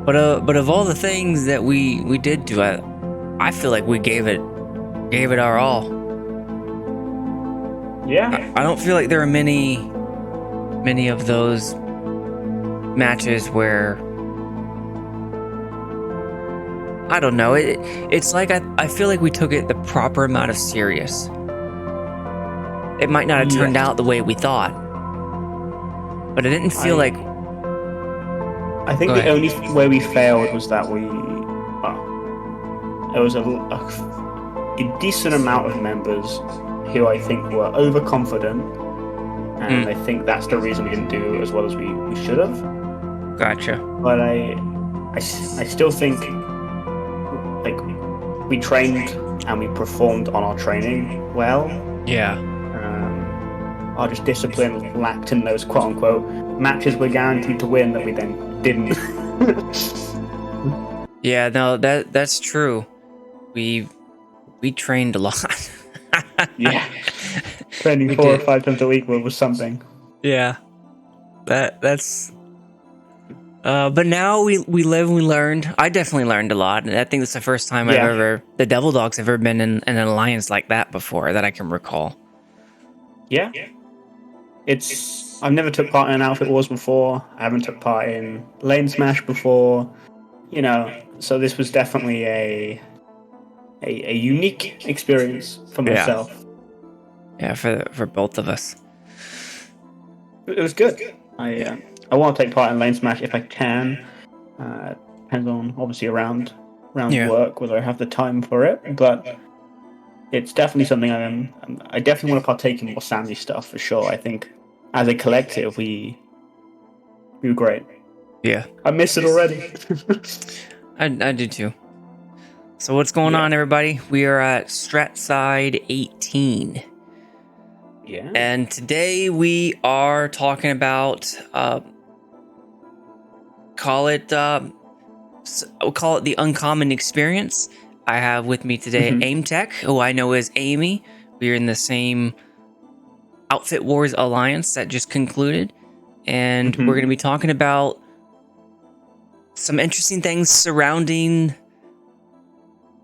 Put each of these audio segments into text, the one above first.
But of all the things that we did do, I feel like we gave it our all. Yeah. I don't feel like there are many of those matches where, I don't know, it's like I feel like we took it the proper amount of serious. It might not have turned out the way we thought, but it didn't feel like. I think the only way we failed was that there was a decent amount of members who I think were overconfident, and I think that's the reason we didn't do as well as we should have. Gotcha. But I still think, like, we trained and we performed on our training well. Yeah. Our just discipline lacked in those quote-unquote matches we're guaranteed to win that we then didn't. Yeah, no, that's true. We trained a lot. Yeah. Training 4 or 5 times a week was something. Yeah. That's but now we live and we learned. I definitely learned a lot, and I think it's the first time the Devil Dogs have ever been in an alliance like that before that I can recall. Yeah. I've never took part in an Outfit Wars before. I haven't took part in Lane Smash before. So this was definitely a unique experience for myself. Yeah, for both of us. It was good. I want to take part in Lane Smash if I can. Depends on, obviously, around work, whether I have the time for it. But it's definitely something I definitely want to partake in more SAMY stuff for sure. I think as a collective, we were great. Yeah. I miss it already. I do too. So what's going on, everybody? We are at StratSide 18. Yeah. And today we are talking about we'll call it the uncommon experience. I have with me today AimTech, who I know as Aimy. We are in the same Outfit Wars alliance that just concluded, and we're going to be talking about some interesting things surrounding.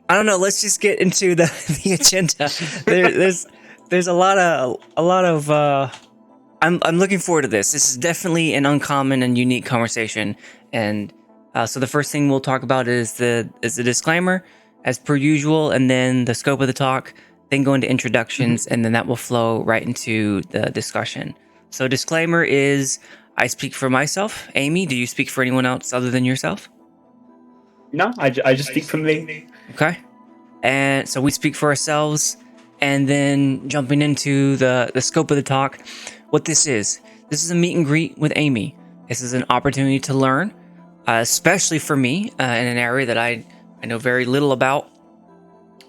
I don't know. Let's just get into the agenda. There's a lot of. I'm looking forward to this. This is definitely an uncommon and unique conversation, and so the first thing we'll talk about is the disclaimer, as per usual, and then the scope of the talk. Then go into introductions, and then that will flow right into the discussion. So disclaimer is, I speak for myself. Aimy, do you speak for anyone else other than yourself? No, I just speak for me. Okay. And so we speak for ourselves, and then jumping into the scope of the talk, what this is a meet and greet with Aimy. This is an opportunity to learn, especially for me, in an area that I know very little about,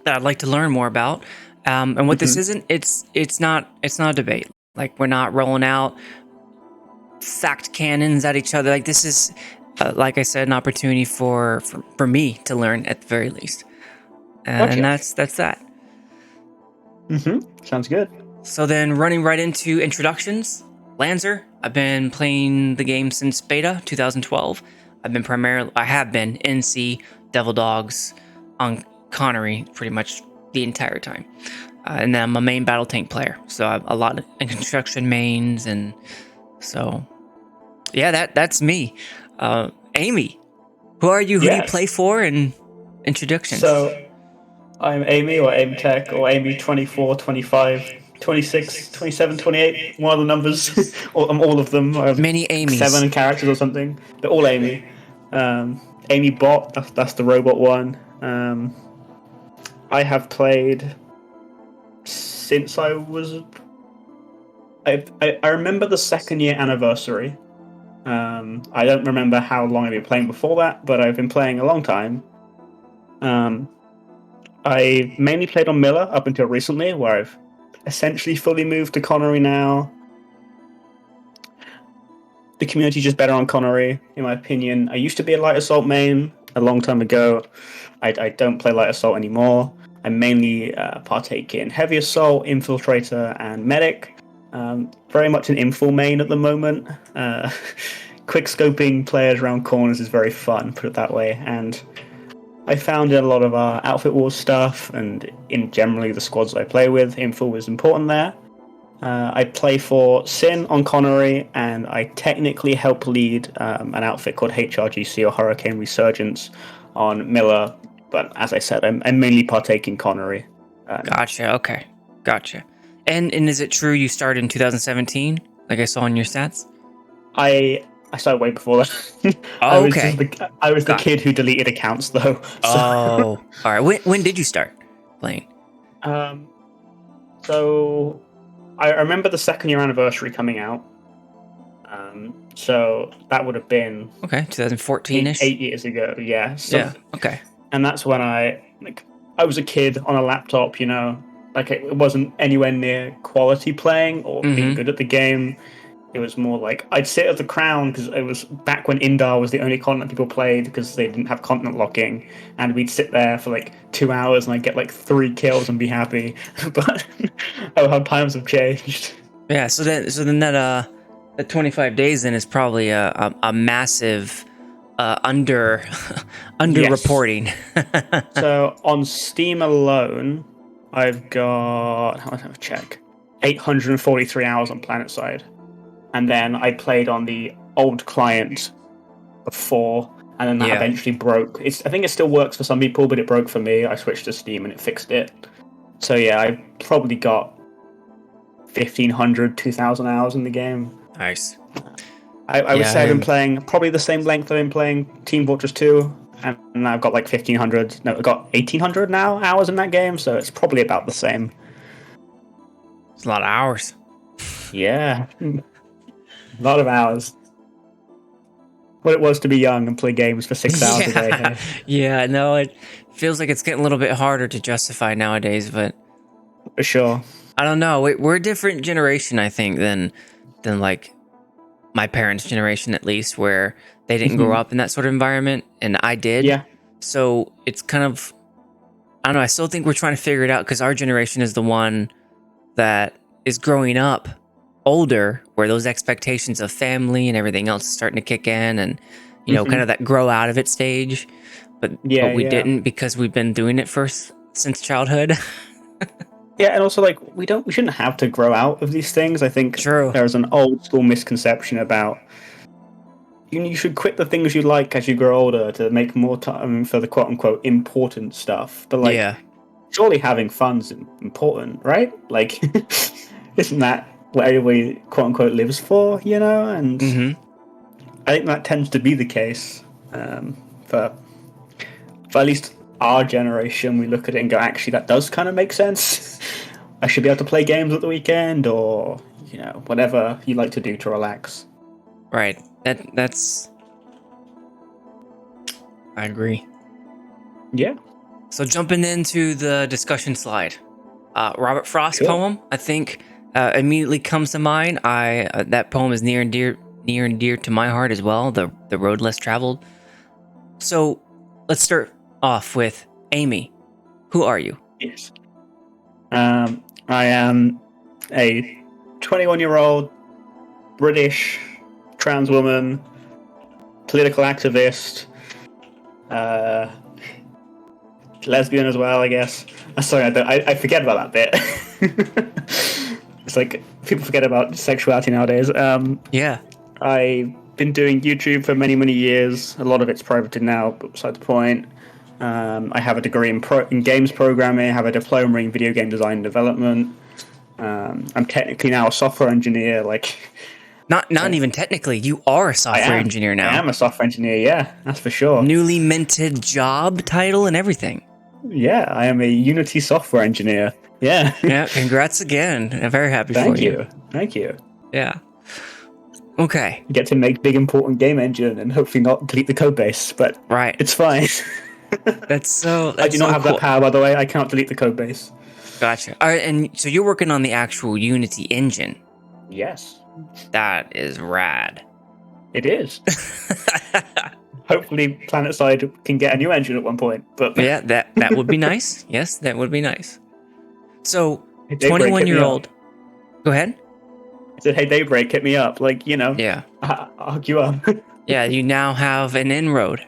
that I'd like to learn more about. And what this isn't, it's not a debate. Like, we're not rolling out fact cannons at each other. Like, this is, like I said, an opportunity for me to learn at the very least. And that's that. Sounds good. So then, running right into introductions, Lanzer. I've been playing the game since beta 2012. I have been NC, Devil Dogs, on Connery pretty much the entire time. And then I'm a main battle tank player, so I have a lot of construction mains, and so yeah, that's me. Aimy, who are you? Who do you play for? And introductions. So I'm Aimy, or AimTech, or Aimy 24, 25, 26, 27, 28. One of the numbers, all of them. Many Amy's. 7 characters or something. They're all Aimy. Aimy Bot. That's the robot one. I have played since I was. I remember the 2nd year anniversary. I don't remember how long I've been playing before that, but I've been playing a long time. I mainly played on Miller up until recently, where I've essentially fully moved to Connery now. The community's just better on Connery, in my opinion. I used to be a light assault main a long time ago. I don't play light assault anymore. I mainly partake in heavy assault, infiltrator, and medic. Very much an infil main at the moment. quick scoping players around corners is very fun, put it that way. And I found in a lot of our Outfit Wars stuff, and in generally the squads I play with, info was important there. I play for Sin on Connery, and I technically help lead an outfit called HRGC, or Hurricane Resurgence, on Miller. But as I said, I'm mainly partaking Connery. Gotcha. Okay. Gotcha. And is it true you started in 2017, like I saw in your stats? I started way before that. Oh, okay. I was the kid who deleted accounts, though. So. Oh, all right. When did you start playing? So I remember the second year anniversary coming out. So that would have been 2014ish. 8 years ago. Yeah. So, yeah. Okay. And that's when I was a kid on a laptop. You know, like it wasn't anywhere near quality playing or being good at the game. It was more like I'd sit at the crown because it was back when Indar was the only continent people played because they didn't have continent locking, and we'd sit there for like 2 hours and I'd get like 3 kills and be happy. But oh, how times have changed. Yeah. So then that 25 days then is probably a massive under reporting. So on Steam alone, I've got how much? Have a check. 843 hours on PlanetSide. And then I played on the old client before, and then that eventually broke. I think it still works for some people, but it broke for me. I switched to Steam and it fixed it. So yeah, I probably got 1,500, 2,000 hours in the game. Nice. I would say I've been playing probably the same length I've been playing Team Fortress 2, and I've got like 1,500. No, I've got 1,800 now hours in that game, so it's probably about the same. It's a lot of hours. Yeah. A lot of hours. What it was to be young and play games for 6 hours a day. Hey? Yeah, no, it feels like it's getting a little bit harder to justify nowadays, but for sure. I don't know. We're a different generation, I think, than like my parents' generation, at least, where they didn't grow up in that sort of environment, and I did. Yeah. So it's kind of, I don't know. I still think we're trying to figure it out because our generation is the one that is growing up older, where those expectations of family and everything else is starting to kick in, and you know, kind of that grow out of it stage. But we didn't, because we've been doing it since childhood. Yeah, and also like we shouldn't have to grow out of these things. I think there's an old school misconception about you should quit the things you like as you grow older to make more time for the quote unquote important stuff. But like, surely having fun's important, right? Like, isn't that what everybody quote unquote lives for, you know? And I think that tends to be the case for at least our generation. We look at it and go, actually, that does kind of make sense. I should be able to play games at the weekend, or you know, whatever you like to do to relax. Right. That's. I agree. Yeah. So jumping into the discussion slide, Robert Frost's poem, I think, immediately comes to mind. That poem is near and dear to my heart as well. The road less traveled. So let's start off with Aimy. Who are you? Yes. I am a 21-year-old British trans woman, political activist, lesbian as well, I guess. Sorry, I forget about that bit. It's like people forget about sexuality nowadays. Yeah. I've been doing YouTube for many, many years. A lot of it's privated now, but beside the point. I have a degree in games programming. I have a diploma in video game design and development. I'm technically now a software engineer. Not even technically. You are a software engineer now. I am a software engineer. Yeah, that's for sure. Newly minted job title and everything. Yeah, I am a Unity software engineer. Yeah. Yeah. Congrats again. I'm very happy for you. Thank you. Yeah. Okay. You get to make big important game engine and hopefully not delete the code base, but it's fine. I do not have that power, by the way. I cannot delete the code base. Gotcha. All right, and so you're working on the actual Unity engine. Yes. That is rad. It is. Hopefully PlanetSide can get a new engine at one point. But yeah, that would be nice. Yes, that would be nice. So, 21-year-old. Go ahead. I said, hey, Daybreak, hit me up. Like, you know. Yeah. argue up. Yeah, you now have an inroad.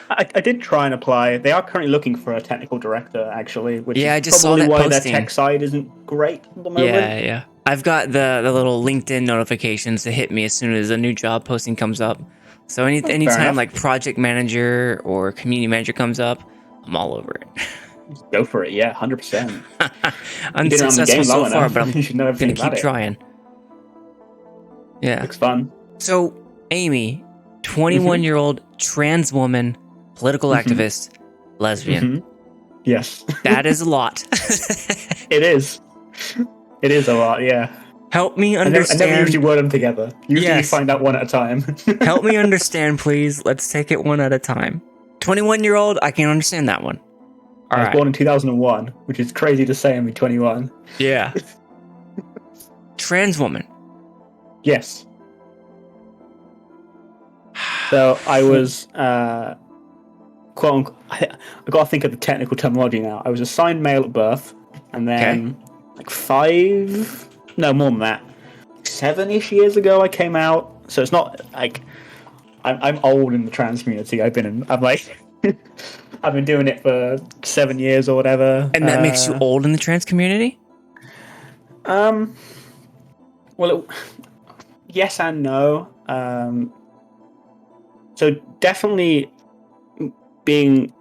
I did try and apply. They are currently looking for a technical director, actually, which Yeah, I is just saw probably that why posting. their tech side isn't great at the moment. Yeah. I've got the little LinkedIn notifications that hit me as soon as a new job posting comes up. So anytime enough. like project manager or community manager comes up, I'm all over it. Just go for it, yeah, 100%. Unsuccessful so far, but I'm You should know everything gonna keep trying. Yeah. Looks fun. So, Amy, 21-year-old trans woman, political activist, lesbian. Yes. That is a lot. It is. It is a lot, yeah. Help me understand. I never usually word them together. Usually you find out one at a time. Help me understand, please. Let's take it one at a time. 21-year-old, I can understand that one. I was born in 2001, which is crazy to say I'm 21. Yeah. Trans woman. Yes. So I was, quote unquote, I got to think of the technical terminology now. I was assigned male at birth, and then like 7-ish years ago I came out. So it's not like I'm old in the trans community. I've been doing it for 7 years or whatever. And that makes you old in the trans community? Well, yes and no. So definitely being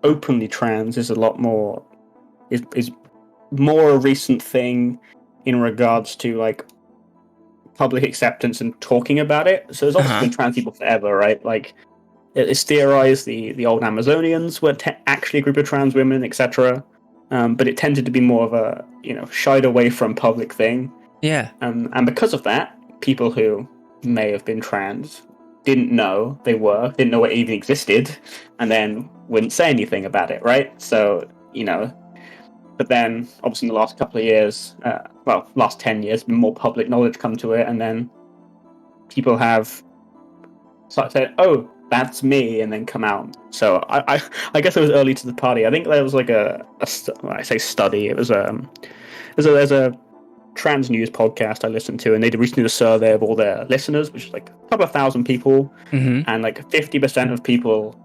openly trans is a lot more is more a recent thing in regards to like public acceptance and talking about it. So there's obviously been trans people forever, right? Like it's theorized the old Amazonians were actually a group of trans women, etc. But it tended to be more of a shied away from public thing. Yeah. And because of that, people who may have been trans didn't know didn't know it even existed, and then wouldn't say anything about it, right? So, but then obviously in the last couple of years, last 10 years, more public knowledge come to it, and then people have started saying, oh, that's me, and then come out. So I guess I was early to the party. I think there was like I say study, there's a trans news podcast I listened to, and they recently did a survey of all their listeners, which is like a couple of thousand people, and like 50% of people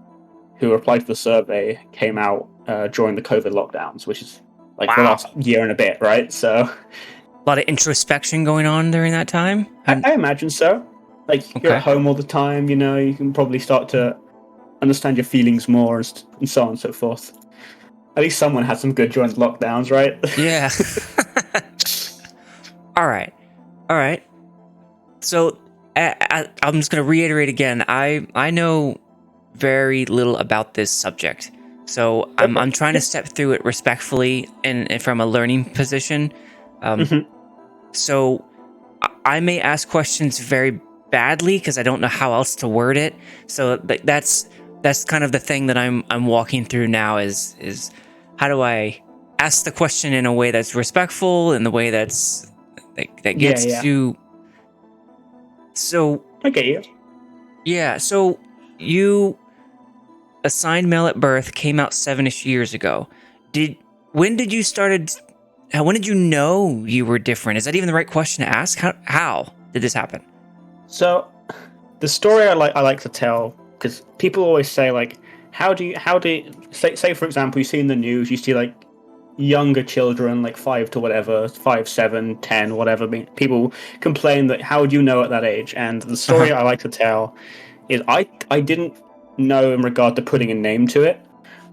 who replied to the survey came out during the COVID lockdowns, which is like the last year and a bit, right? So a lot of introspection going on during that time. I imagine so. Like you're at home all the time, you can probably start to understand your feelings more and so on and so forth. At least someone had some good during the lockdowns, right? Yeah. All right. So I'm just going to reiterate again. I know very little about this subject, so I'm trying to step through it respectfully and from a learning position. So I may ask questions very badly because I don't know how else to word it. So that's kind of the thing that I'm walking through now is how do I ask the question in a way that's respectful, in the way that gets to. So I get you. Yeah, so you assigned male at birth, came out 7-ish years ago. When did you know you were different? Is that even the right question to ask? How did this happen? So the story I like to tell, because people always say like, how do you say for example, you see in the news, you see like younger children, like 5 to whatever, 5, 7, 10, whatever. People complain that how do you know at that age? And the story I like to tell is I didn't know in regard to putting a name to it,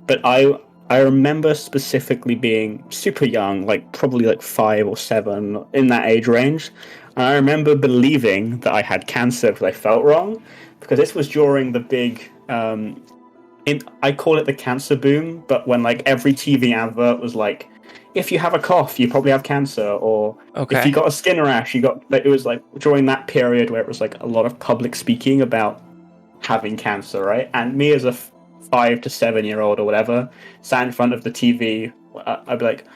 but I remember specifically being super young, like probably like 5 or 7 in that age range. And I remember believing that I had cancer because I felt wrong, because this was during the big I call it the cancer boom, but when like every TV advert was like, if you have a cough, you probably have cancer, or if you got a skin rash, you got. It was like during that period where it was like a lot of public speaking about having cancer, right? And me as a 5 to 7-year-old or whatever, sat in front of the TV, I'd be like,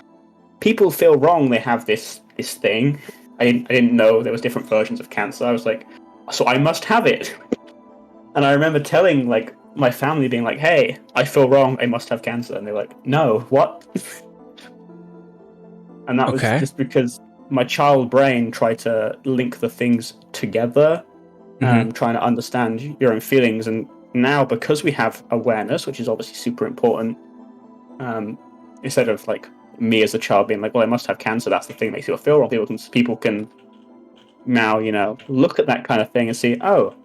people feel wrong. They have this thing. I didn't know there was different versions of cancer. I was like, so I must have it. And I remember telling like my family, being like, hey, I feel wrong, I must have cancer. And they're like, no, what? And that was just because my child brain tried to link the things together, trying to understand your own feelings. And now, because we have awareness, which is obviously super important, instead of like me as a child being like, well, I must have cancer, that's the thing that makes you feel wrong, people can now, look at that kind of thing and see, well,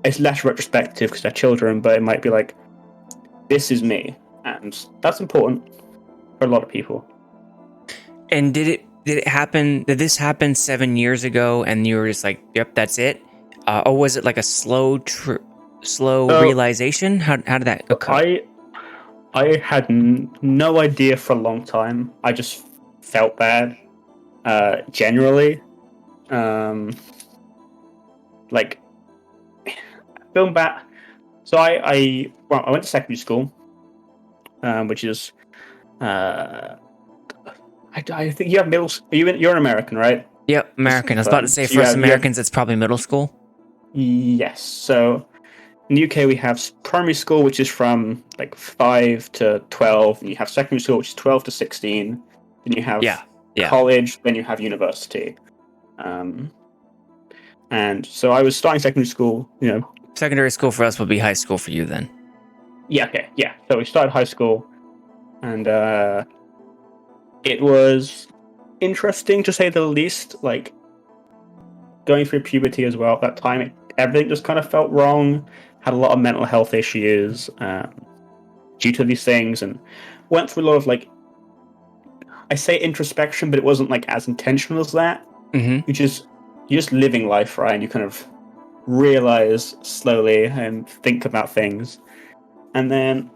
it's less retrospective because they're children, but it might be like, this is me. And that's important for a lot of people. And did it happen? Did this happen 7 years ago, and you were just like, "Yep, that's it," or was it like a slow realization? How did that occur? I had no idea for a long time. I just felt bad, generally. Like film back. So I went to secondary school, which is I think you have middle. You're an American, right? Yep, American. I was about to say, for us Americans, it's probably middle school. Yes. So in the UK, we have primary school, which is from like 5 to 12, and you have secondary school, which is 12 to 16. Then you have college, then you have university. And so I was starting secondary school. Secondary school for us would be high school for you then. Yeah. Okay. Yeah. So we started high school, and it was interesting to say the least. Like going through puberty as well at that time, everything just kind of felt wrong. Had a lot of mental health issues due to these things, and went through a lot of I say introspection, but it wasn't like as intentional as that. Which is you're just living life, right? And you kind of realize slowly and think about things. And then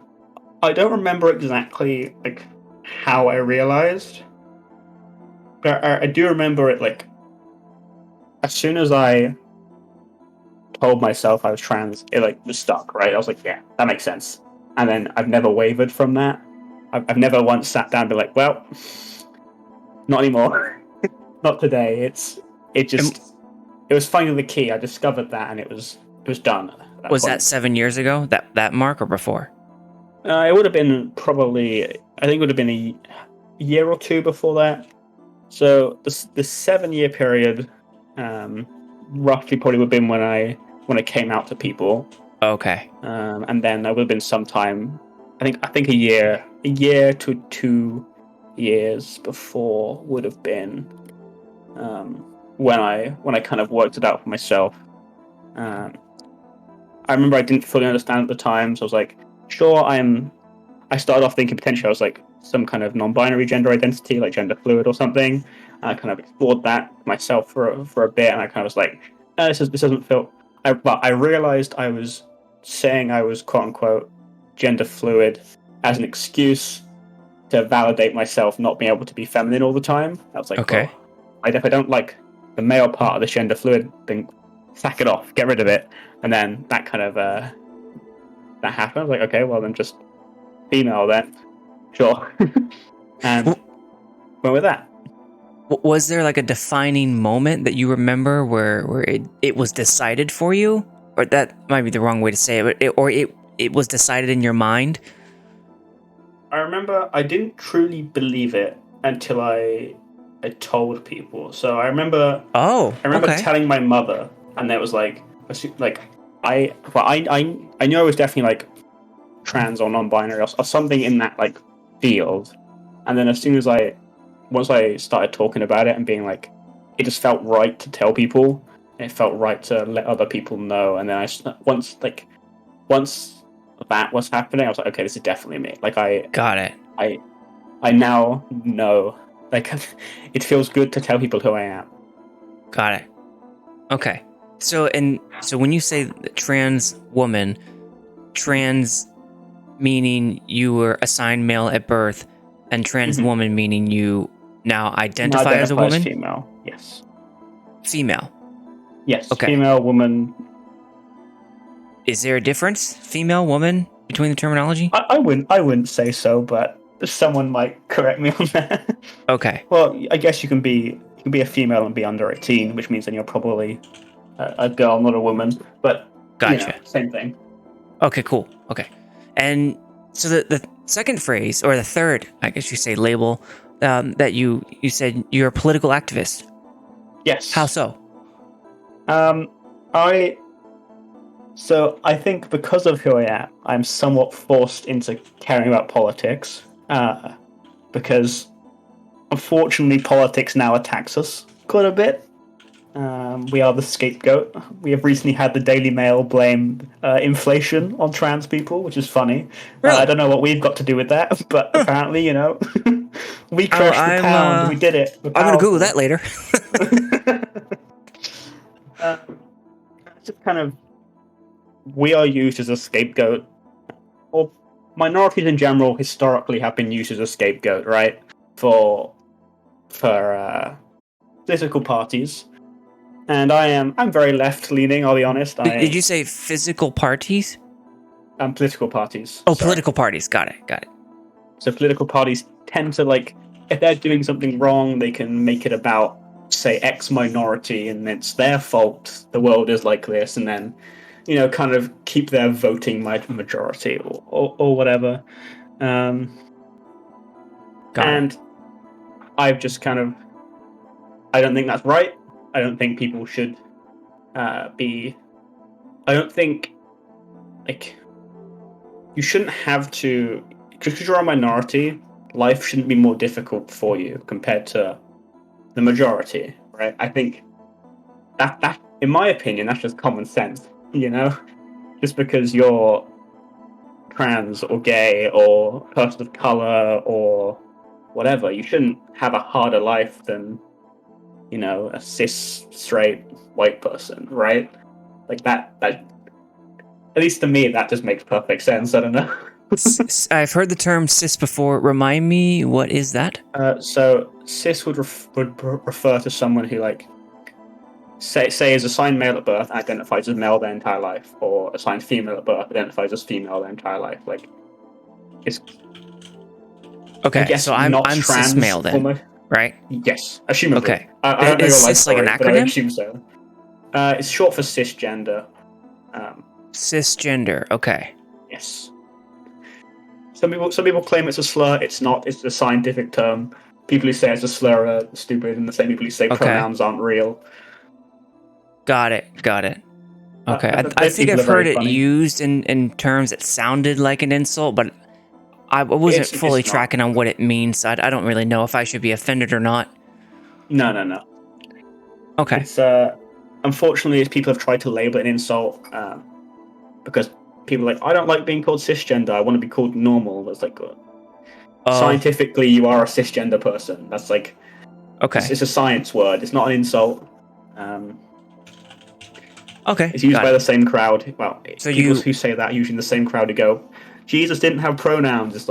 I don't remember exactly how I realized, but I do remember it as soon as I told myself I was trans, it was stuck, right? I was like, yeah, that makes sense. And then I've never wavered from that. I've never once sat down and be like, well, not anymore. Not today. It was finding the key. I discovered that, and it was done. Was that 7 years ago? That mark, or before? It would have been probably. I think it would have been a year or two before that. So the 7-year period, roughly, probably would have been when I came out to people. Okay. And then there would have been some time. I think a year to 2 years before would have been. When I kind of worked it out for myself. I remember I didn't fully understand at the time, so I was like, sure, I started off thinking potentially I was like some kind of non-binary gender identity, like gender fluid or something. And I kind of explored that myself for a bit, and I kind of was like, this doesn't feel. But I realized I was saying I was quote unquote gender fluid as an excuse to validate myself not being able to be feminine all the time. I was like, okay, well, if I don't like the male part of the gender fluid thing, sack it off, get rid of it. And then that kind of that happened. I was like, okay, well then just female then, sure. And went with that. Was there like a defining moment that you remember where it was decided for you, or that might be the wrong way to say it, but it was decided in your mind? I remember I didn't truly believe it until I told people. So I remember. Telling my mother, and it was I knew I was definitely trans or non-binary or something in that field. And then as soon as once I started talking about it and being it just felt right to tell people. It felt right to let other people know. And then once that was happening, I was like, okay, this is definitely me. I got it. I now know. It feels good to tell people who I am. Got it. Okay. So when you say trans woman, trans meaning you were assigned male at birth, and trans woman meaning you now identify as a woman? Female, yes. Female? Yes, okay. Female, woman. Is there a difference, female, woman, between the terminology? I wouldn't say so, but someone might correct me on that. Okay. Well, I guess you can be a female and be under 18, which means then you're probably a girl, not a woman. But gotcha. Same thing. Okay, cool. Okay. And so the second phrase, or the third, I guess you say, label, that you said you're a political activist. Yes. How so? I think because of who I am, I'm somewhat forced into caring about politics. Because unfortunately, politics now attacks us quite a bit. We are the scapegoat. We have recently had the Daily Mail blame inflation on trans people, which is funny. Really? I don't know what we've got to do with that, but apparently, we crushed the pound. We did it. I'm going to Google that later. Just kind of, we are used as a scapegoat, or minorities in general historically have been used as a scapegoat, right? For political parties. And I'm very left-leaning, I'll be honest. Did you say physical parties? Political parties. Oh, sorry. Political parties. Got it. So political parties tend to, if they're doing something wrong, they can make it about, say, X minority, and it's their fault the world is like this, and then, kind of keep their voting majority or whatever. And I've just kind of... I don't think that's right. I don't think people should be... I don't think, you shouldn't have to... Just because you're a minority, life shouldn't be more difficult for you compared to the majority, right? I think that in my opinion, that's just common sense, Just because you're trans or gay or person of color or whatever, you shouldn't have a harder life than a cis, straight, white person, right? That, at least to me, that just makes perfect sense. I don't know. I've heard the term cis before. Remind me, what is that? So cis would refer to someone who, say is assigned male at birth, identifies as male their entire life, or assigned female at birth, identifies as female their entire life. It's okay. So I'm cis male then. Almost. Right? Yes, assumably. Okay. I don't know your life story, like an acronym? But I assume so. It's short for cisgender. Cisgender. Okay. Yes. Some people claim it's a slur. It's not. It's a scientific term. People who say it's a slur are stupid, and the same people who say pronouns aren't real. Got it. Okay. I think I've heard it used in terms that sounded like an insult, but I wasn't fully tracking on what it means. So I don't really know if I should be offended or not. No. Okay. It's unfortunately, people have tried to label it an insult because people are I don't like being called cisgender. I want to be called normal. It's scientifically, you are a cisgender person. That's okay. It's a science word. It's not an insult. Okay. It's used by the same crowd. Well, so people who say that usually in the same crowd who go, Jesus didn't have pronouns. It's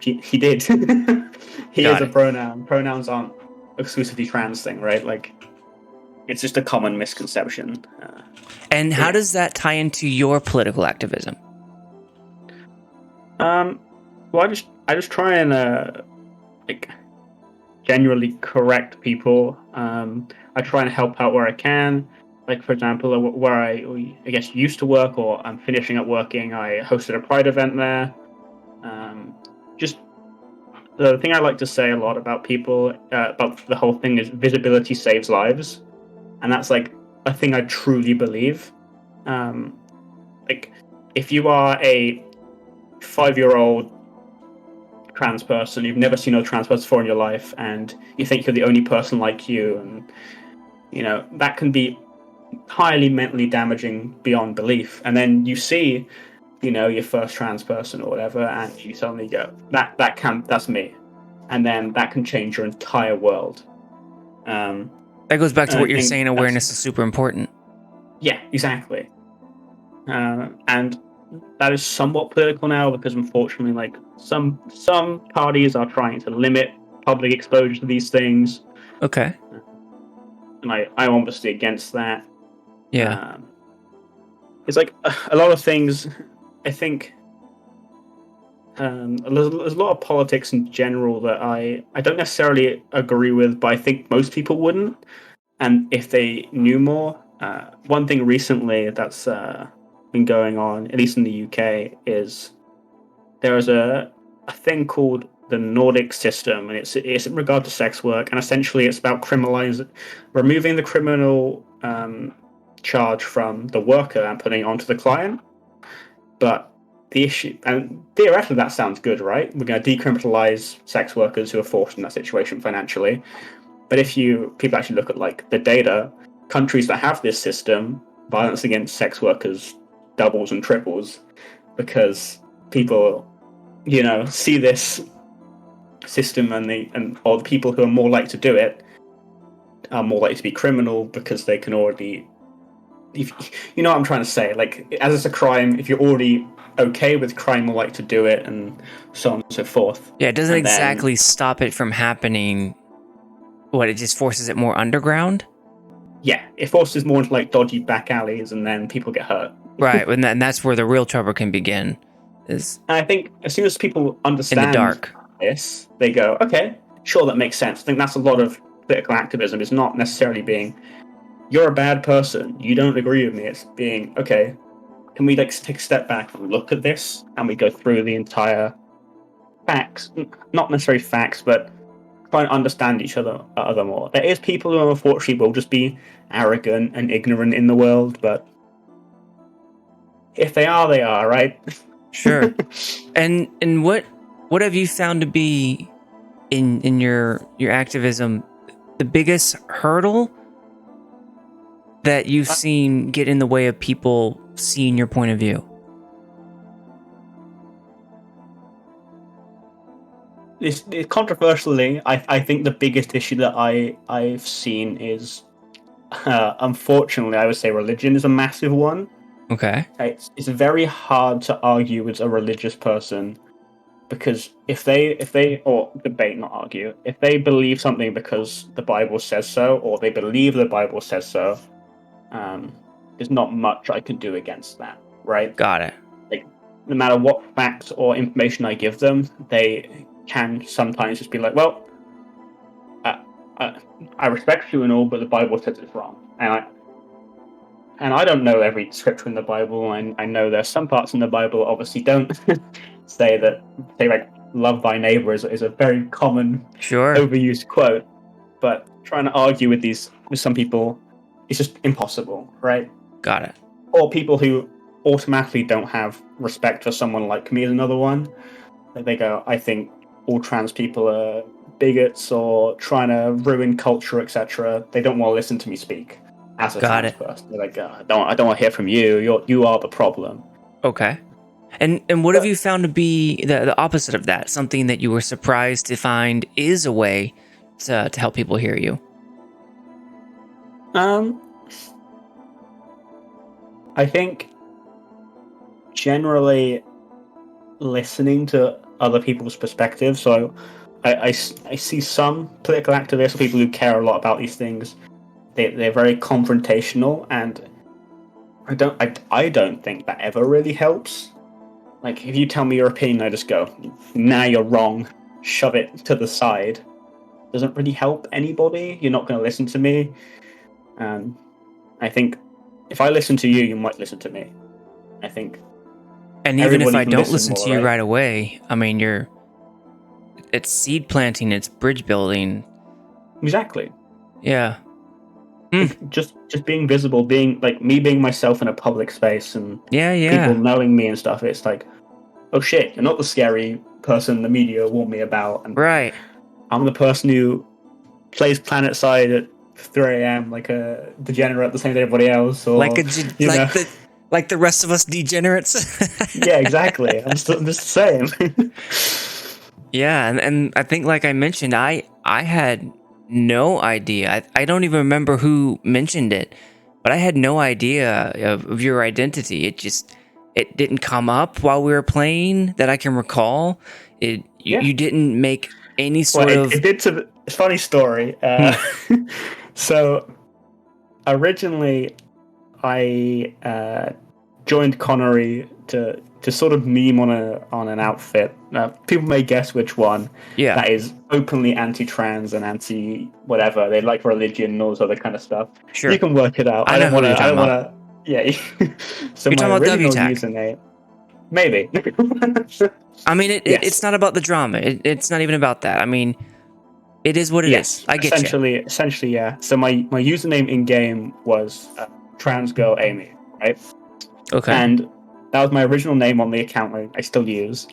he did. He is a pronoun. Pronouns aren't exclusively trans thing, right? It's just a common misconception. And how does that tie into your political activism? Well, I just try and generally correct people. I try and help out where I can. For example, where I guess used to work, or I'm finishing up working, I hosted a Pride event there. Just the thing I like to say a lot about people, about the whole thing, is visibility saves lives, and that's a thing I truly believe. If you are a 5-year-old trans person, you've never seen a trans person before in your life, and you think you're the only person like you, and that can be highly mentally damaging beyond belief. And then you see, your first trans person or whatever, and you suddenly go, that's me, and then that can change your entire world. That goes back to what you're saying. Awareness is super important. Yeah, exactly. And that is somewhat political now, because unfortunately, some parties are trying to limit public exposure to these things. Okay. And I'm obviously against that. Yeah. It's a lot of things. I think there's a lot of politics in general that I don't necessarily agree with, but I think most people wouldn't. And if they knew more, one thing recently that's been going on, at least in the UK, is there is a thing called the Nordic system, and it's in regard to sex work, and essentially it's about removing the criminal charge from the worker and putting it onto the client. But the issue, and theoretically that sounds good, right? We're going to decriminalize sex workers who are forced in that situation financially. But if people actually look at like the data, countries that have this system, violence against sex workers doubles and triples because people, see this system or the people who are more likely to do it are more likely to be criminal because they can already. You know what I'm trying to say? Like, as it's a crime, if you're already okay with crime, more likely to do it, and so on and so forth. Yeah, it doesn't exactly stop it from happening. What, it just forces it more underground? Yeah, it forces more into like dodgy back alleys, and then people get hurt. Right, and that's where the real trouble can begin. And I think as soon as people understand in the dark this, they go, okay, sure, that makes sense. I think that's a lot of political activism. It's not necessarily being, you're a bad person, you don't agree with me. It's being, okay, can we like take a step back and look at this, and we go through the entire facts, not necessarily facts, but try and understand each other more. There is people who unfortunately will just be arrogant and ignorant in the world, but if they are, they are, right? Sure. And what have you found to be in your activism the biggest hurdle that you've seen get in the way of people seeing your point of view? Controversially, I think the biggest issue that I've seen is, unfortunately, I would say religion is a massive one. Okay. It's very hard to argue with a religious person, because if they or debate, not argue, if they believe something because the Bible says so, or they believe the Bible says so, there's not much I can do against that, right? Got it. Like, no matter what facts or information I give them, they can sometimes just be like, well, I respect you and all, but the Bible says it's wrong. And I don't know every scripture in the Bible, and I know there's some parts in the Bible obviously don't say like love thy neighbor is a very common, overused quote. But trying to argue with some people is just impossible, right? Got it. Or people who automatically don't have respect for someone like me is another one. Like, they go, I think all trans people are bigots or trying to ruin culture, etc. They don't want to listen to me speak as a trans person. They're like, I don't want to hear from you. You are the problem. Okay. And what have you found to be the opposite of that? Something that you were surprised to find is a way to help people hear you? I think generally listening to other people's perspectives. So I see some political activists, people who care a lot about these things. They're very confrontational, and I don't think that ever really helps. Like, if you tell me your opinion, I just go, nah, you're wrong, shove it to the side. Doesn't really help anybody. You're not going to listen to me. I think if I listen to you, you might listen to me. I think. And even if I don't listen to you right away, I mean, it's seed planting, it's bridge building. Exactly. Yeah. Just being visible, being myself in a public space, and people knowing me and stuff. It's like, oh shit, you're not the scary person the media warned me about. And right. I'm the person who plays PlanetSide at 3 a.m. like a degenerate the same as everybody else, or like the rest of us degenerates. Yeah, exactly. I'm just the same. Yeah, and I think, like I mentioned, I had no idea. I don't even remember who mentioned it, but I had no idea of your identity. It didn't come up while we were playing that I can recall. You didn't make any sort of. It did. It's a funny story. So originally, I joined Connery to sort of meme on an outfit. People may guess which one. Yeah. That is openly anti-trans and anti-whatever. They like religion and all this other kind of stuff. Sure. You can work it out. I don't want to. Yeah. So you're my talking about original WTAC. username. maybe. I mean, Yes. it's not about the drama. It's not even about that. I mean, it is what it is. I get you. Essentially, yeah. So my username in game was trans girl Amy, right? Okay. And that was my original name on the account I still use.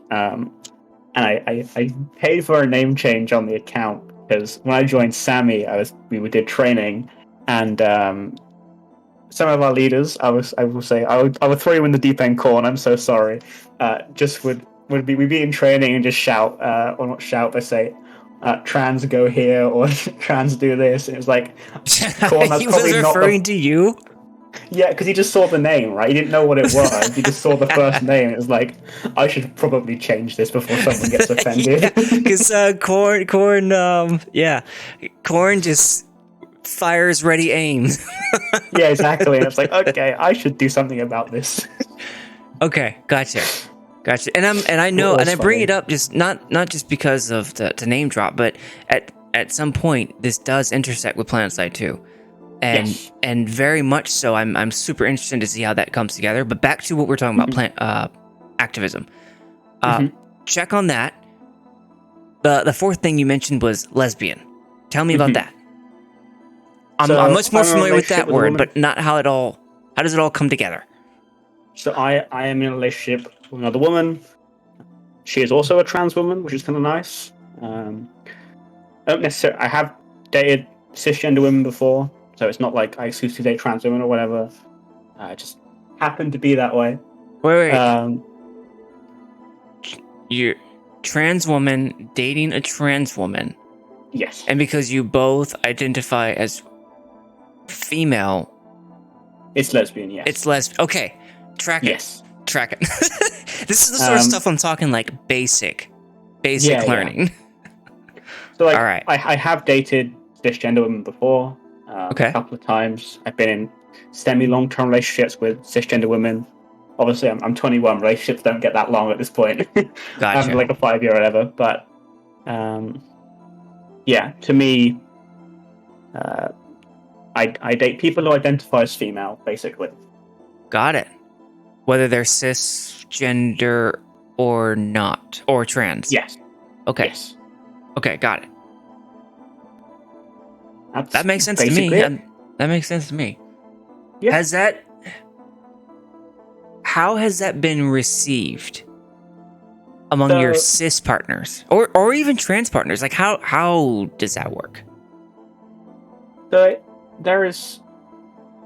And I paid for a name change on the account because when I joined SAMY, we did training, and some of our leaders, I would throw you in the deep end, Corn. I'm so sorry. Just would we'd be in training and just shout, or not shout, but say, trans go here or trans do this, and it was like, Corn, that's he probably was not referring to you. Yeah, because he just saw the name, right? He didn't know what it was. He just saw the first name. It was like, I should probably change this before someone gets offended. Because Corn, Corn just fires ready aim. Yeah, exactly. And it's like, okay, I should do something about this. Okay, gotcha. And I know, and I bring it up just not just because of the name drop, but at some point this does intersect with PlanetSide too. And very much so. I'm super interested to see how that comes together. But back to what we're talking about, activism. Check on that. The fourth thing you mentioned was lesbian. Tell me about that. I'm much more familiar with that word, but not how does it all come together? So I am in a relationship with another woman. She is also a trans woman, which is kind of nice. I don't necessarily. I have dated cisgender women before. So it's not like I exclusively date trans women or whatever. I just happened to be that way. Wait. You're trans woman dating a trans woman. Yes. And because you both identify as female. It's lesbian, yes. It's lesbian. Okay. Track it. Yes. Track it. This is the sort of stuff I'm talking like basic learning. Yeah. So like, all right. I have dated cisgender women before. A couple of times. I've been in semi-long-term relationships with cisgender women. Obviously, I'm 21. Relationships don't get that long at this point. Gotcha. I'm like a 5-year or whatever. But yeah, to me, I date people who identify as female, basically. Got it. Whether they're cisgender or not, or trans. Yes. Okay. Yes. Okay, got it. That's that makes sense to me. That makes sense to me. Yeah. How has that been received among your cis partners or even trans partners? Like how does that work? There is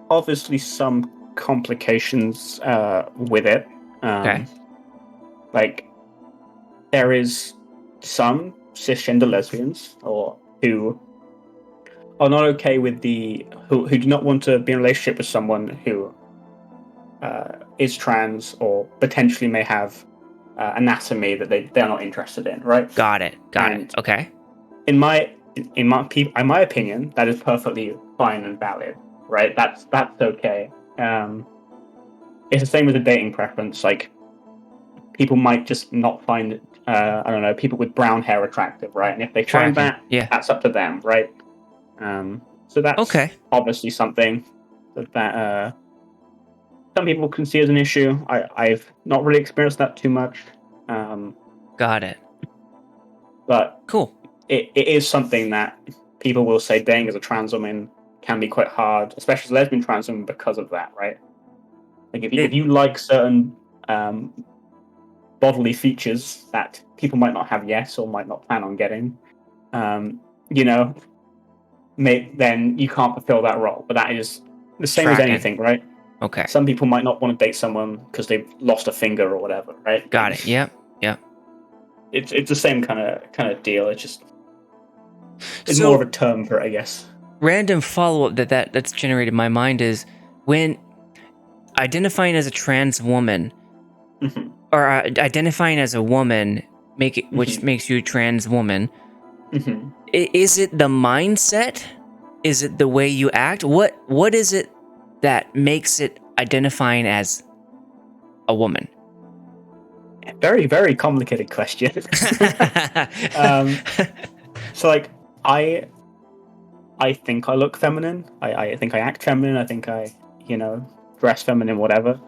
obviously some complications with it. Okay. Like there is some cisgender lesbians who are not okay with who do not want to be in a relationship with someone who is trans or potentially may have anatomy that they're not interested in, right? Got it. Okay. In my opinion, that is perfectly fine and valid, right? That's okay. It's the same as a dating preference. Like people might just not find I don't know, people with brown hair attractive, right? And if they find that, that's up to them, right? So that's obviously something that some people can see as an issue. I've not really experienced that too much. Got it. But cool. It is something that people will say dating as a trans woman can be quite hard, especially as a lesbian trans woman, because of that, right? Like if you like certain bodily features that people might not have yet or might not plan on getting, then you can't fulfill that role. But that is the same as anything, right? Okay. Some people might not want to date someone because they've lost a finger or whatever, right? Got it. Yep. It's the same kind of deal. It's more of a term for it, I guess. Random follow-up that's generated in my mind is when identifying as a trans woman or identifying as a woman which makes you a trans woman. Is it the mindset? Is it the way you act? What is it that makes it identifying as a woman? Very, very complicated question. So like I think I look feminine. I think I act feminine. I think I, dress feminine, whatever.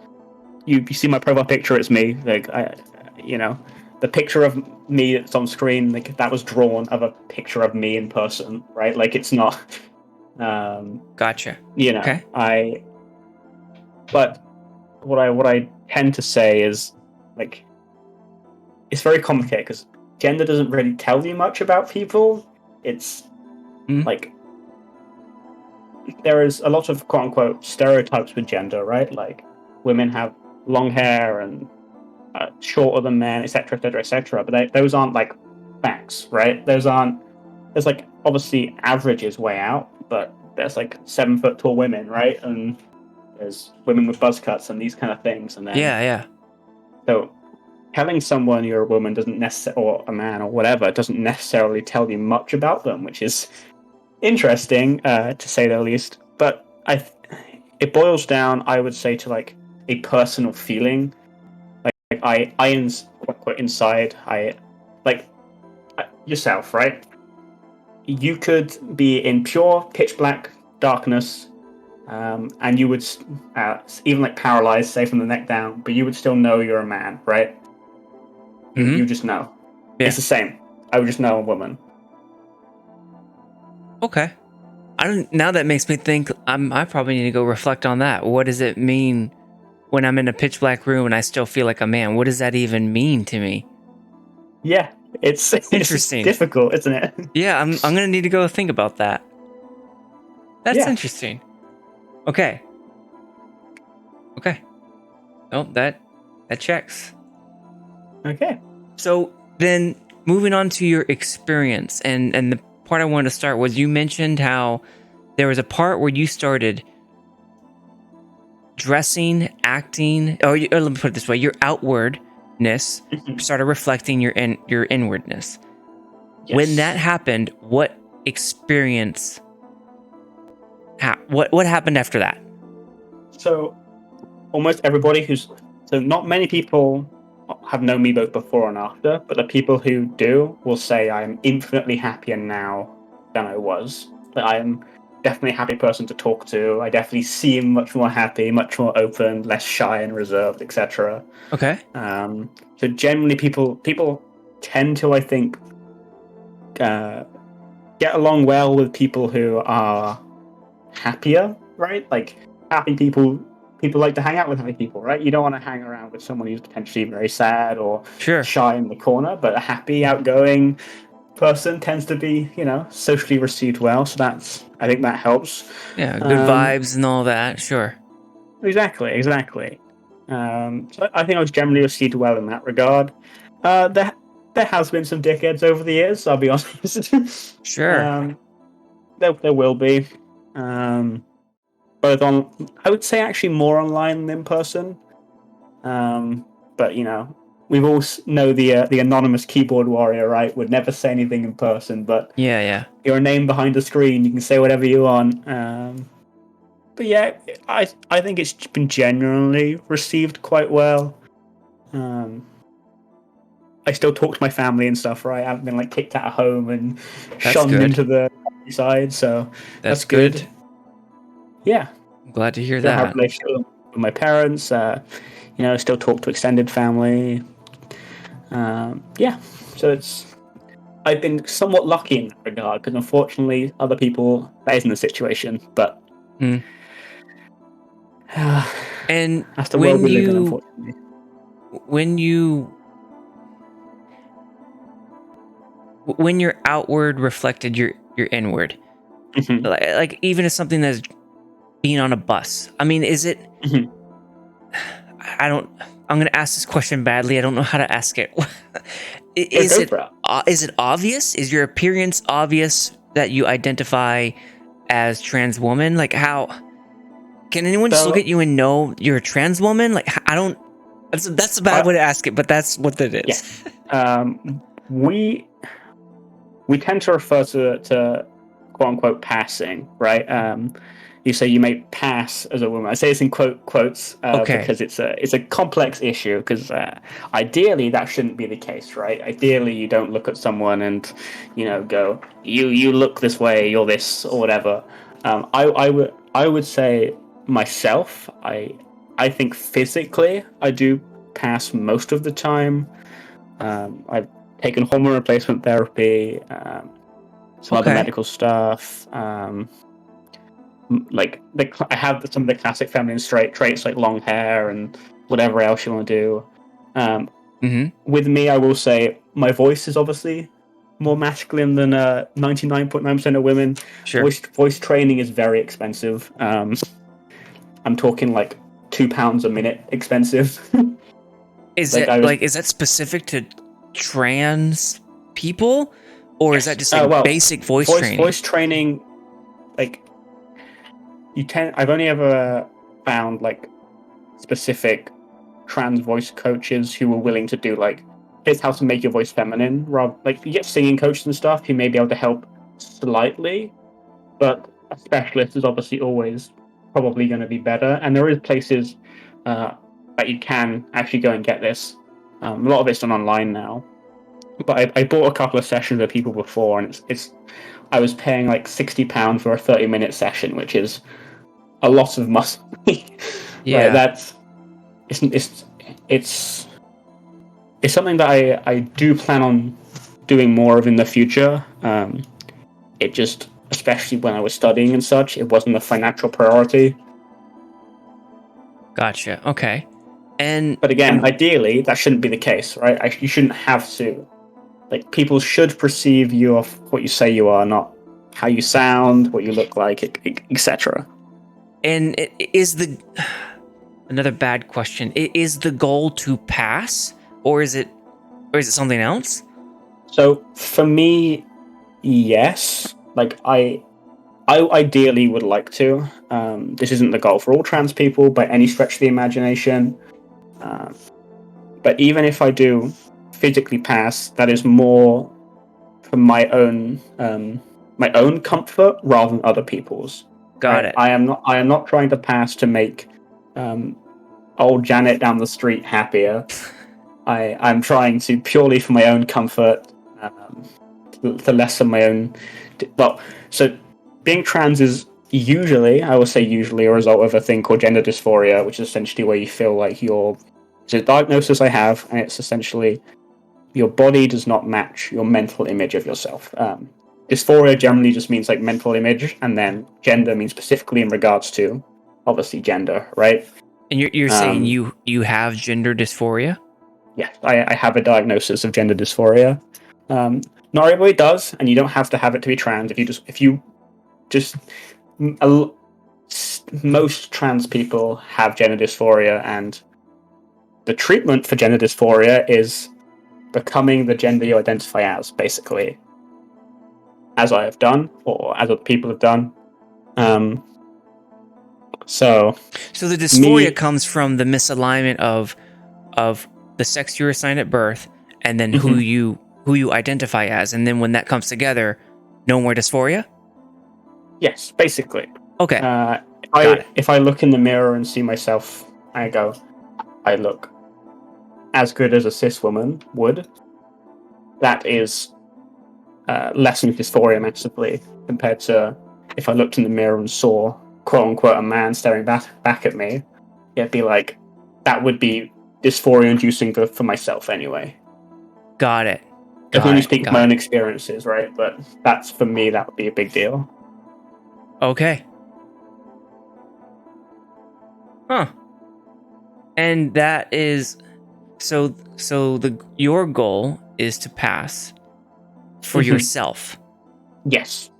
you see my profile picture, it's me. Like the picture of me that's on screen, like that was drawn of a picture of me in person, right? Like it's not. Gotcha. Okay. But what I tend to say is like it's very complicated because gender doesn't really tell you much about people. It's like there is a lot of quote unquote stereotypes with gender, right? Like women have long hair and shorter than men, etc., etc., etc. But those aren't like facts, right? There's like obviously averages way out, but there's like 7 foot tall women, right? And there's women with buzz cuts and these kind of things. And then yeah. So telling someone you're a woman doesn't necessarily, or a man or whatever, doesn't necessarily tell you much about them, which is interesting to say the least. But it boils down, I would say, to like a personal feeling. Like inside, yourself, right? You could be in pure pitch black darkness, and you would even like paralyzed, say from the neck down, but you would still know you're a man, right? You just know. Yeah. It's the same. I would just know a woman. Okay. Now that makes me think I probably need to go reflect on that. What does it mean when I'm in a pitch black room and I still feel like a man? What does that even mean to me? Yeah, it's interesting. It's difficult, isn't it? Yeah, I'm gonna need to go think about that. That's interesting. Okay. Oh, that checks. Okay. So then, moving on to your experience, and the part I wanted to start was you mentioned how there was a part where you started dressing, acting, or let me put it this way: your outwardness started reflecting your inwardness. Yes. When that happened, what experience? What happened after that? So, almost everybody not many people have known me both before and after, but the people who do will say I'm infinitely happier now than I was. That I am definitely a happy person to talk to. I definitely seem much more happy, much more open, less shy and reserved, etc. Okay. So generally, people tend to, I think, get along well with people who are happier, right? Like happy people like to hang out with happy people, right? You don't want to hang around with someone who's potentially very sad or shy in the corner, but a happy, outgoing person tends to be, socially received well. So I think that helps. Yeah, good vibes and all that. Sure. Exactly. So I think I was generally received well in that regard. There has been some dickheads over the years, I'll be honest. Sure. There will be. Both I would say actually more online than in person. But we've all know the anonymous keyboard warrior, right? Would never say anything in person, but you're a name behind the screen. You can say whatever you want. But yeah, I think it's been generally received quite well. I still talk to my family and stuff, right? I haven't been like kicked out of home and shunned into the side, so that's good. Yeah, I'm glad to hear still that. Have a relationship with my parents. Still talk to extended family. So I've been somewhat lucky in that regard because unfortunately, other people that isn't the situation. But and that's the world we live in, unfortunately. When your outward reflected your inward, like even as something that's being on a bus. I mean, is it? I'm going to ask this question badly. I don't know how to ask it. Is it obvious? Is your appearance obvious that you identify as trans woman? Like, how can anyone just look at you and know you're a trans woman? Like, I don't. That's a bad way to ask it, but that's what it is. Yeah. We tend to refer to quote unquote passing, right? You say you may pass as a woman. I say this in quotes because it's a complex issue. Because ideally that shouldn't be the case, right? Ideally, you don't look at someone and go, you look this way, you're this or whatever. I would say myself, I I think physically I do pass most of the time. I've taken hormone replacement therapy, some other medical stuff. I have some of the classic feminine traits like long hair and whatever else you want to do. With me, I will say my voice is obviously more masculine than 99.9% of women. Sure. Voice training is very expensive. I'm talking like £2 a minute expensive. Is is that specific to trans people, or is that just basic voice training? Voice training, like I've only ever found like specific trans voice coaches who were willing to do like, here's how to make your voice feminine. Rather, like you get singing coaches and stuff who may be able to help slightly, but a specialist is obviously always probably going to be better. And there is places that you can actually go and get this. A lot of it's done online now, but I bought a couple of sessions with people before, and I was paying like £60 for a 30-minute session, which is a lot of muscle. Yeah, right, it's something that I do plan on doing more of in the future. It just, especially when I was studying and such, it wasn't a financial priority. Gotcha. Okay. But again, ideally, that shouldn't be the case, right? You shouldn't have to. Like, people should perceive you of what you say you are, not how you sound, what you look like, etc. And another bad question? Is the goal to pass, or is it something else? So for me, yes. Like I ideally would like to. This isn't the goal for all trans people by any stretch of the imagination. But even if I do physically pass, that is more for my own comfort rather than other people's. Got it. I am not trying to pass to make old Janet down the street happier. I'm trying to purely for my own comfort, to lessen my own. Well, so being trans is usually a result of a thing called gender dysphoria, which is essentially where you feel like it's a diagnosis I have, and it's essentially your body does not match your mental image of yourself. Dysphoria generally just means like mental image, and then gender means specifically in regards to obviously gender, right? And you're saying you have gender dysphoria? Yes, I have a diagnosis of gender dysphoria. Not everybody does, and you don't have to have it to be trans. Most trans people have gender dysphoria, and the treatment for gender dysphoria is becoming the gender you identify as, basically, as I have done, or as other people have done. So the dysphoria comes from the misalignment of the sex you were assigned at birth, and then who you identify as, and then when that comes together, no more dysphoria? Yes, basically. Okay. If I look in the mirror and see myself, I go, I look as good as a cis woman would. That is lessens dysphoria massively compared to if I looked in the mirror and saw, quote unquote, a man staring back at me. It'd be like, that would be dysphoria inducing for myself anyway. Got it. I can only speak of my own experiences, right? But that's, for me, that would be a big deal. Okay. Huh. And that is your goal is to pass for yourself. Yes.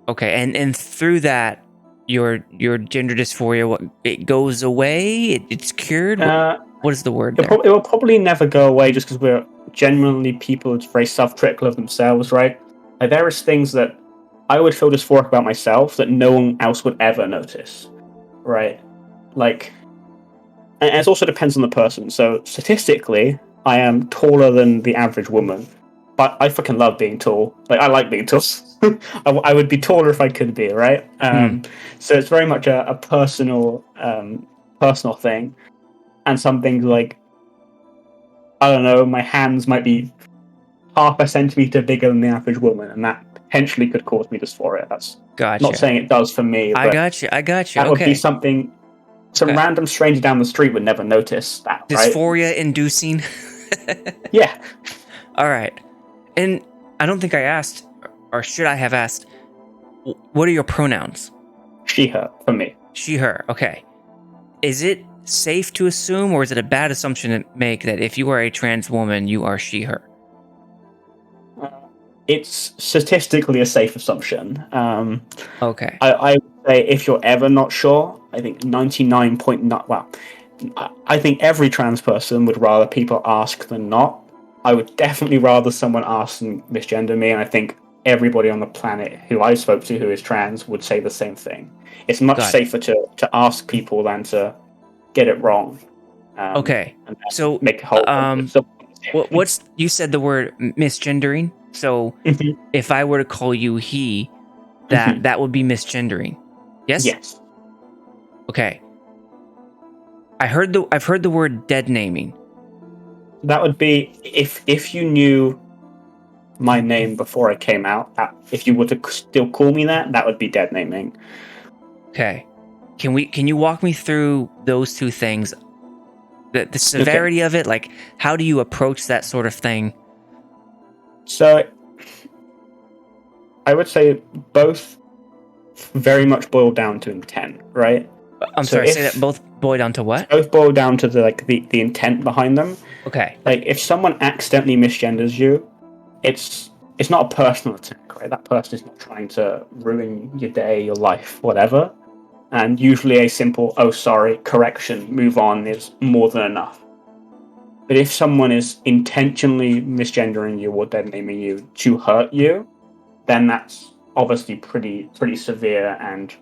Okay, and through that, your gender dysphoria, it goes away? It's cured? What is the word there? It will probably never go away, just because we're genuinely people who's very self-critical of themselves, right? Like, there is things that I would feel dysphoric about myself that no one else would ever notice, right? Like, and it also depends on the person. So statistically, I am taller than the average woman, but I fucking love being tall. Like, I like being tall. I would be taller if I could be, right? So it's very much a personal thing. And some things like, I don't know, my hands might be half a centimeter bigger than the average woman, and that potentially could cause me dysphoria. That's gotcha. Not saying it does for me. I got you. That would be something some random stranger down the street would never notice that, right? Dysphoria inducing. Yeah. All right. And I don't think I asked, or should I have asked, what are your pronouns? She, her, for me. She, her. Okay. Is it safe to assume, or is it a bad assumption to make that if you are a trans woman, you are she, her? It's statistically a safe assumption. Okay. I would say if you're ever not sure, I think 99.9. Well, I think every trans person would rather people ask than not. I would definitely rather someone ask than misgender me, and I think everybody on the planet who I spoke to who is trans would say the same thing. It's much safer to ask people than to get it wrong. Okay. So make a whole. What's you said the word misgendering? So if I were to call you he, that would be misgendering. Yes? Yes. Okay. I've heard the word dead naming. That would be if you knew my name before I came out. If you were to still call me that would be dead naming. Okay. Can you walk me through those two things? The severity of it, like how do you approach that sort of thing? So I would say both very much boil down to intent, right? I'm sorry, say that both boil down to what? Both boil down to the intent behind them. Okay. Like if someone accidentally misgenders you, it's not a personal attack, right? That person is not trying to ruin your day, your life, whatever. And usually a simple, oh sorry, correction, move on is more than enough. But if someone is intentionally misgendering you or dead naming you to hurt you, then that's obviously pretty severe, and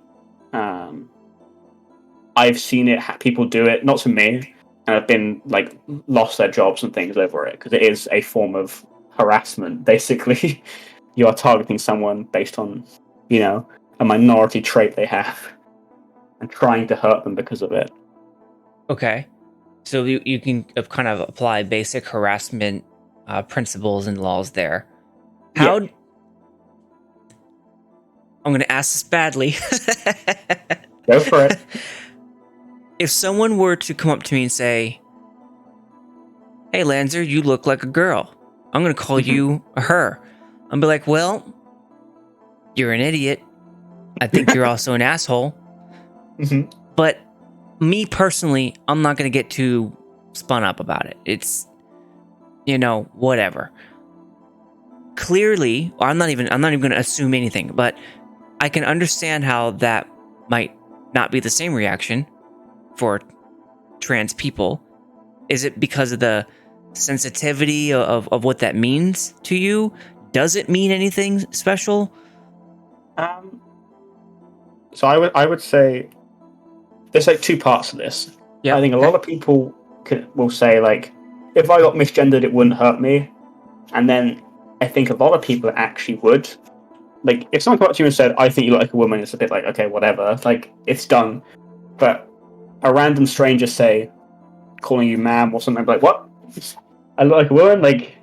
I've seen it. People do it, not to me, and have been like lost their jobs and things over it because it is a form of harassment. Basically, you are targeting someone based on, a minority trait they have, and trying to hurt them because of it. Okay. So you can kind of apply basic harassment principles and laws there. How? Yeah. I'm going to ask this badly. Go for it. If someone were to come up to me and say, "Hey, Lanzer, you look like a girl. I'm going to call you a her," I'll be like, "Well, you're an idiot. I think you're also an asshole." But me personally, I'm not going to get too spun up about it. It's, whatever. Clearly, or I'm not even going to assume anything, but I can understand how that might not be the same reaction for trans people. Is it because of the sensitivity of what that means to you? Does it mean anything special? So I would say there's like two parts to this. Yeah. I think a lot of people will say like, if I got misgendered, it wouldn't hurt me. And then I think a lot of people actually would. Like, if someone came up to you and said, "I think you look like a woman," it's a bit like, okay, whatever. Like, it's done. But a random stranger calling you ma'am or something, like, what? I look like a woman? Like,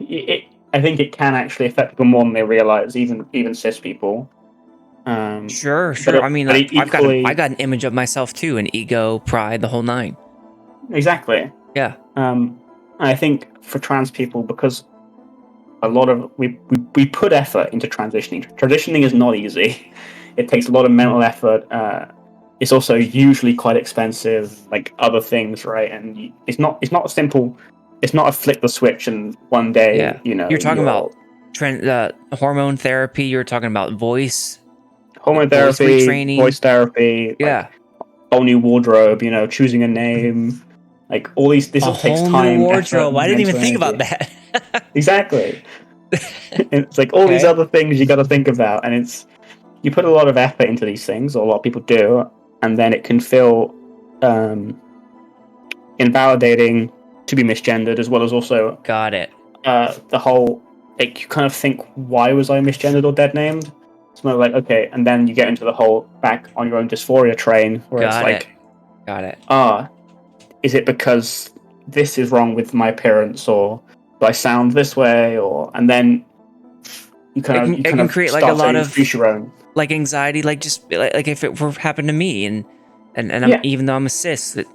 I think it can actually affect people more than they realize, even cis people. Sure. I mean, I got an image of myself too, an ego, pride, the whole nine. Exactly. Yeah. I think for trans people, because a lot of we put effort into transitioning. Transitioning is not easy. It takes a lot of mental effort. It's also usually quite expensive, like other things, right? And it's not a simple. It's not a flip the switch and one day, yeah. You're talking about hormone therapy. You're talking about voice therapy, retraining, voice therapy. Yeah. Whole new wardrobe. Choosing a name. Like all these, this all takes time. New wardrobe. I didn't even think about that. Exactly. It's like all these other things you got to think about, and you put a lot of effort into these things, or a lot of people do, and then it can feel invalidating to be misgendered, as well as also got it. The whole you kind of think, why was I misgendered or dead named? It's more like, okay, and then you get into the whole back on your own dysphoria train, where got it. Is it because this is wrong with my appearance, or do I sound this way, and then you kind of create like a lot of your own like anxiety, like just like if it were happened to me, and and I'm even though I'm a cis, that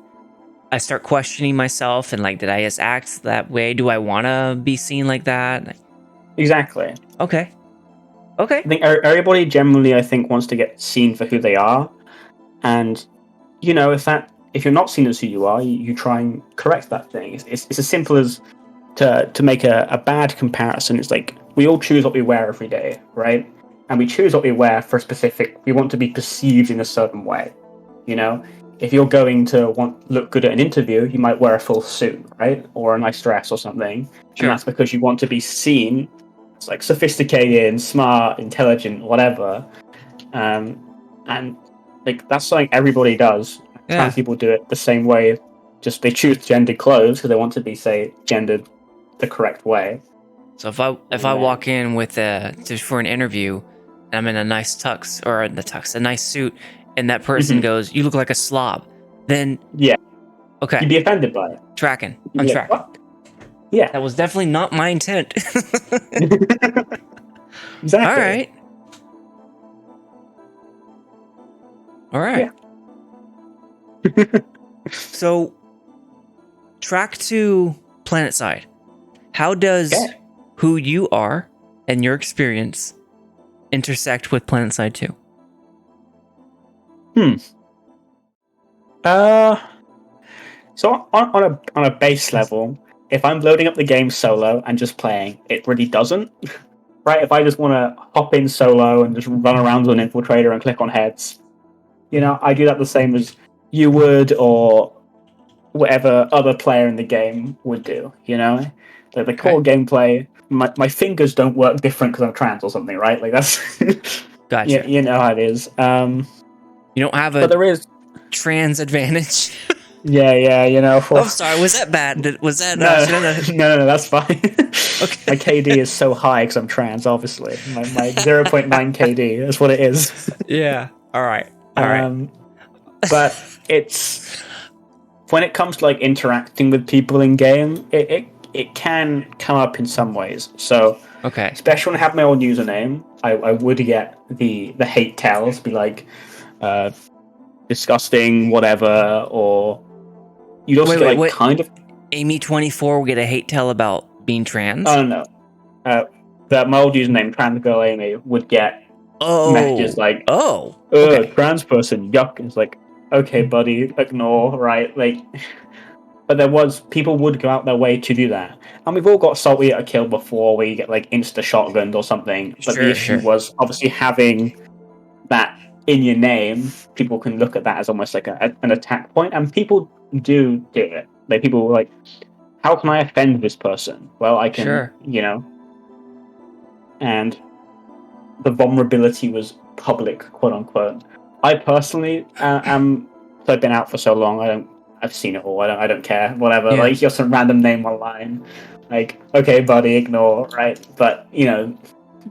I start questioning myself and like, did I just act that way? Do I want to be seen like that? Exactly. Okay. I think everybody generally, I think, wants to get seen for who they are, and you know, if you're not seen as who you are, you try and correct that thing. It's as simple as to make a bad comparison. It's like we all choose what we wear every day, right? And we choose what we wear for a specific. We want to be perceived in a certain way. You know, if you're going to look good at an interview, you might wear a full suit, right, or a nice dress or something. Sure. And that's because you want to be seen as like sophisticated, smart, intelligent, whatever. And like that's something everybody does. Yeah. Trans people do it the same way. Just they choose gendered clothes because they want to be, say, gendered the correct way. So if I walk in with just for an interview, and I'm in a nice tux or a nice suit, and that person goes, "You look like a slob," then okay, you'd be offended by it. Tracking. I'm tracking. What? Yeah, that was definitely not my intent. Exactly. All right. Yeah. So, track to PlanetSide. How does who you are and your experience intersect with PlanetSide 2? So on a base level, if I'm loading up the game solo and just playing, it really doesn't. Right? If I just want to hop in solo and just run around with an infiltrator and click on heads, you know, I do that the same as you would or whatever other player in the game would do, you know? Like the core gameplay, my fingers don't work different because I'm trans or something, right? Like that's... Gotcha. You know how it is. You don't have but there is trans advantage. Yeah, you know. Oh, sorry, was that bad? Was that... No, that's fine. Okay. My KD is so high because I'm trans, obviously. My 0.9 KD, that's what it is. Yeah, all right. But it's... When it comes to like interacting with people in game, it can come up in some ways. So, especially when I have my own username, I would get the hate tales, be like, disgusting, whatever, or you'd also get like kind of... Aimy24 will get a hate tale about being trans? Oh, no. My old username, Trans Girl Amy, would get messages like, trans person, yuck. It's like, okay, buddy, ignore, right? Like, but people would go out their way to do that. And we've all got salty at a kill before where you get like insta shotgunned or something. But the issue was obviously having that in your name. People can look at that as almost like an attack point, and people do it. Like, people were like, how can I offend this person? Well, I can, you know. And the vulnerability was public, quote unquote. I personally am... So I've been out for so long, I've seen it all. I don't care. Whatever. Yeah. Like, you're some random name online. Like, okay, buddy, ignore, right? But, you know,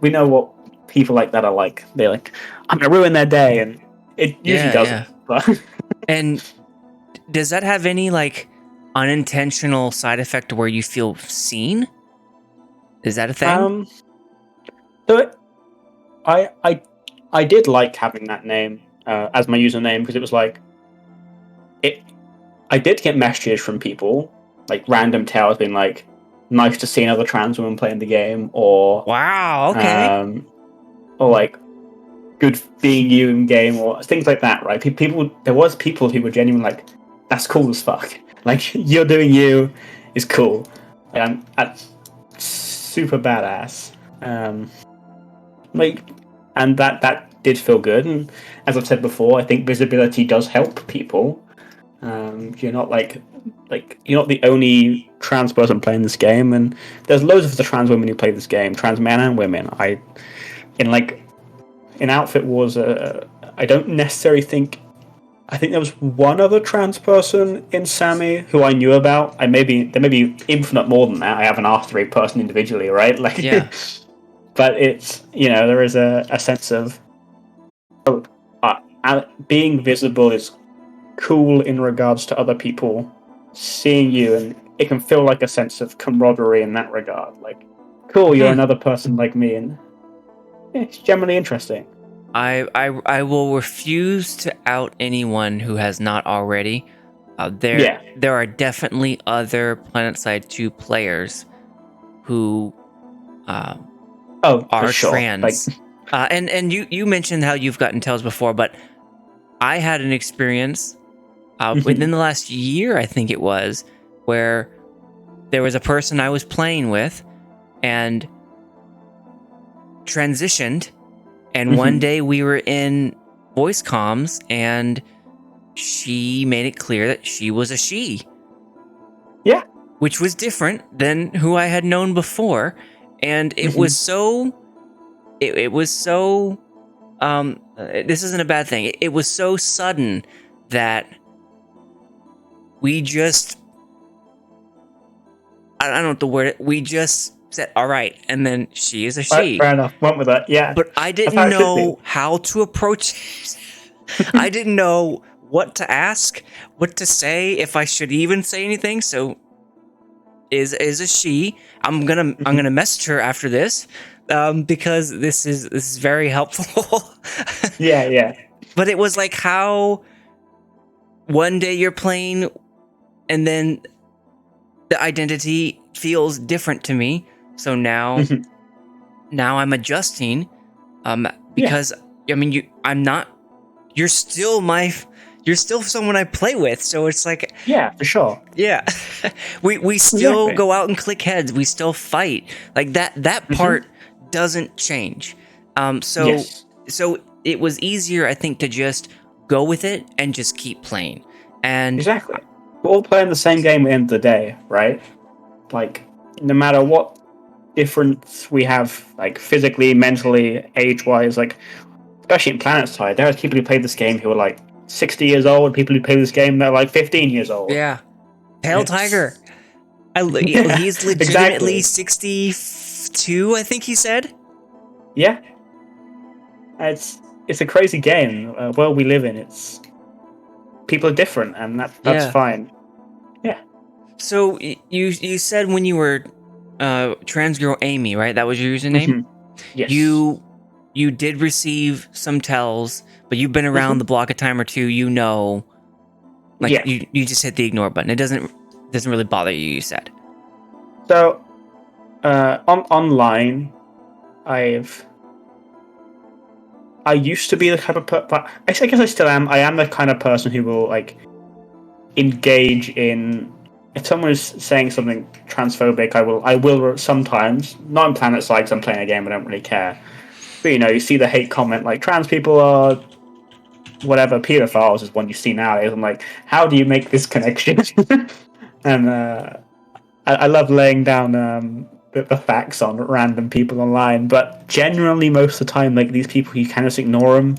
we know what people like that are like. They're like, I'm gonna ruin their day, and it usually doesn't. But and does that have any like unintentional side effect where you feel seen? Is that a thing? So I did like having that name as my username, because it was like, I did get messages from people, like random tales being like, nice to see another trans woman playing the game, or wow, okay, or like, good seeing you in game, or things like that, right? There was people who were genuinely like, that's cool as fuck. Like, you're doing you is cool. And that's super badass. Like, and that did feel good. And as I've said before, I think visibility does help people. You're not you're not the only trans person playing this game, and there's loads of the trans women who play this game, trans men and women. In Outfit Wars, I don't necessarily think... I think there was one other trans person in SAMY who I knew about. There may be infinite more than that. I haven't asked every person individually, right? Like, yeah. But it's, you know, there is a sense of being visible is cool in regards to other people seeing you, and it can feel like a sense of camaraderie in that regard. Like, cool, you're another person like me, and it's generally interesting. I will refuse to out anyone who has not already. There are definitely other PlanetSide 2 players who are for sure. trans. And you mentioned how you've gotten tells before, but I had an experience within the last year, I think it was, where there was a person I was playing with and transitioned, and one day we were in voice comms and she made it clear that she was a she. Yeah. Which was different than who I had known before. And it was so... It was so... this isn't a bad thing. It was so sudden that we just... I don't know what the word... We just said, all right, and then she is a she. Fair enough. Went with that, yeah. But I didn't know how to approach it. I didn't know what to ask, what to say, if I should even say anything. So is a she. I'm gonna message her after this, because this is very helpful. Yeah. But it was like how one day you're playing and then the identity feels different to me. So now I'm adjusting, because I mean you're still someone I play with, so it's like, yeah, for sure. Yeah. we still go out and click heads, we still fight. Like that part doesn't change. So it was easier, I think, to just go with it and just keep playing. And exactly. We're all playing the same game at the end of the day, right? Like, no matter what difference we have, like physically, mentally, age-wise, like especially in PlanetSide, there are people who played this game who are like 60 years old, people who play this game that are like 15 years old. Yeah. Pale Tiger. He's legitimately 62, I think he said. Yeah. It's a crazy game. World we live in, it's people are different, and that's fine. Yeah. So you said when you were trans girl Aimy, right? That was your username? Yes. You did receive some tells, but you've been around the block a time or two, you just hit the ignore button. It doesn't really bother you said. So online I used to be the type of but I guess I still am. I am the kind of person who will like engage in, if someone is saying something transphobic, I will sometimes, not in PlanetSide because I'm playing a game, I don't really care. But you see the hate comment like trans people are whatever, pedophiles is one you see nowadays. I'm like, how do you make this connection? And I love laying down the facts on random people online, but generally most of the time, like these people, you kind of just ignore them.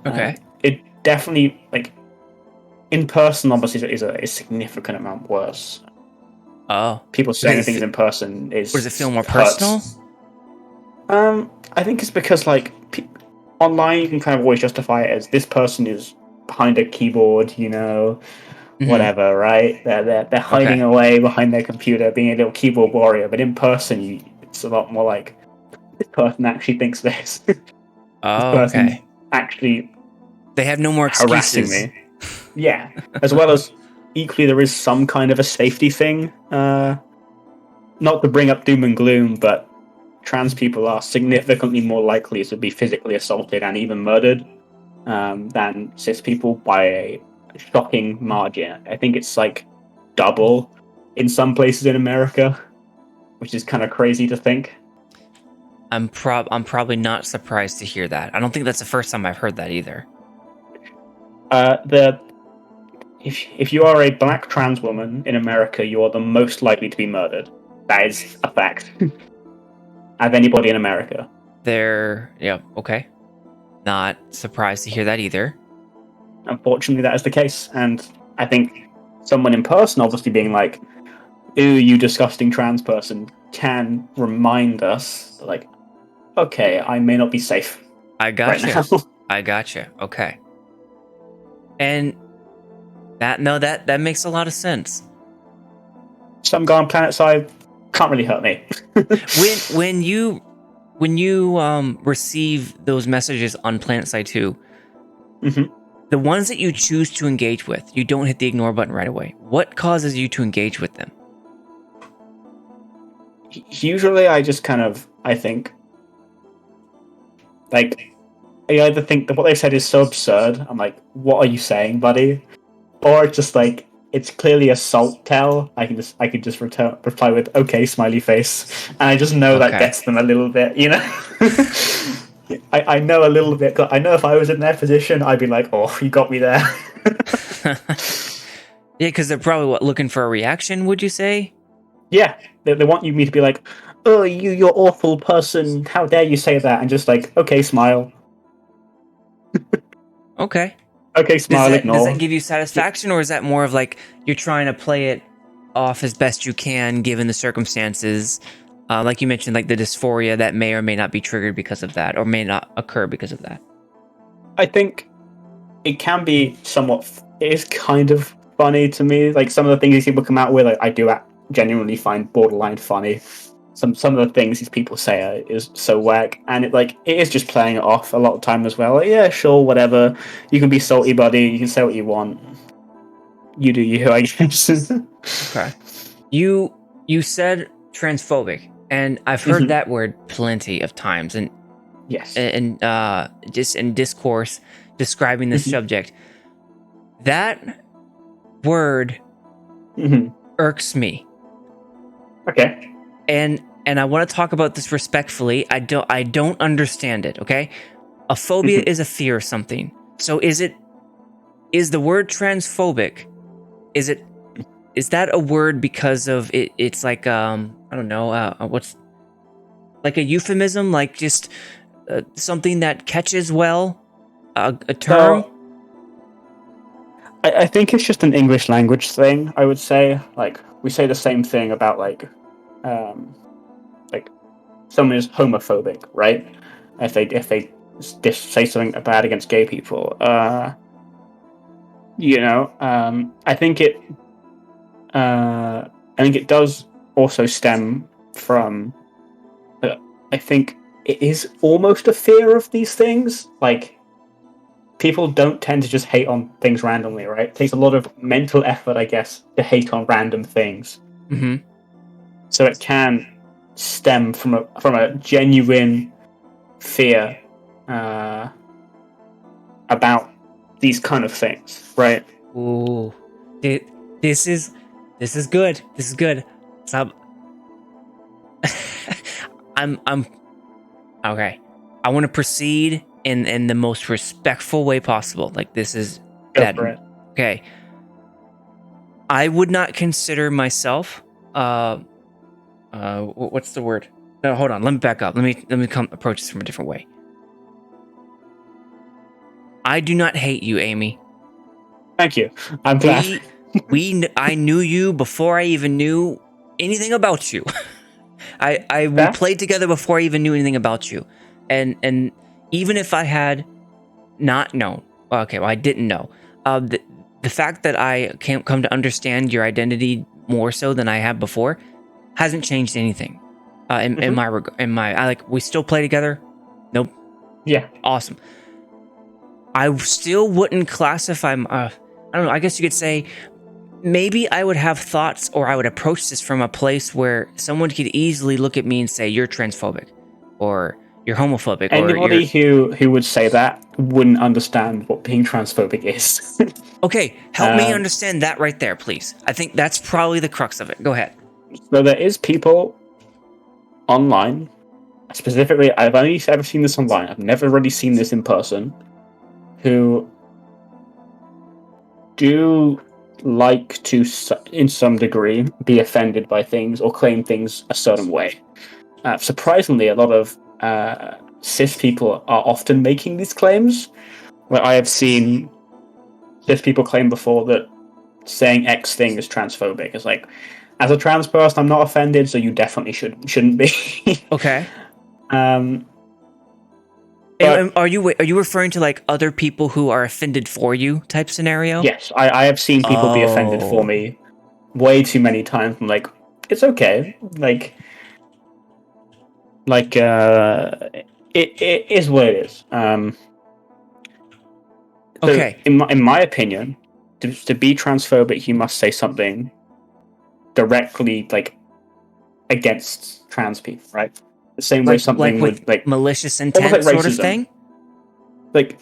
Okay. It definitely, like, in person, obviously, is a significant amount worse. Oh. People saying things in person is... Does it feel more personal? I think it's because, like, online you can kind of always justify it as this person is behind a keyboard, whatever, right? They're hiding away behind their computer, being a little keyboard warrior. But in person, it's a lot more like, this person actually thinks this. Oh, this person actually... They have no more excuses. Harassing me. Yeah. As well as, equally, there is some kind of a safety thing. Not to bring up doom and gloom, but trans people are significantly more likely to be physically assaulted and even murdered than cis people by a shocking margin. I think it's like double in some places in America, which is kind of crazy to think. I'm probably not surprised to hear that. I don't think that's the first time I've heard that either. If you are a black trans woman in America, you are the most likely to be murdered. That is a fact. Of anybody in America. Okay. Not surprised to hear that either. Unfortunately, that is the case. And I think someone in person obviously being like, ooh, you disgusting trans person, can remind us, like, okay, I may not be safe. I gotcha. Right now. I gotcha. Okay. And that makes a lot of sense. Some guy on PlanetSide can't really hurt me. when when you receive those messages on PlanetSide 2, the ones that you choose to engage with, you don't hit the ignore button right away. What causes you to engage with them? Usually I just I think, like, I either think that what they've said is so absurd, I'm like, what are you saying, buddy? Or just like, it's clearly a salt tell. I can just reply with okay, smiley face, and I just know that gets them a little bit, you know. I know a little bit. I know if I was in their position, I'd be like, oh, you got me there. Yeah, because they're probably looking for a reaction. Would you say? Yeah, they want me to be like, oh, you're awful person. How dare you say that? And just like, okay, smile. Okay. Okay, smile, ignore. Does that give you satisfaction, or is that more of like you're trying to play it off as best you can given the circumstances? Like you mentioned, like the dysphoria that may or may not be triggered because of that, or may not occur because of that. I think it can be somewhat. It is kind of funny to me. Like some of the things these people come out with, I do genuinely find borderline funny. Some of the things these people say is so whack, and it is just playing it off a lot of time as well. Like, yeah, sure, whatever. You can be salty, buddy. You can say what you want. You do you, I guess. Okay. You said transphobic, and I've heard that word plenty of times, and yes, and just in discourse describing this subject. That word irks me. Okay. And I want to talk about this respectfully. I don't understand it, okay? A phobia is a fear of something. So is the word transphobic, is that a word because of it's like I don't know, what's like a euphemism, like just something that catches well, a term? So, I think it's just an English language thing, I would say. Like, we say the same thing about like someone is homophobic, right? If they say something bad against gay people, I think it does also stem from. I think it is almost a fear of these things. Like, people don't tend to just hate on things randomly, right? It takes a lot of mental effort, I guess, to hate on random things. So it can stem from a genuine fear about these kind of things, right? Ooh, this is good. This is good. So I'm okay. I want to proceed in the most respectful way possible. Like, this is Go for it. Okay. I would not consider myself what's the word? No, hold on. Let me back up. Let me approach this from a different way. I do not hate you, Aimy. Thank you. I'm glad. I knew you before I even knew anything about you. We played together before I even knew anything about you, and even if I had not known, okay, well, I didn't know. The fact that I can't come to understand your identity more so than I have before hasn't changed anything. In my we still play together. Nope. Yeah. Awesome. I still wouldn't classify. I don't know. I guess you could say maybe I would have thoughts, or I would approach this from a place where someone could easily look at me and say, "You're transphobic," or "You're homophobic." Anybody who would say that wouldn't understand what being transphobic is. Okay, help me understand that right there, please. I think that's probably the crux of it. Go ahead. So there is people online, specifically, I've only ever seen this online. I've never really seen this in person, who do like to, in some degree, be offended by things or claim things a certain way. Surprisingly, a lot of cis people are often making these claims. Where I have seen cis people claim before that saying X thing is transphobic. It's like, as a trans person, I'm not offended, so you definitely shouldn't be. Okay. But, are you referring to like other people who are offended for you type scenario? Yes, I have seen people be offended for me way too many times. I'm like, it's okay. Like, like it is what it is. Okay. So in my opinion, to be transphobic, you must say something directly like against trans people, right? The same way something with would like malicious almost intent like sort of racism. thing. Like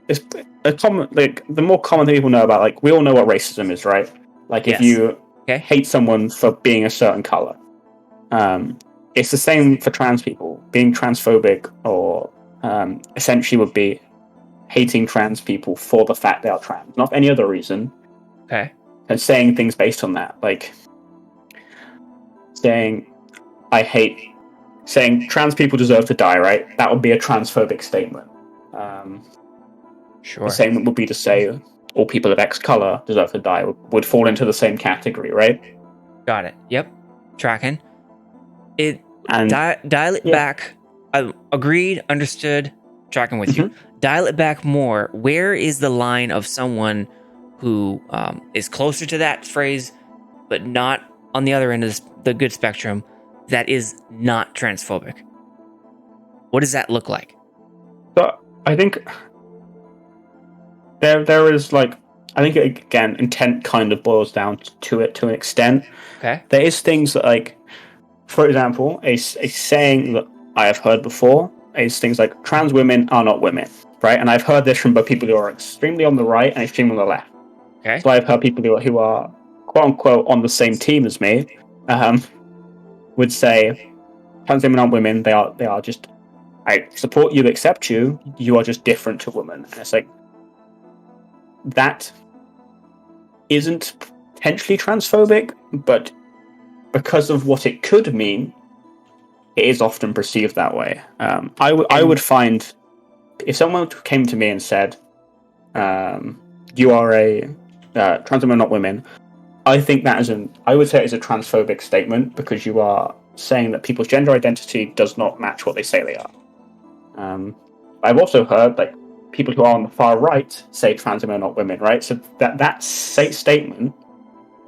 it's a common, like the more common thing people know about, like we all know what racism is, right? Like if you hate someone for being a certain color, it's the same for trans people. Being transphobic or essentially would be hating trans people for the fact they are trans, not for any other reason. Okay. And saying things based on that, like saying trans people deserve to die, right? That would be a transphobic statement. Sure. The same would be to say all people of X color deserve to die would fall into the same category, right? Got it. Yep. Tracking. It And dial it back. Agreed. Understood. Tracking with you. Dial it back more. Where is the line of someone who is closer to that phrase, but not on the other end of the good spectrum, that is not transphobic? What does that look like? So I think there is like, I think again, intent kind of boils down to it to an extent. Okay. There is things that, like, for example, a saying that I have heard before is things like trans women are not women, right? And I've heard this from both people who are extremely on the right and extremely on the left. Okay. So I've heard people who are quote unquote on the same team as me would say trans women aren't women. They are just, I support you, accept you. You are just different to women. And it's like, that isn't potentially transphobic, but because of what it could mean, it is often perceived that way. I would find, if someone came to me and said, "You are a trans women, not women," I think that I would say it is a transphobic statement, because you are saying that people's gender identity does not match what they say they are. I've also heard like people who are on the far right say trans women are not women, right? So that statement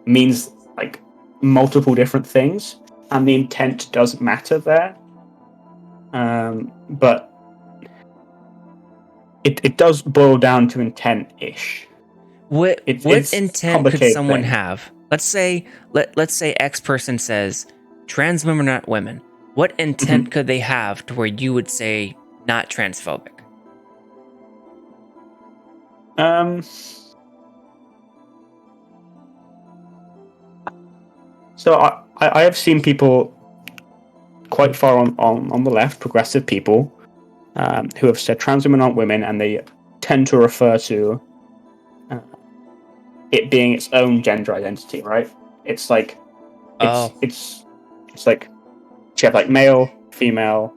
means like multiple different things, and the intent does matter there. But it does boil down to intent-ish. What It's intent could someone have? Let's say X person says trans women are not women. What intent could they have to where you would say not transphobic? So I have seen people quite far on the left, progressive people, who have said trans women aren't women, and they tend to refer to it being its own gender identity, right? It's like it's like you have like male, female,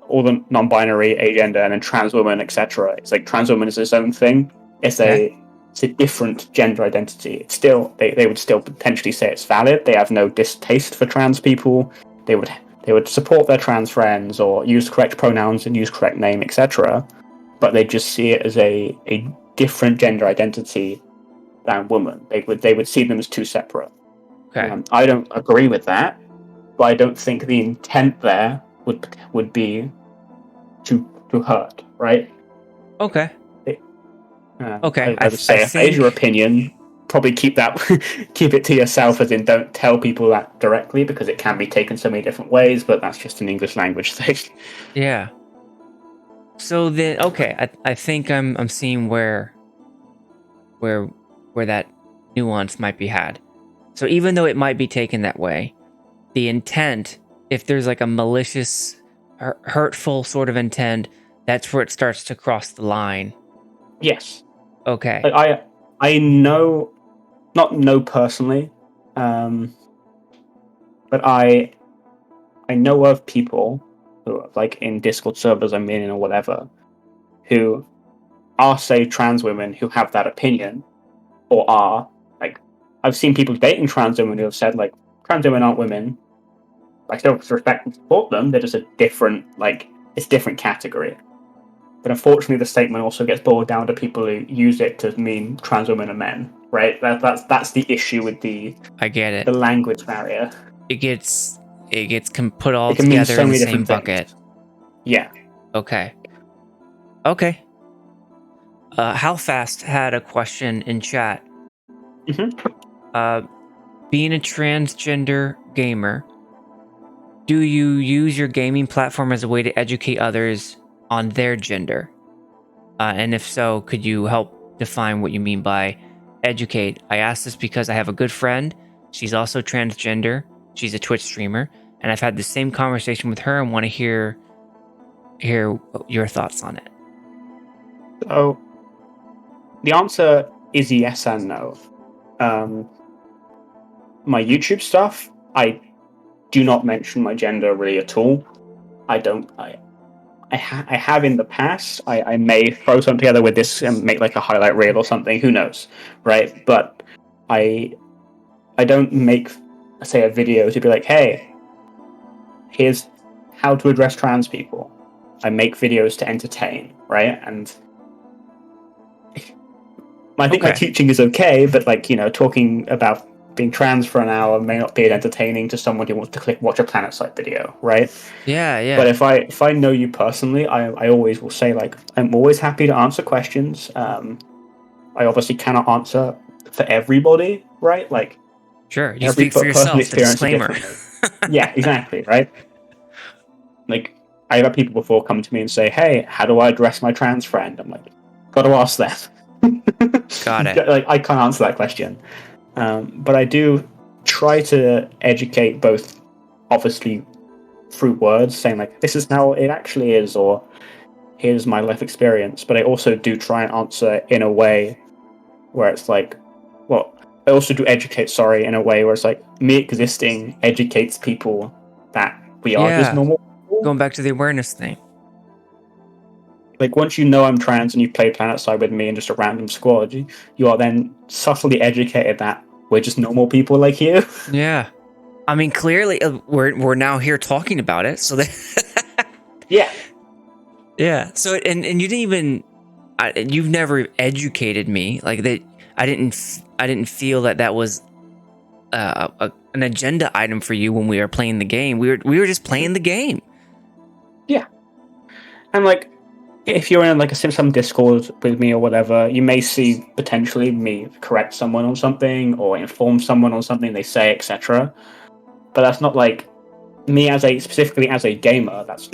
all the non-binary, agender, and then trans woman, etc. It's like trans woman is its own thing. It's a different gender identity. It's still they would still potentially say it's valid. They have no distaste for trans people. They would support their trans friends or use correct pronouns and use correct name, etc. But they just see it as a different gender identity than woman. They would see them as two separate. Okay. I don't agree with that, but I don't think the intent there would be to hurt, right? Okay. Okay. I would say, if that is your opinion, probably keep it to yourself, as in don't tell people that directly, because it can be taken so many different ways. But that's just an English language thing. Yeah. So then, okay, I think I'm seeing where that nuance might be had. So even though it might be taken that way, the intent, if there's like a malicious, hurtful sort of intent, that's where it starts to cross the line. Yes. Okay. Like I know, not know personally, but I know of people who are, like, in Discord servers I'm in or whatever, who are, say, trans women who have that opinion, or are like, I've seen people dating trans women who have said like trans women aren't women. I still respect and support them. They're just a different, like, it's different category. But unfortunately, the statement also gets boiled down to people who use it to mean trans women are men, right? That's the issue with I get it. The language barrier. It it gets put all It can mean together so in the many same different bucket. things. Yeah. Okay. How Fast had a question in chat. Mm-hmm. Being a transgender gamer, do you use your gaming platform as a way to educate others on their gender? And if so, could you help define what you mean by educate? I ask this because I have a good friend. She's also transgender. She's a Twitch streamer, and I've had the same conversation with her and want to hear your thoughts on it. So the answer is yes and no. My YouTube stuff, I do not mention my gender really at all. I don't. I have in the past. I may throw something together with this and make like a highlight reel or something. Who knows, right? But I don't make, say, a video to be like, hey, here's how to address trans people. I make videos to entertain, right? And I think my teaching is okay, but like, you know, talking about being trans for an hour may not be entertaining to someone who wants to watch a PlanetSide video, right? Yeah. But if I know you personally, I always will say, like, I'm always happy to answer questions. I obviously cannot answer for everybody, right? Like, sure, you every speak for person yourself. The experiences disclaimer. differently. Yeah, exactly, right? Like, I've had people before come to me and say, hey, how do I address my trans friend? I'm like, gotta ask that. Got it. Like, I can't answer that question. But I do try to educate both, obviously, through words, saying, like, this is how it actually is, or here's my life experience. But I also do try and answer in a way where it's like, well, I also do educate, in a way where it's like, me existing educates people that we are just normal people. Going back to the awareness thing. Like, once you know I'm trans and you've played PlanetSide with me in just a random squad, you are then subtly educated that we're just normal people like you. Yeah. I mean, clearly, we're now here talking about it, so that... Yeah. So, and you didn't even... you've never educated me. Like, that. I didn't feel that was an agenda item for you when we were playing the game. We were just playing the game. Yeah. And, like, if you're in, like, some Discord with me or whatever, you may see potentially me correct someone on something or inform someone on something they say, etc. But that's not, like, me specifically as a gamer. That's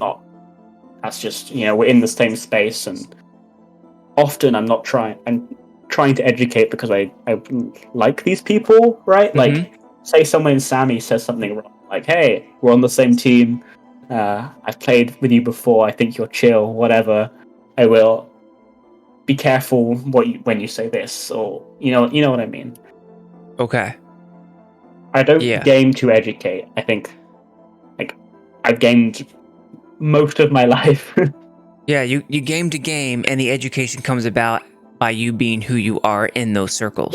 just, you know, we're in the same space, and often I'm trying to educate because I like these people, right? Like, say someone in SAMY says something wrong, like, hey, we're on the same team, I've played with you before, I think you're chill, whatever. I will be careful when you say this, or you know what I mean. Okay. I don't game to educate. I think, like, I've gamed most of my life. Yeah, you game to game, and the education comes about by you being who you are in those circles.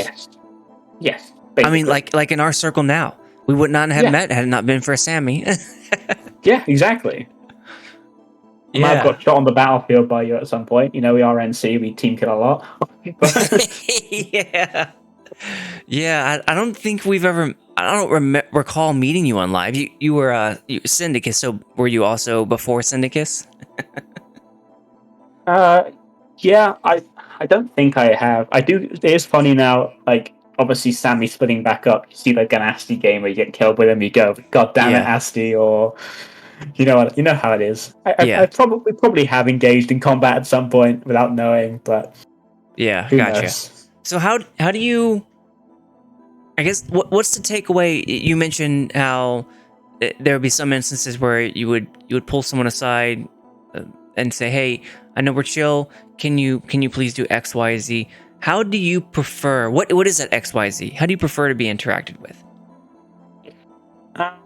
Yes. Basically. I mean, like in our circle now, we would not have met had it not been for SAMY. Yeah, exactly. I might have got shot on the battlefield by you at some point. You know, we are NC, we team kill a lot. Yeah. I don't think we've ever... I don't recall meeting you on live. You were Syndicus, so were you also before Syndicus? Yeah, I don't think I have. I do. It is funny now, like, obviously Sammy splitting back up. You see like an Asti game where you get killed with him, you go, God damn it, Asti, or you know how it is. I probably have engaged in combat at some point without knowing, but who knows? So how do you... I guess what's the takeaway? You mentioned how there would be some instances where you would pull someone aside and say, "Hey, I know we're chill. Can you please do X, Y, Z?" How do you prefer? What is that X, Y, Z? How do you prefer to be interacted with? I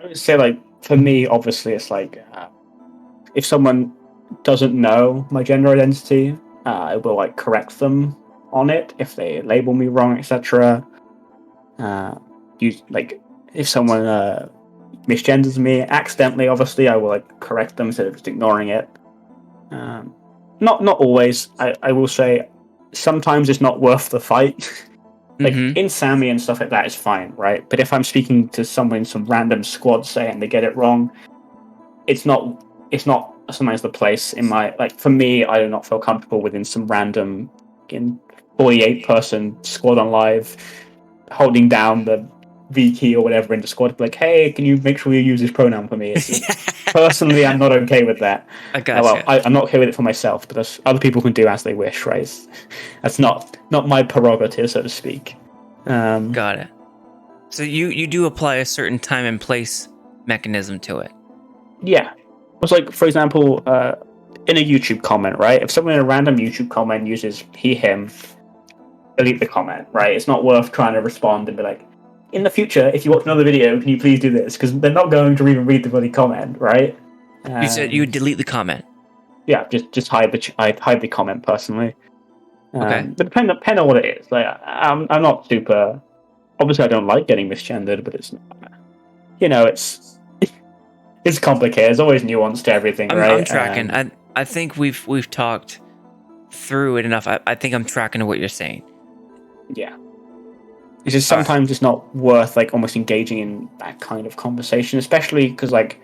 would say, like, for me, obviously, it's like if someone doesn't know my gender identity, I will, like, correct them on it if they label me wrong, etc. Like, if someone misgenders me accidentally, obviously I will, like, correct them instead of just ignoring it. Not always. I will say sometimes it's not worth the fight. Like Mm-hmm. in SAMY and stuff like that is fine, right? But if I'm speaking to someone in some random squad, say, and they get it wrong, it's not sometimes the place in my, like, for me, I do not feel comfortable within some random 48-person squad on live holding down the V key or whatever in the squad, like, hey, can you make sure you use this pronoun for me? Personally, I'm not okay with that. I gotcha. I'm not okay with it for myself, but other people can do as they wish, right? That's not my prerogative, so to speak. Got it. So you do apply a certain time and place mechanism to it. Yeah. It's like, for example, in a YouTube comment, right? If someone in a random YouTube comment uses he, him, delete the comment, right? It's not worth trying to respond and be like, in the future, if you watch another video, can you please do this? Because they're not going to even read the bloody comment, right? You said you would delete the comment. Yeah, just hide the comment personally. Okay. But depend on what it is. Like, I'm not super. Obviously, I don't like getting misgendered, but it's it's complicated. There's always nuance to everything, right? I'm tracking. I think we've talked through it enough. I think I'm tracking what you're saying. Yeah. It's just sometimes it's not worth like almost engaging in that kind of conversation, especially because like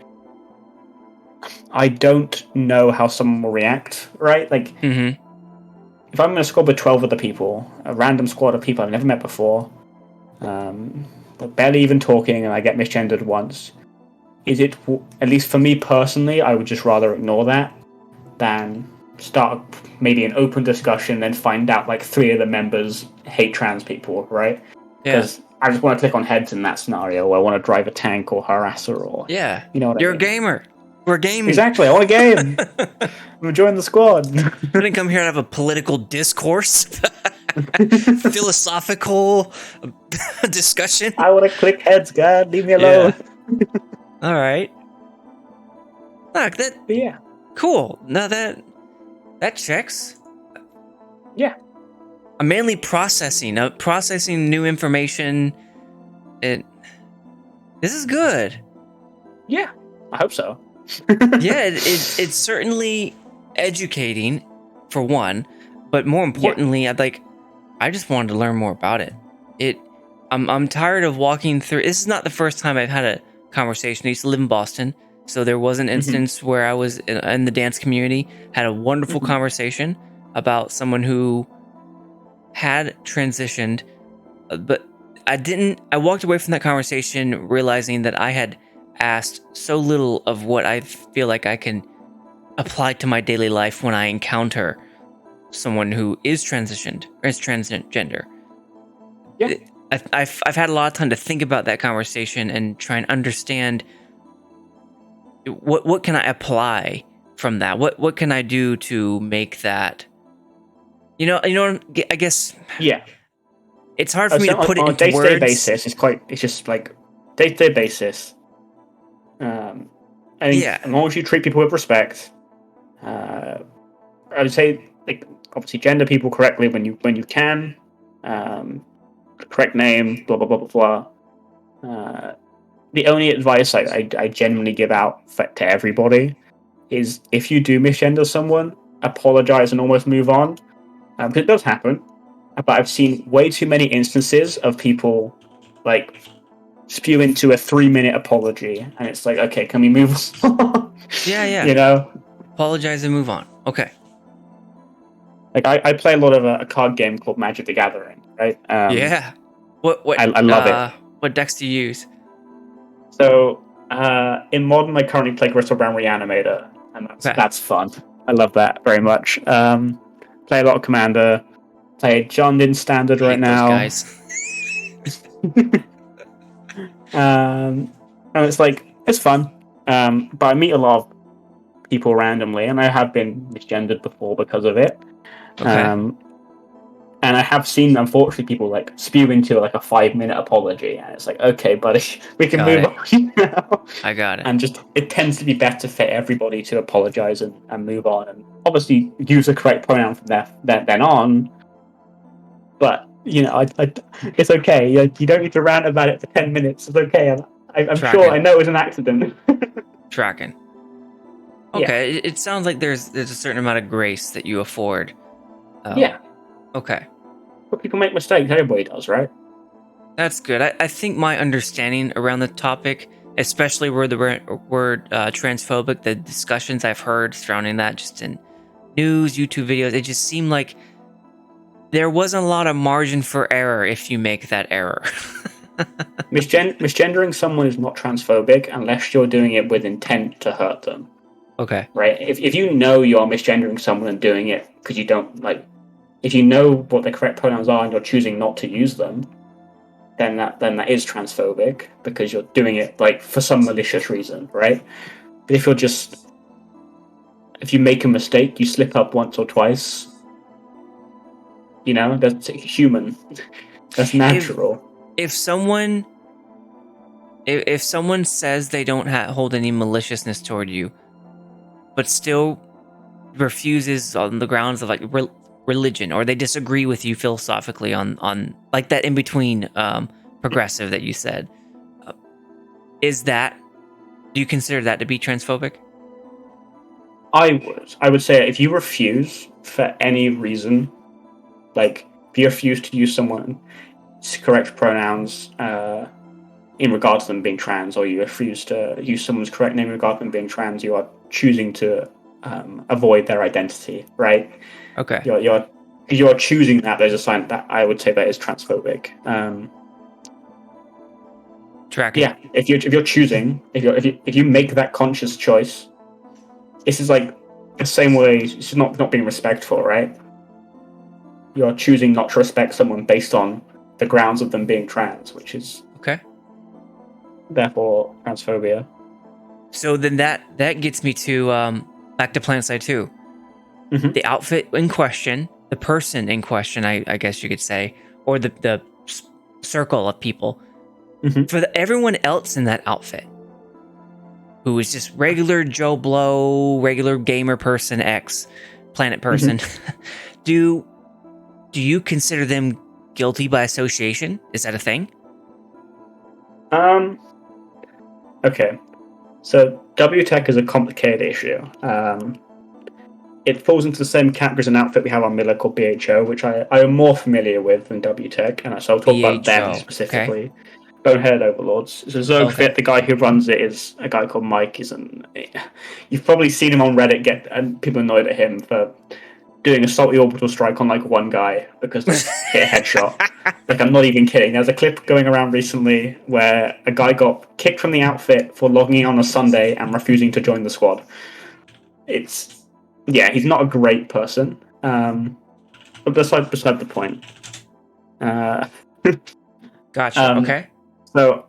I don't know how someone will react, right? Like if I'm in a squad with 12 other people, a random squad of people I've never met before, they're barely even talking, and I get misgendered once. Is it, at least for me personally, I would just rather ignore that than start maybe an open discussion, then find out like 3 of the members hate trans people, right? Because I just want to click on heads in that scenario, or I want to drive a tank or harass her, or you know what you're I mean? a gamer. We're gaming. Exactly, I want a game. I'm enjoying the squad. I didn't come here to have a political discourse, philosophical discussion. I want to click heads, God, leave me alone. Yeah. All right. Look, that. Yeah. Cool. No, that checks. Yeah. I'm mainly processing new information. This is good. Yeah, I hope so. Yeah, it's certainly educating, for one, but more importantly, I just wanted to learn more about it. I'm tired of walking through. This is not the first time I've had a conversation. I used to live in Boston, so there was an instance where I was in the dance community, had a wonderful conversation about someone who had transitioned, but I walked away from that conversation realizing that I had asked so little of what I feel like I can apply to my daily life when I encounter someone who is transitioned or is transgender. Yeah. I've had a lot of time to think about that conversation and try and understand what can I apply from that? What can I do to make that, I guess. Yeah. It's hard for me to put it on into a day-to-day words. basis. It's just like day-to-day basis. I think as long as you treat people with respect, I would say, like, obviously gender people correctly when you can, correct name, blah blah blah blah blah. The only advice I genuinely give out to everybody is, if you do misgender someone, apologize and almost move on, because it does happen. But I've seen way too many instances of people like spew into a 3-minute apology, and it's like, okay, can we move on? Yeah. Apologize and move on. Okay. Like I play a lot of a card game called Magic the Gathering, right? Yeah. What I love it. What decks do you use? So in Modern, I currently play Crystal Brown Reanimator, and that's fun. I love that very much. Play a lot of Commander. Play John in Standard right now. Those guys. And it's like, it's fun. But I meet a lot of people randomly, and I have been misgendered before because of it. Okay. And I have seen, unfortunately, people like spew into like a 5-minute apology, and it's like, okay, buddy, we can move on now. I got it. And just, it tends to be better for everybody to apologize and move on, and obviously use the correct pronoun from then on. But it's okay. You don't need to rant about it for 10 minutes. It's okay. I'm sure. I know it was an accident. Tracking. Okay, it sounds like there's a certain amount of grace that you afford. Yeah. Okay. But people make mistakes. Everybody does, right? That's good. I think my understanding around the topic, especially where the word transphobic, the discussions I've heard surrounding that just in news, YouTube videos, it just seemed like there wasn't a lot of margin for error if you make that error. Misgendering someone is not transphobic unless you're doing it with intent to hurt them. Okay. Right? If you know you're misgendering someone and doing it because you don't like, if you know what the correct pronouns are and you're choosing not to use them, then that is transphobic because you're doing it like for some malicious reason, right? But if you make a mistake, you slip up once or twice, that's human. That's natural. If someone says they don't hold any maliciousness toward you, but still refuses on the grounds of like religion, or they disagree with you philosophically on like that in between progressive that you said, do you consider that to be transphobic? I would say if you refuse for any reason, like if you refuse to use someone's correct pronouns in regard to them being trans, or you refuse to use someone's correct name in regard to them being trans, you are choosing to avoid their identity, right? Okay. You're choosing that. There's a sign that I would say that is transphobic. Tracking. Yeah, if you're choosing, if you make that conscious choice, this is like the same way. It's not being respectful, right? You're choosing not to respect someone based on the grounds of them being trans, which is therefore transphobia. So then that gets me to back to PlanetSide 2. Mm-hmm. The outfit in question, the person in question, I guess you could say, or the circle of people, mm-hmm. For everyone else in that outfit, who is just regular Joe Blow, regular gamer person, X planet person, mm-hmm. do you consider them guilty by association? Is that a thing? Okay. So WTAC is a complicated issue. It falls into the same category as an outfit we have on Miller called BHO, which I am more familiar with than WTAC, and so I'll talk about them specifically. Okay. Boneheaded Overlords. So Zergfit, the guy who runs it, is a guy called Mike. You've probably seen him on Reddit and people annoyed at him for doing a salty orbital strike on like one guy because they hit a headshot. Like, I'm not even kidding. There's a clip going around recently where a guy got kicked from the outfit for logging in on a Sunday and refusing to join the squad. He's not a great person. But beside the point. Gotcha. Okay. So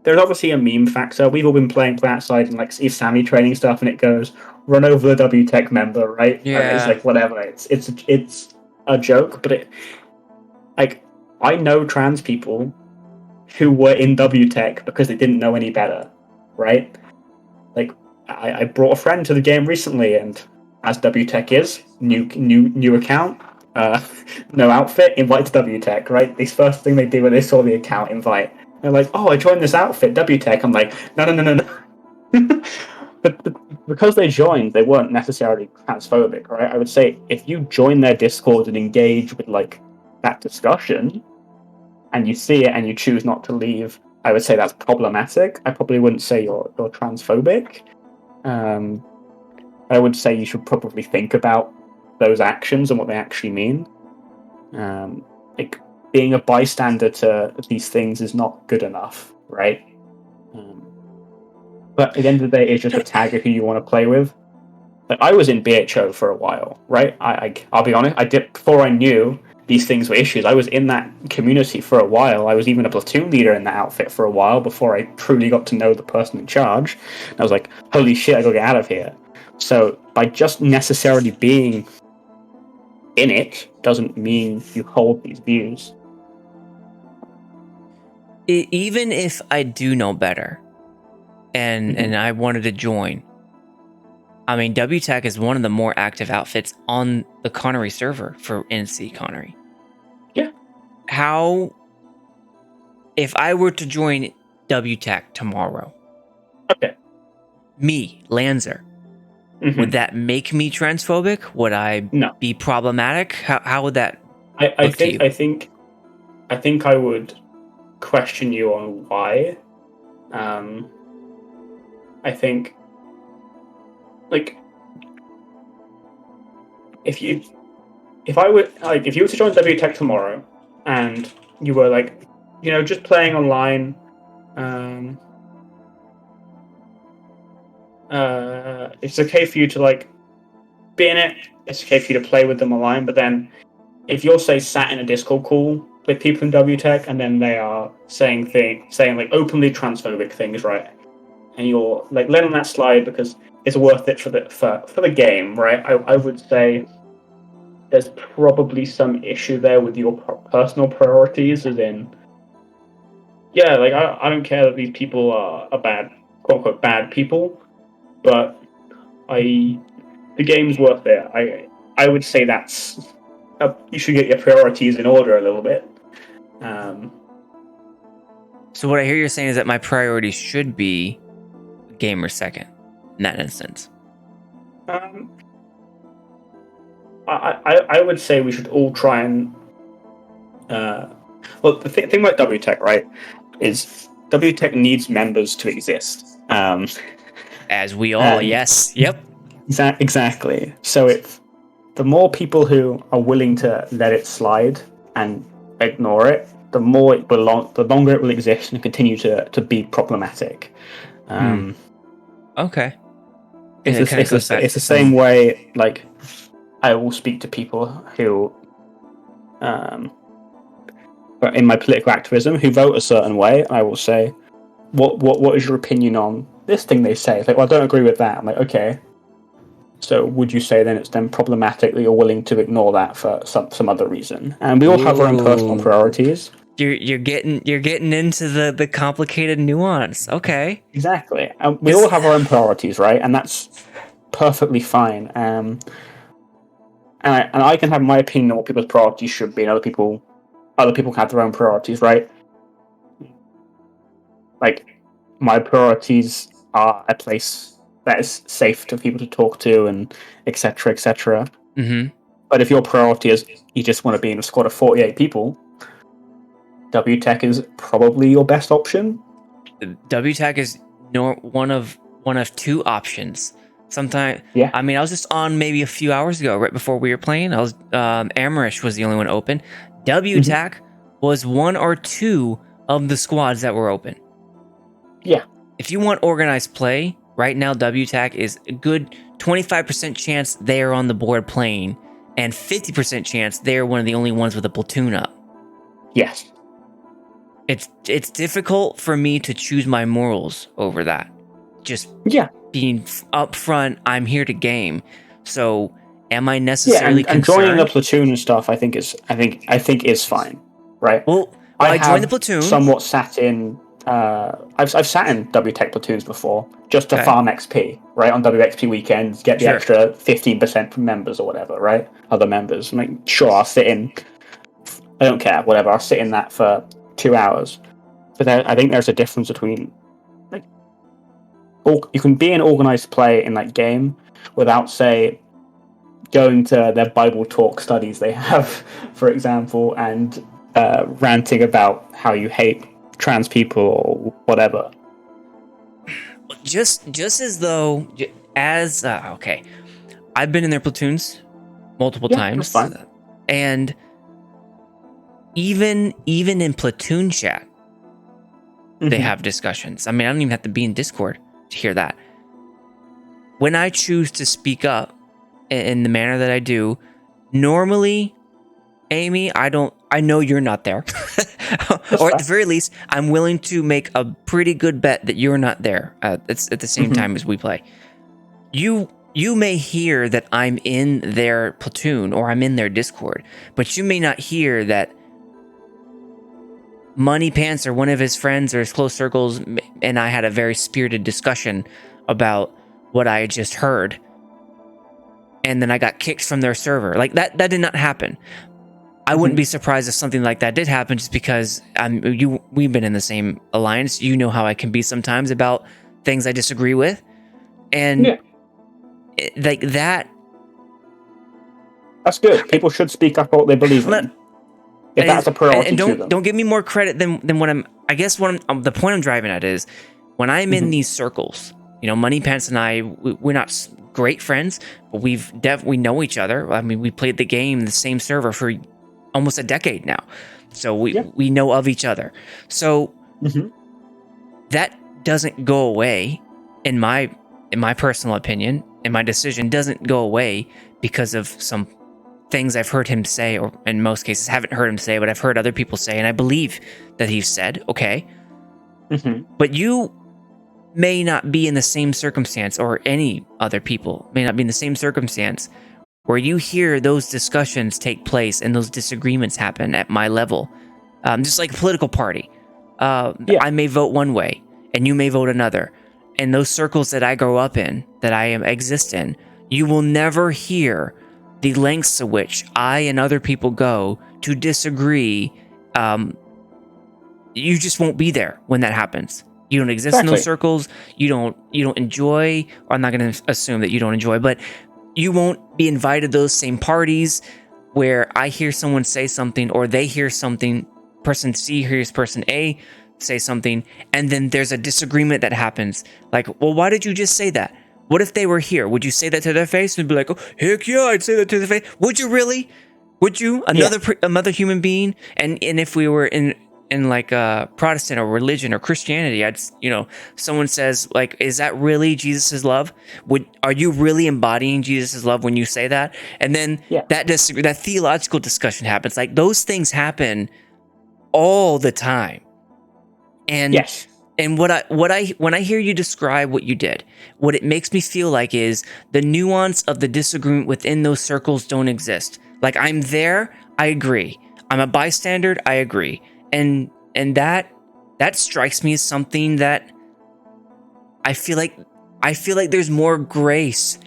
there's obviously a meme factor. We've all been playing PlanetSide and like SAMY training stuff, and it goes run over the WTAC member, right? Yeah. And it's like whatever. It's a joke, but I know trans people who were in WTAC because they didn't know any better, right? Like I brought a friend to the game recently, and as WTAC is, new account, no outfit, invite to WTAC, right? The first thing they did when they saw the account, invite. They're like, oh, I joined this outfit, WTAC. I'm like, no. but because they joined, they weren't necessarily transphobic, right? I would say if you join their Discord and engage with like that discussion, and you see it and you choose not to leave, I would say that's problematic. I probably wouldn't say you're transphobic. I would say you should probably think about those actions and what they actually mean. Like being a bystander to these things is not good enough, right? But at the end of the day, it's just a tag of who you want to play with. Like I was in BHO for a while, right? I'll be honest, I did before I knew these things were issues. I was in that community for a while. I was even a platoon leader in that outfit for a while before I truly got to know the person in charge. And I was like, holy shit, I gotta get out of here. So by just necessarily being in it doesn't mean you hold these views. Even if I do know better and I wanted to join, I mean, WTAC is one of the more active outfits on the Connery server for NC Connery. Yeah. How, if I were to join WTAC tomorrow, okay, me, Lanzer, would that make me transphobic? Would I be problematic? How would that I look to you? think I would question you on why. I think, like, if you if you were to join WTAC tomorrow and you were like, just playing online, it's okay for you to like be in it. It's okay for you to play with them online. But then, if you're sat in a Discord call with people in WTAC and then they are saying like openly transphobic things, right? And you're like letting that slide because it's worth it for the game, right? I would say there's probably some issue there with your personal priorities, as in, yeah, like I don't care that these people are bad, quote unquote bad people, but the game's worth it. I would say you should get your priorities in order a little bit. So what I hear you're saying is that my priority should be gamer second in that instance. I would say we should all try and. Well, the thing about WTAC, right, is WTAC needs members to exist. As we all, yes, yep. Exactly. So the more people who are willing to let it slide and ignore it, the longer it will exist and continue to be problematic. Okay. It's the same way. Like, I will speak to people who, in my political activism, who vote a certain way. I will say, what is your opinion on this thing they say? It's like, well, I don't agree with that. I'm like, okay. So would you say then it's then problematic that you're willing to ignore that for some other reason? And we all have our own personal priorities. You're getting into the complicated nuance. Okay. Exactly. We all have our own priorities, right? And that's perfectly fine. And I can have my opinion on what people's priorities should be, and other people can have their own priorities, right? Like, my priorities are a place that is safe to people to talk to, and etc. etc. But if your priority is you just want to be in a squad of 48 people, WTAC is probably your best option. WTAC is one of two options. Sometimes, yeah. I mean, I was just on maybe a few hours ago, right before we were playing. I was Amarish was the only one open. WTAC was one or two of the squads that were open. Yeah. If you want organized play, right now WTAC is a good 25% chance they are on the board playing, and 50% chance they are one of the only ones with a platoon up. Yes. It's difficult for me to choose my morals over that. Just being upfront, I'm here to game. So, am I necessarily and concerned? joining a platoon and stuff? I think is fine, right? Well, I joined the platoon. Somewhat sat in. I've sat in WTAC platoons before, just to farm XP, right? On WXP weekends, get the extra 15% from members or whatever, right? Other members. I'm like, sure, I'll sit in. I don't care, whatever. I'll sit in that for 2 hours. But I think there's a difference between, like, you can be in organized play in that game without, say, going to their Bible talk studies they have, for example, and ranting about how you hate trans people or whatever. Just as though, okay, I've been in their platoons multiple times, and even in platoon chat, they have discussions. I mean, I don't even have to be in Discord to hear that. When I choose to speak up in the manner that I do, normally, Amy, I know you're not there. Or at the very least, I'm willing to make a pretty good bet that you're not there at the same time as we play. You may hear that I'm in their platoon or I'm in their Discord, but you may not hear that Money Pants or one of his friends or his close circles and I had a very spirited discussion about what I had just heard. And then I got kicked from their server. Like, that did not happen. I wouldn't be surprised if something like that did happen, just because we've been in the same alliance. You know how I can be sometimes about things I disagree with. And like that. That's good. People should speak up about what they believe in. if that's a priority and to them. don't give me more credit than what I'm. I guess the point I'm driving at is when I'm in these circles. Money Pants and I, we're not great friends, but we know each other. I mean, we played the game, the same server for almost a decade now, so we know of each other. So that doesn't go away, in my personal opinion, and my decision doesn't go away because of some things I've heard him say, or in most cases haven't heard him say, but I've heard other people say, and I believe that he's said, okay. But you may not be in the same circumstance, or any other people may not be in the same circumstance where you hear those discussions take place and those disagreements happen at my level. Just like a political party. I may vote one way and you may vote another. In those circles that I grow up in, that I exist in, you will never hear the lengths to which I and other people go to disagree. You just won't be there when that happens. You don't exist in those circles. You don't enjoy, or I'm not going to assume that you don't enjoy, but you won't be invited to those same parties where I hear someone say something, or they hear something, person C hears person A say something, and then there's a disagreement that happens. Like, well, why did you just say that? What if they were here? Would you say that to their face and be like, oh, heck yeah, I'd say that to their face? Would you really? Would you? Another human being? And if we were in like a Protestant or religion or Christianity, someone says like, is that really Jesus' love? Are you really embodying Jesus' love when you say that? And then that theological discussion happens. Like, those things happen all the time. And and when I hear you describe what you did, what it makes me feel like is the nuance of the disagreement within those circles don't exist. Like, I'm there, I agree. I'm a bystander, I agree. And that strikes me as something that I feel like there's more grace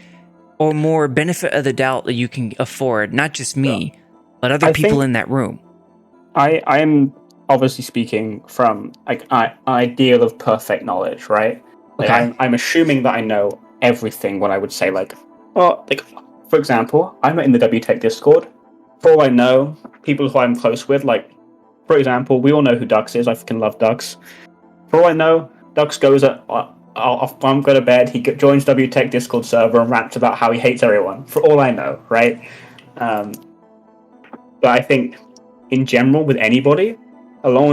or more benefit of the doubt that you can afford, not just me, but other people in that room. I am obviously speaking from like an ideal of perfect knowledge, right? Like, I'm assuming that I know everything when I would say like, well, like, for example, I'm in the WTAC Discord. For all I know, people who I'm close with, like, for example, we all know who Dux is. I fucking love Dux. For all I know, Dux goes I'm go to bed, he joins WTAC Discord server and rants about how he hates everyone. For all I know, right? But I think, in general, with anybody, as long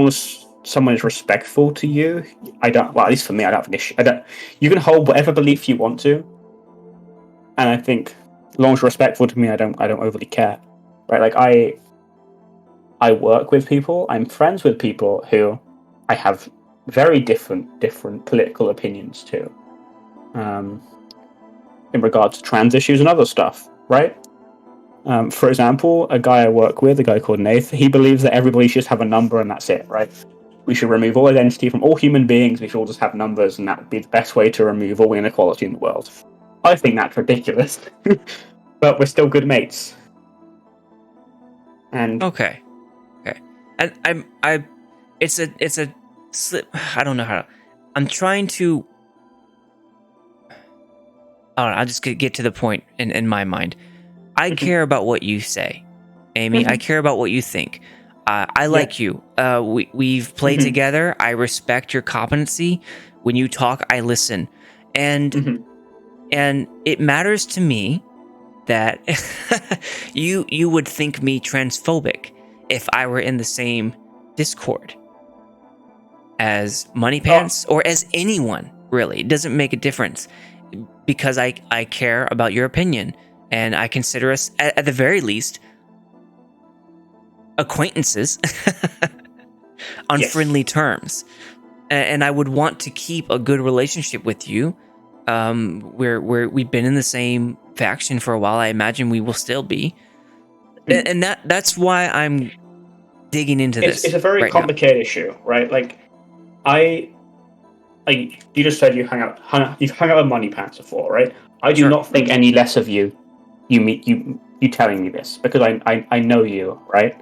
as someone is respectful to you, at least for me, I don't have an issue. You can hold whatever belief you want to, and I think, as long as you're respectful to me, I don't overly care. Right, like, I work with people, I'm friends with people who I have very different political opinions to, in regards to trans issues and other stuff, right? For example, a guy I work with, a guy called Nath, he believes that everybody should just have a number and that's it, right? We should remove all identity from all human beings, we should all just have numbers, and that would be the best way to remove all inequality in the world. I think that's ridiculous. But we're still good mates. And okay, and it's a slip. I don't know how. I'm trying to. I'll just get to the point in my mind. I care about what you say, Amy. I care about what you think. I like you. We've played together. I respect your competency. When you talk, I listen, and it matters to me that you would think me transphobic if I were in the same Discord as Money Pants or as anyone, really. It doesn't make a difference, because I care about your opinion, and I consider us, at the very least, acquaintances on friendly terms. And I would want to keep a good relationship with you, where we've been in the same faction for a while. I imagine we will still be, and that's why I'm digging into this. It's a very complicated issue, right? Like, you just said you've hung out with Money Pants before, right? I do not think any less of you. You telling me this, because I know you, right?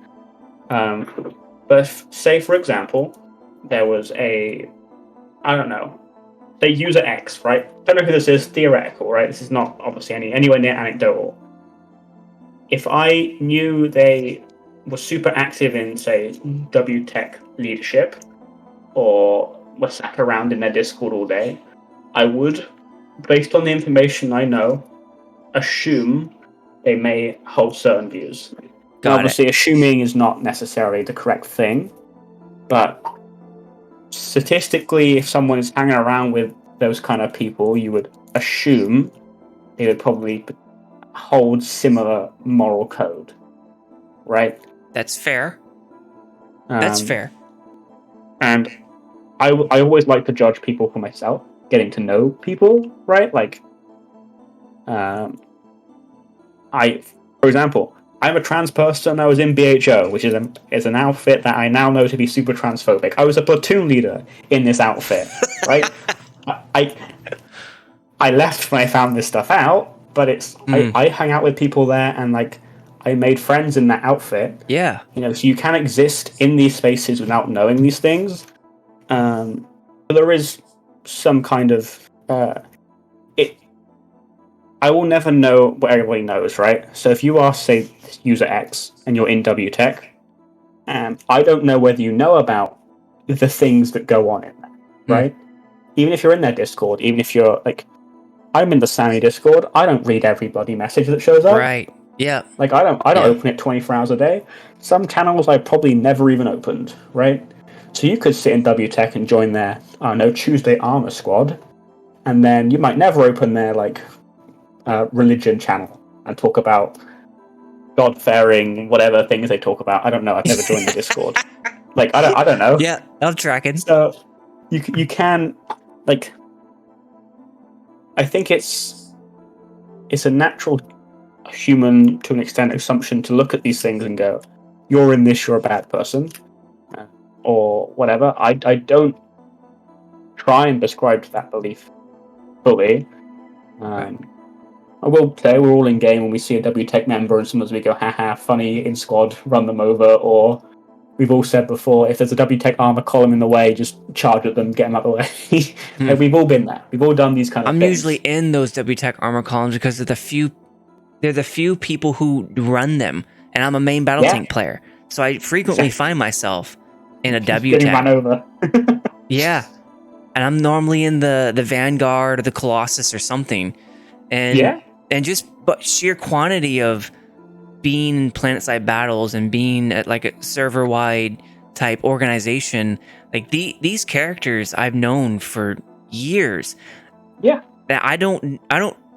But say, for example, there was I don't know, say user X, right? Don't know who this is, theoretical, right? This is not obviously anywhere near anecdotal. if I knew they were super active in, say, WTAC leadership, or were sat around in their Discord all day, I would, based on the information I know, assume they may hold certain views. And obviously, assuming is not necessarily the correct thing, but statistically, if someone is hanging around with those kind of people, you would assume they would probably hold similar moral code, right? That's fair. That's fair. And I always like to judge people for myself, getting to know people, right? Like, for example, I'm a trans person. I was in BHO, which is an outfit that I now know to be super transphobic. I was a platoon leader in this outfit, right? I left when I found this stuff out, but I hang out with people there, and like I made friends in that outfit. Yeah, so you can exist in these spaces without knowing these things. But there is some kind of I will never know what everybody knows, right? So if you are, say, user X and you're in WTAC, I don't know whether you know about the things that go on in there, right? Even if you're in their Discord, even if you're like, I'm in the SAMY Discord, I don't read every bloody message that shows up. Right. Yeah. Like I don't open it 24 hours a day. Some channels I probably never even opened, right? So you could sit in WTAC and join their, Tuesday Armor Squad, and then you might never open their like religion channel and talk about God-fearing whatever things they talk about. I don't know. I've never joined the Discord. Like I don't know. Yeah, I'm tracking. So you can like. I think it's a natural human, to an extent, assumption to look at these things and go, "You're in this. You're a bad person," or whatever. I don't try and prescribe to that belief fully. I will say we're all in game when we see a WTEC member, and sometimes we go, haha, funny, in squad, run them over, or we've all said before, if there's a WTEC armor column in the way, just charge at them, get them out of the way. Like, we've all been there. We've all done these kind of things. I'm usually in those WTEC armor columns because they're the few people who run them, and I'm a main battle tank player, so I frequently find myself in a WTEC. Getting run over. Yeah. And I'm normally in the Vanguard or the Colossus or something. And just but sheer quantity of being in PlanetSide battles and being at like a server-wide type organization, like these characters I've known for years. Yeah. I don't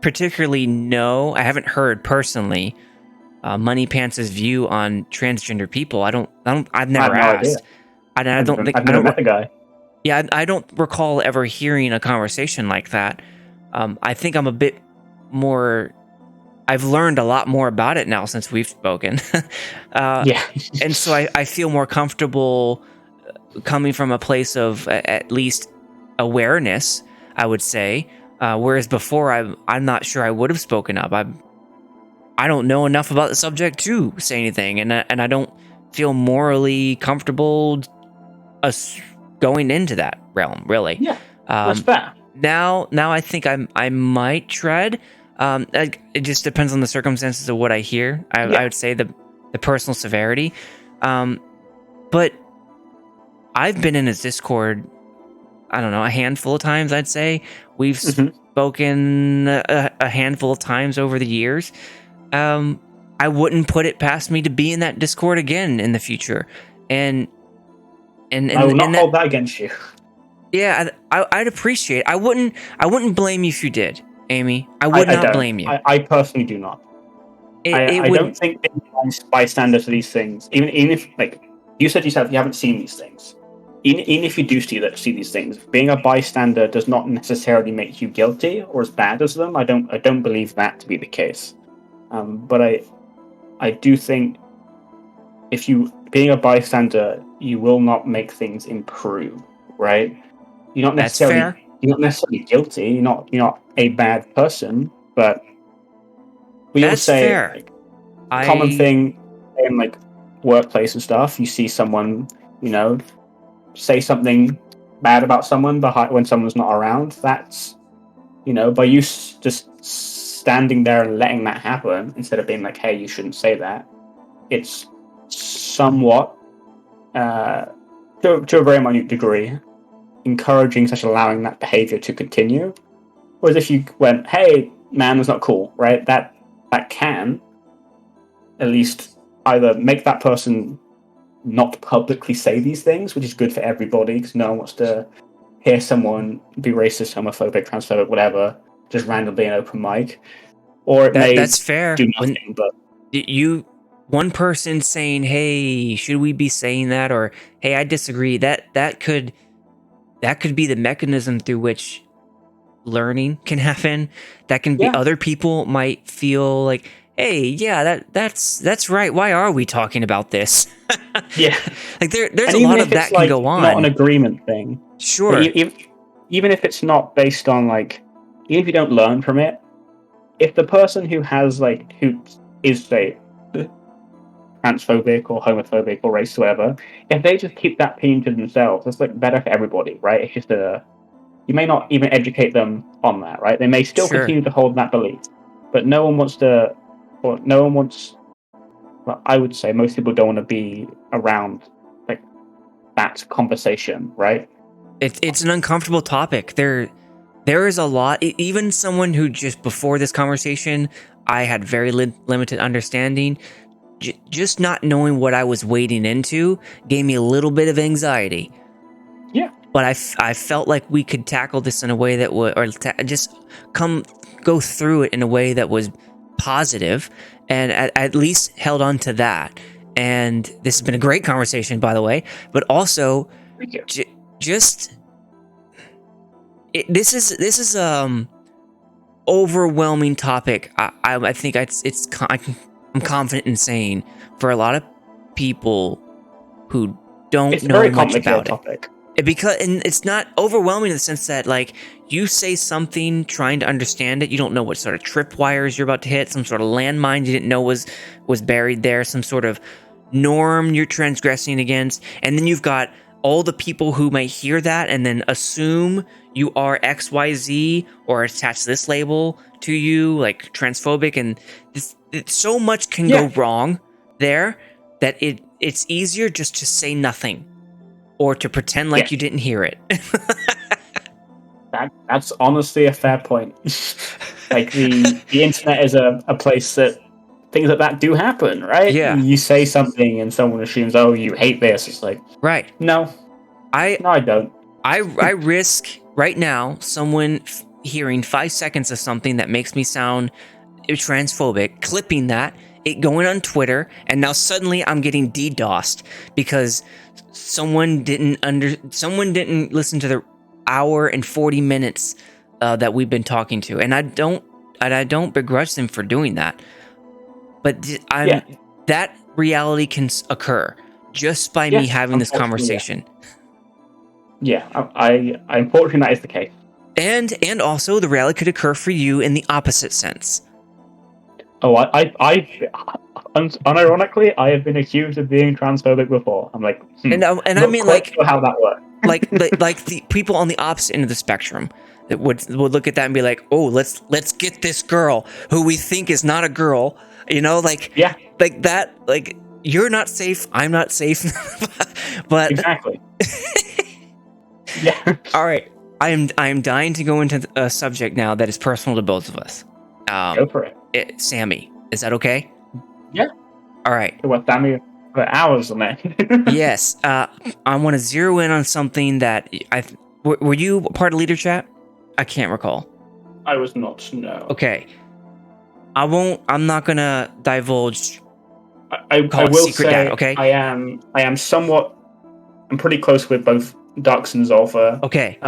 particularly know. I haven't heard personally Money Pants' view on transgender people. I've never asked. I don't think I've never met the guy. Yeah, I don't recall ever hearing a conversation like that. I think I'm a bit more. I've learned a lot more about it now since we've spoken. And so I feel more comfortable coming from a place of at least awareness, I would say. Whereas before, I'm not sure I would have spoken up. I don't know enough about the subject to say anything, and I don't feel morally comfortable going into that realm, really. Yeah, that's fair. Now I think I might tread. It just depends on the circumstances of what I hear. I would say the personal severity. But I've been in his Discord, I don't know, a handful of times, I'd say. We've spoken a handful of times over the years. I wouldn't put it past me to be in that Discord again in the future. And I will not hold that against you. Yeah, I'd appreciate it. I wouldn't blame you if you did, Amy. I would not blame you. I personally do not. I don't think being bystander to these things, even if, like you said yourself, you haven't seen these things. Even if you do see these things, being a bystander does not necessarily make you guilty or as bad as them. I don't believe that to be the case. But I do think if you being a bystander, you will not make things improve, right? You're not necessarily guilty. You're not a bad person, but we all say fair. Like, common thing in like workplace and stuff. You see someone, say something bad about someone when someone's not around. That's by you just standing there and letting that happen instead of being like, hey, you shouldn't say that. It's somewhat, to a very minute degree, encouraging / allowing that behavior to continue. Whereas if you went, hey, man, that's not cool, right? That can at least either make that person not publicly say these things, which is good for everybody, because no one wants to hear someone be racist, homophobic, transphobic, whatever, just randomly in open mic. Or it may that's fair. do nothing, but one person saying, hey, should we be saying that? Or, hey, I disagree. That could be the mechanism through which learning can happen. That can be other people might feel like, hey, yeah, that's right. Why are we talking about this? Yeah. Like there's a lot of that can go on. Not an agreement thing. Sure. Even if it's not based on like, even if you don't learn from it, if the person who is say transphobic or homophobic or racist or whatever, if they just keep that opinion to themselves, it's like better for everybody, right? It's just you may not even educate them on that, right? They may still continue to hold that belief, but no one wants. Well, I would say most people don't want to be around like that conversation, right? It's an uncomfortable topic. There is a lot. Even someone who just before this conversation, I had very limited understanding. Just not knowing what I was wading into gave me a little bit of anxiety. Yeah. But I felt like we could tackle this in a way that would, or just go through it in a way that was positive, and at least held on to that. And this has been a great conversation, by the way. But also, this is overwhelming topic. I think I'm confident in saying for a lot of people who don't know much about it. Because it's not overwhelming in the sense that like you say something trying to understand it, you don't know what sort of tripwires you're about to hit, some sort of landmine you didn't know was buried there, some sort of norm you're transgressing against, and then you've got all the people who might hear that and then assume you are XYZ or attach this label to you, like transphobic, and so much can go wrong there that it's easier just to say nothing. Or to pretend like you didn't hear it. That's honestly a fair point. Like the internet is a place that things like that do happen, right? Yeah. You say something and someone assumes, oh, you hate this. It's like, right. No, I don't. I risk right now someone hearing 5 seconds of something that makes me sound transphobic, clipping that, it going on Twitter, and now suddenly I'm getting DDoSed because someone didn't listen to the hour and 40 minutes that we've been talking to, and I don't begrudge them for doing that, but that reality can occur just by me having this conversation. I'm fortunate that is the case, and also the reality could occur for you in the opposite sense. Oh, unironically, I have been accused of being transphobic before. I'm like, and I mean, like, sure how that works. like the people on the opposite end of the spectrum that would look at that and be like, oh, let's get this girl who we think is not a girl, like that, like you're not safe, I'm not safe, but exactly. Yeah. All right, I am dying to go into a subject now that is personal to both of us. Go for it. Sammy, is that okay? Yeah. All right. What, Sammy, for hours on that? Yes. I want to zero in on something that were you part of Leader Chat? I can't recall. I was not, no. Okay. I'm not going to divulge. I will say, data, okay? I'm pretty close with both Dux and Zolfa. Okay.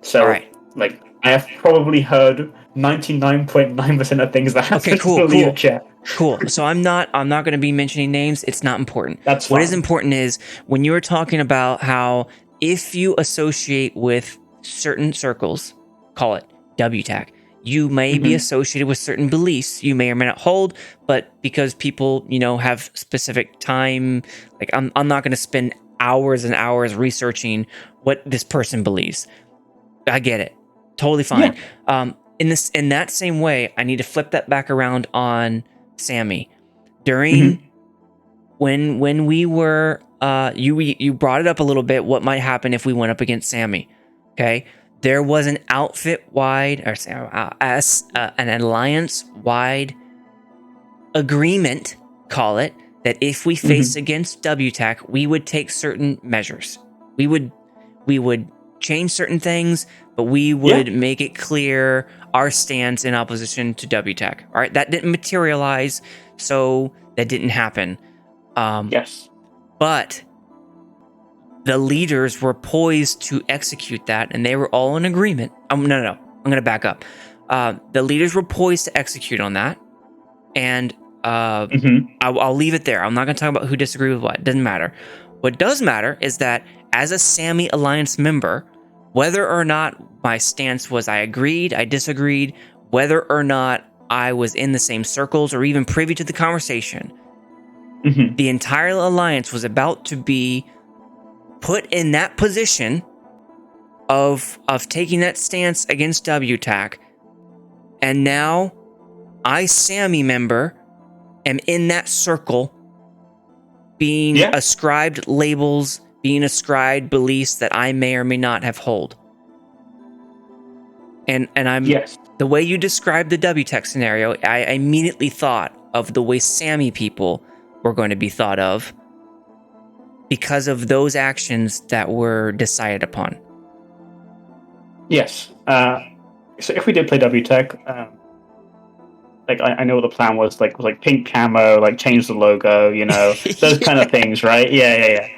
So, all right. Like, I have probably heard 99.9% of things that happen in the Leader Chat. Cool. So I'm not going to be mentioning names. It's not important. That's fine. What is important is when you were talking about how if you associate with certain circles, call it WTAC, you may be associated with certain beliefs you may or may not hold, but because people, have specific time, like I'm not going to spend hours and hours researching what this person believes. I get it. Totally fine. Yeah. in that same way, I need to flip that back around on SAMY. During when we were you brought it up a little bit, what might happen if we went up against SAMY. Okay, there was an outfit wide or an alliance wide agreement, call it, that if we faced against WTAC, we would take certain measures. We would change certain things, but we would make it clear our stance in opposition to WTAC. All right, that didn't materialize, so that didn't happen. Yes. But the leaders were poised to execute that, and they were all in agreement. No. I'm going to back up. The leaders were poised to execute on that, and I'll leave it there. I'm not going to talk about who disagreed with what. It doesn't matter. What does matter is that as a SAMY Alliance member, whether or not my stance was I agreed, I disagreed, whether or not I was in the same circles or even privy to the conversation, the entire alliance was about to be put in that position of taking that stance against WTAC, and now I, SAMY member, am in that circle, being ascribed labels, being ascribed beliefs that I may or may not have hold. And I'm the way you described the WTAC scenario, I immediately thought of the way SAMY people were going to be thought of because of those actions that were decided upon. Yes. So if we did play WTAC, like I know what the plan was like pink camo, like change the logo, those kind of things, right? Yeah.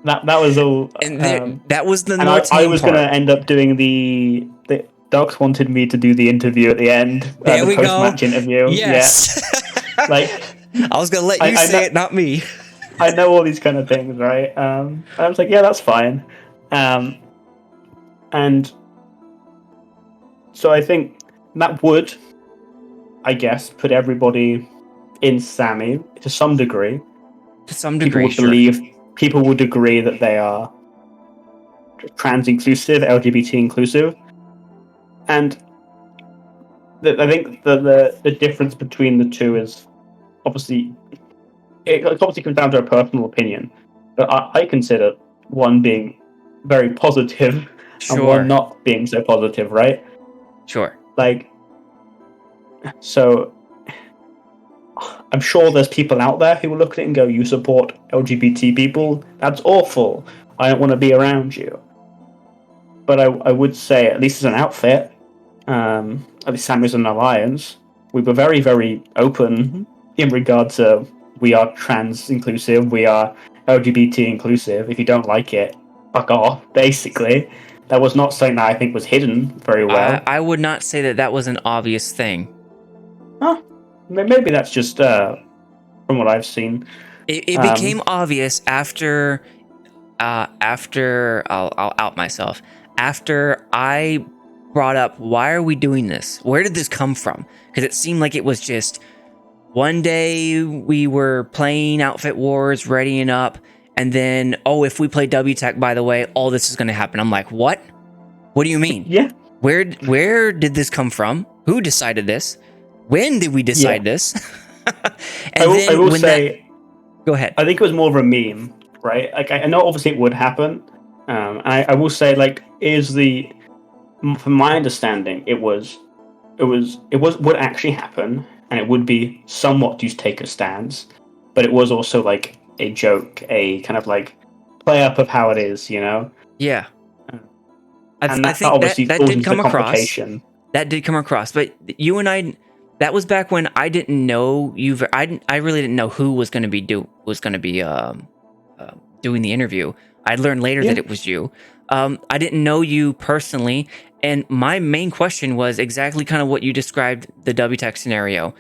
That was all. And that was the. And I was going to end up doing the Docs wanted me to do the interview at the end. There we go. Post-match interview. Yes. Yeah. I was going to let you say it, not me. I know all these kind of things, right? And I was like, yeah, that's fine. And so I think that would, I guess, put everybody in SAMY to some degree. To some degree, people would agree that they are trans inclusive, LGBT inclusive, and I think the difference between the two is obviously it obviously comes down to a personal opinion, but I consider one being very positive and one not being so positive, right? Sure. So I'm sure there's people out there who will look at it and go, you support LGBT people? That's awful. I don't want to be around you. But I would say, at least as an outfit, at least SAMY as an alliance, we were very, very open in regard to we are trans inclusive, we are LGBT inclusive. If you don't like it, fuck off, basically. That was not something that I think was hidden very well. I would not say that was an obvious thing. Huh? Maybe that's just from what I've seen. It became obvious after I'll out myself. After I brought up, why are we doing this? Where did this come from? Because it seemed like it was just one day we were playing Outfit Wars, readying up, and then, if we play WTAC, by the way, all this is going to happen. I'm like, what? What do you mean? Yeah. Where did this come from? Who decided this? When did we decide this? I will say, go ahead. I think it was more of a meme, right? Like I know obviously it would happen. I will say, from my understanding, it would actually happen, and it would be somewhat to take a stance, but it was also like a joke, a kind of like play up of how it is, Yeah. I think that did come across. That did come across, but you and I, that was back when I didn't know you. I really didn't know who was going to be doing the interview. I learned later that it was you. I didn't know you personally, and my main question was exactly kind of what you described the WTAC scenario.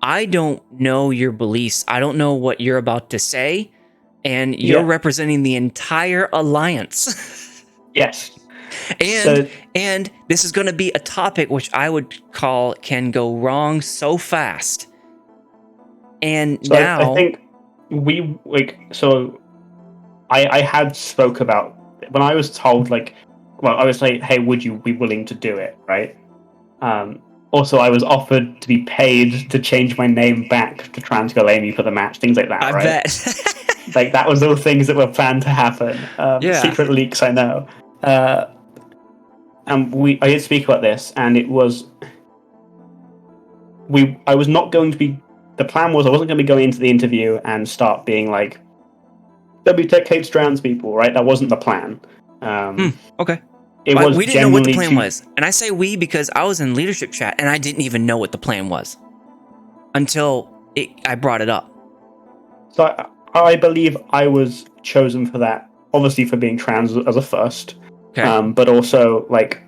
I don't know your beliefs. I don't know what you're about to say, and you're representing the entire alliance. Yes. And this is going to be a topic which I would call can go wrong so fast. And so now I think I had spoke about when I was told I was like, hey, would you be willing to do it, right? Also, I was offered to be paid to change my name back to Trans Girl Aimy for the match, things like that, I right? bet. Like, that was all things that were planned to happen. Secret leaks, I know. And I did speak about this, and it was... I was not going to be... The plan was I wasn't going to be going into the interview and start being like, WTAC hates trans people, right? That wasn't the plan. Okay. It was we didn't know what the plan was. And I say we because I was in leadership chat and I didn't even know what the plan was until I brought it up. So I believe I was chosen for that, obviously for being trans as a first. Okay. But also, like,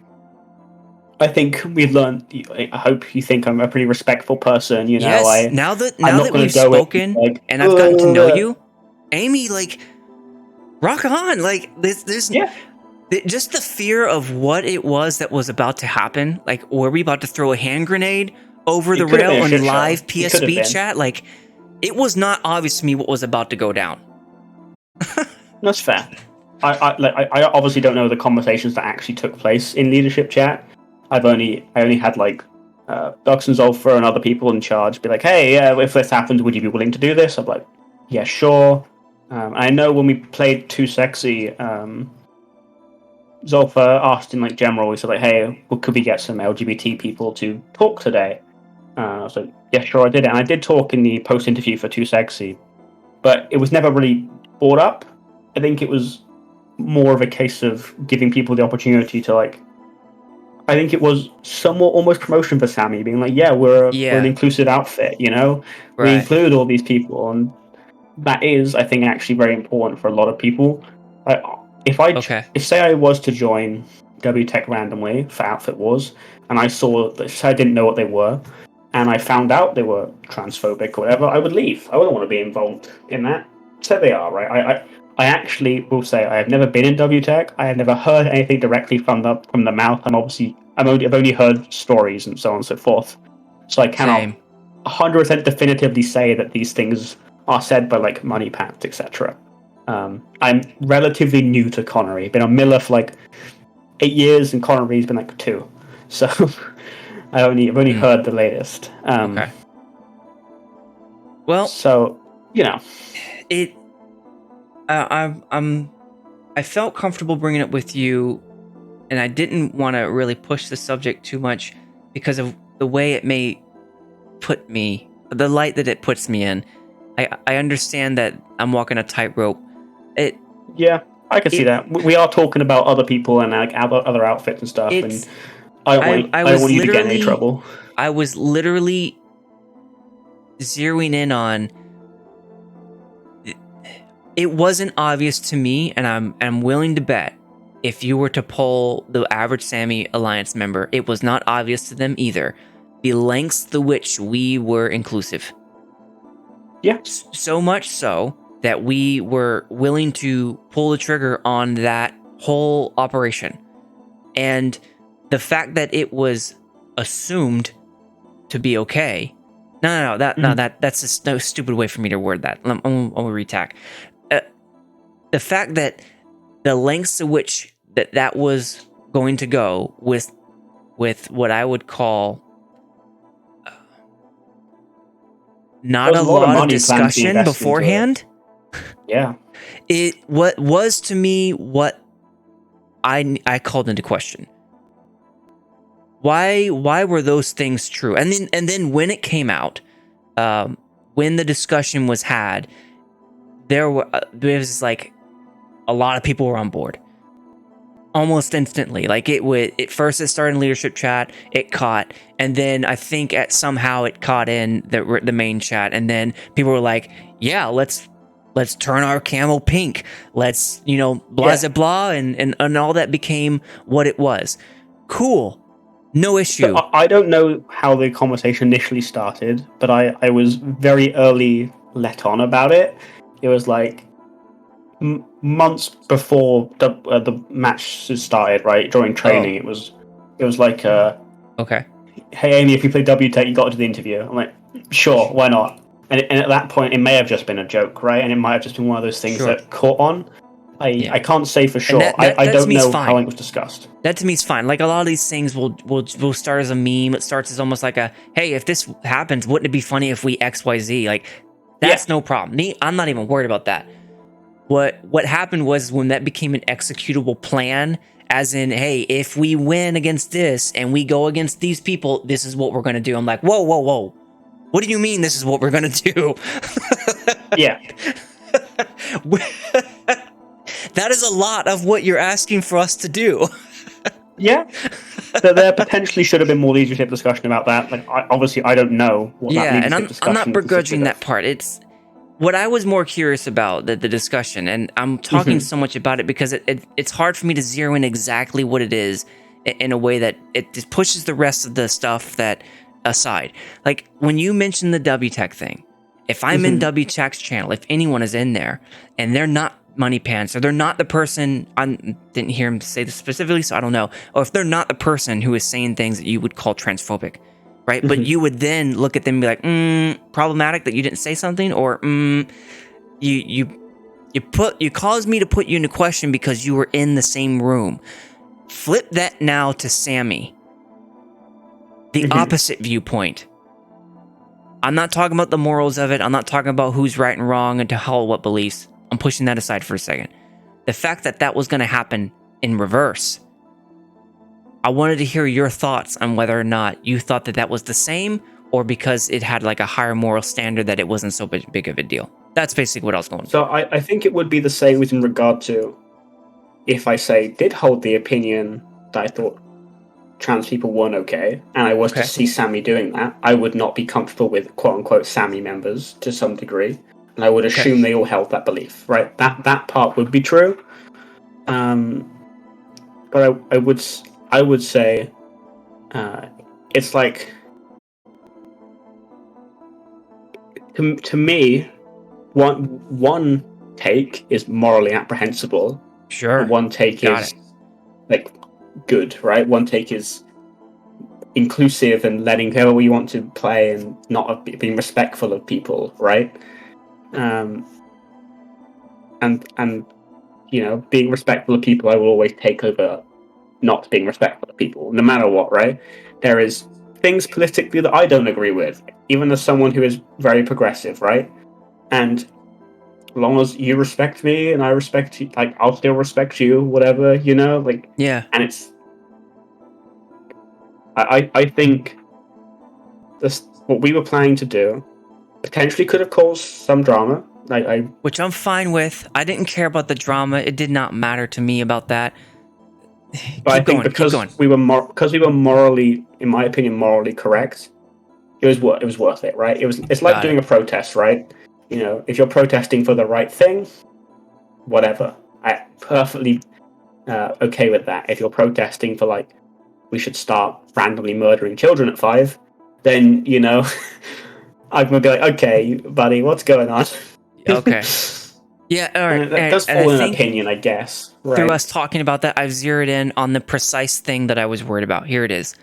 I think we've learned. I hope you think I'm a pretty respectful person. You know, yes. Now that we've spoken and I've gotten to know you, Aimy, like, rock on. Like, there's just the fear of what it was that was about to happen. Like, were we about to throw a hand grenade over the rail on live PSP chat? Like, it was not obvious to me what was about to go down. That's fair. I obviously don't know the conversations that actually took place in leadership chat. I only had like Dux and Zolfa and other people in charge be like, hey, if this happens, would you be willing to do this? I'm like, yeah, sure. I know when we played Too Sexy, Zolfa asked in like general, he said like, hey, could we get some LGBT people to talk today? So yeah, sure, I did it. And I did talk in the post-interview for Too Sexy, but it was never really brought up. I think it was more of a case of giving people the opportunity to like, I think it was somewhat almost promotion for SAMY, being like, yeah, we're an inclusive outfit, you know? Right. We include all these people, and that is, I think, actually very important for a lot of people. If say I was to join WTAC randomly for Outfit Wars, and I saw that, say I didn't know what they were, and I found out they were transphobic or whatever, I would leave. I wouldn't want to be involved in that. So they are, right? I actually will say I have never been in WTAC. I have never heard anything directly from the mouth. I've only heard stories and so on and so forth. So I cannot 100% definitively say that these things are said by like money pants, etc. I'm relatively new to Connery. Been on Miller for like 8 years, and Connery's been like 2. So I've only heard the latest. Okay. Well, so you know, I felt comfortable bringing it with you, and I didn't want to really push the subject too much because of the way it may put me, the light that it puts me in. I understand that I'm walking a tightrope. Yeah, I can see that. We are talking about other people and like other outfits and stuff, and I don't want you to get in any trouble. I was literally zeroing in on. It wasn't obvious to me, and I'm willing to bet if you were to poll the average SAMY Alliance member, it was not obvious to them either. The lengths to which we were inclusive. Yeah. So much so that we were willing to pull the trigger on that whole operation. And the fact that it was assumed to be okay. That's a stupid way for me to word that. I'll retack. The fact that the lengths to which that was going to go with what I would call not a lot of discussion beforehand. Yeah. What was to me what I called into question. Why were those things true? And then when it came out, when the discussion was had, there was like a lot of people were on board almost instantly. Like it first it started in leadership chat, it caught, and then I think somehow it caught in the main chat, and then people were like, yeah, let's turn our camel pink, let's blah blah, and all that became what it was. Cool, no issue. So I don't know how the conversation initially started, but I was very early let on about it. It was like months before the match started, right? During training, it was like okay, hey Amy, if you play WTAC, you got to do the interview. I'm like, sure, why not? And at that point, it may have just been a joke, right? And it might have just been one of those things that caught on. I can't say for sure. That I to don't me is know fine. how it was discussed. That to me is fine. Like a lot of these things will start as a meme. It starts as almost like a, hey, if this happens, wouldn't it be funny if we XYZ? Like that's no problem. I'm not even worried about that. What happened was when that became an executable plan, as in, hey, if we win against this and we go against these people, this is what we're gonna do. I'm like, whoa, whoa, whoa. What do you mean this is what we're gonna do? Yeah. That is a lot of what you're asking for us to do. Yeah. So there potentially should have been more leadership discussion about that. Like, obviously, I don't know what that leadership discussion. I'm not begrudging that part. It's what I was more curious about, the discussion, and I'm talking so much about it because it's hard for me to zero in exactly what it is in a way that it just pushes the rest of the stuff that aside. Like when you mentioned the WTAC thing, if I'm in WTAC's channel, if anyone is in there and they're not money pants or they're not the person, I didn't hear him say this specifically, so I don't know, or if they're not the person who is saying things that you would call transphobic, right? But you would then look at them and be like, problematic that you didn't say something, or you caused me to put you into question because you were in the same room. Flip that now to SAMY, the opposite viewpoint. I'm not talking about the morals of it. I'm not talking about who's right and wrong and to hell what beliefs. I'm pushing that aside for a second. The fact that that was going to happen in reverse, I wanted to hear your thoughts on whether or not you thought that that was the same, or because it had like a higher moral standard that it wasn't so big of a deal. That's basically what I was going for. So I think it would be the same in regard to if I did hold the opinion that I thought trans people weren't okay, and I was to see SAMY doing that, I would not be comfortable with quote-unquote SAMY members to some degree. And I would assume they all held that belief, right? That part would be true. But I would say it's like to me, one take is morally apprehensible. Sure. And one take is like good, right? One take is inclusive and letting whoever you want to play and not being respectful of people, right? And you know, being respectful of people, I will always take over not being respectful of people, no matter what, right? There is things politically that I don't agree with, even as someone who is very progressive, right? And as long as you respect me and I respect you, like, I'll still respect you, whatever, you know, like, yeah. And it's, I think this, what we were planning to do potentially could have caused some drama. Which I'm fine with. I didn't care about the drama. It did not matter to me about that. But I think because we were morally, in my opinion, morally correct, it was worth it, right? It's like doing a protest, right? You know, if you're protesting for the right thing, whatever. I'm perfectly okay with that. If you're protesting for, like, we should start randomly murdering children at 5, then, you know, I'm gonna be like, okay, buddy, what's going on? Okay. Yeah, all right. That does fall in an opinion, I guess. Right? Through us talking about that, I've zeroed in on the precise thing that I was worried about. Here it is.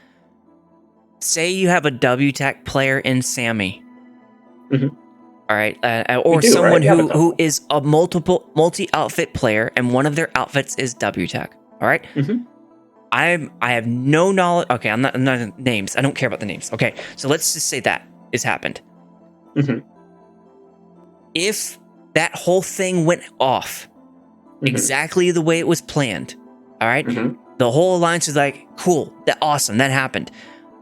Say you have a WTAC player in SAMY. All right. Or someone who is a multi-outfit player, and one of their outfits is WTAC. All right? I have no knowledge. Okay, I'm not names. I don't care about the names. Okay, so let's just say that has happened. If that whole thing went off exactly the way it was planned, all right, the whole alliance is like, cool, awesome, that happened.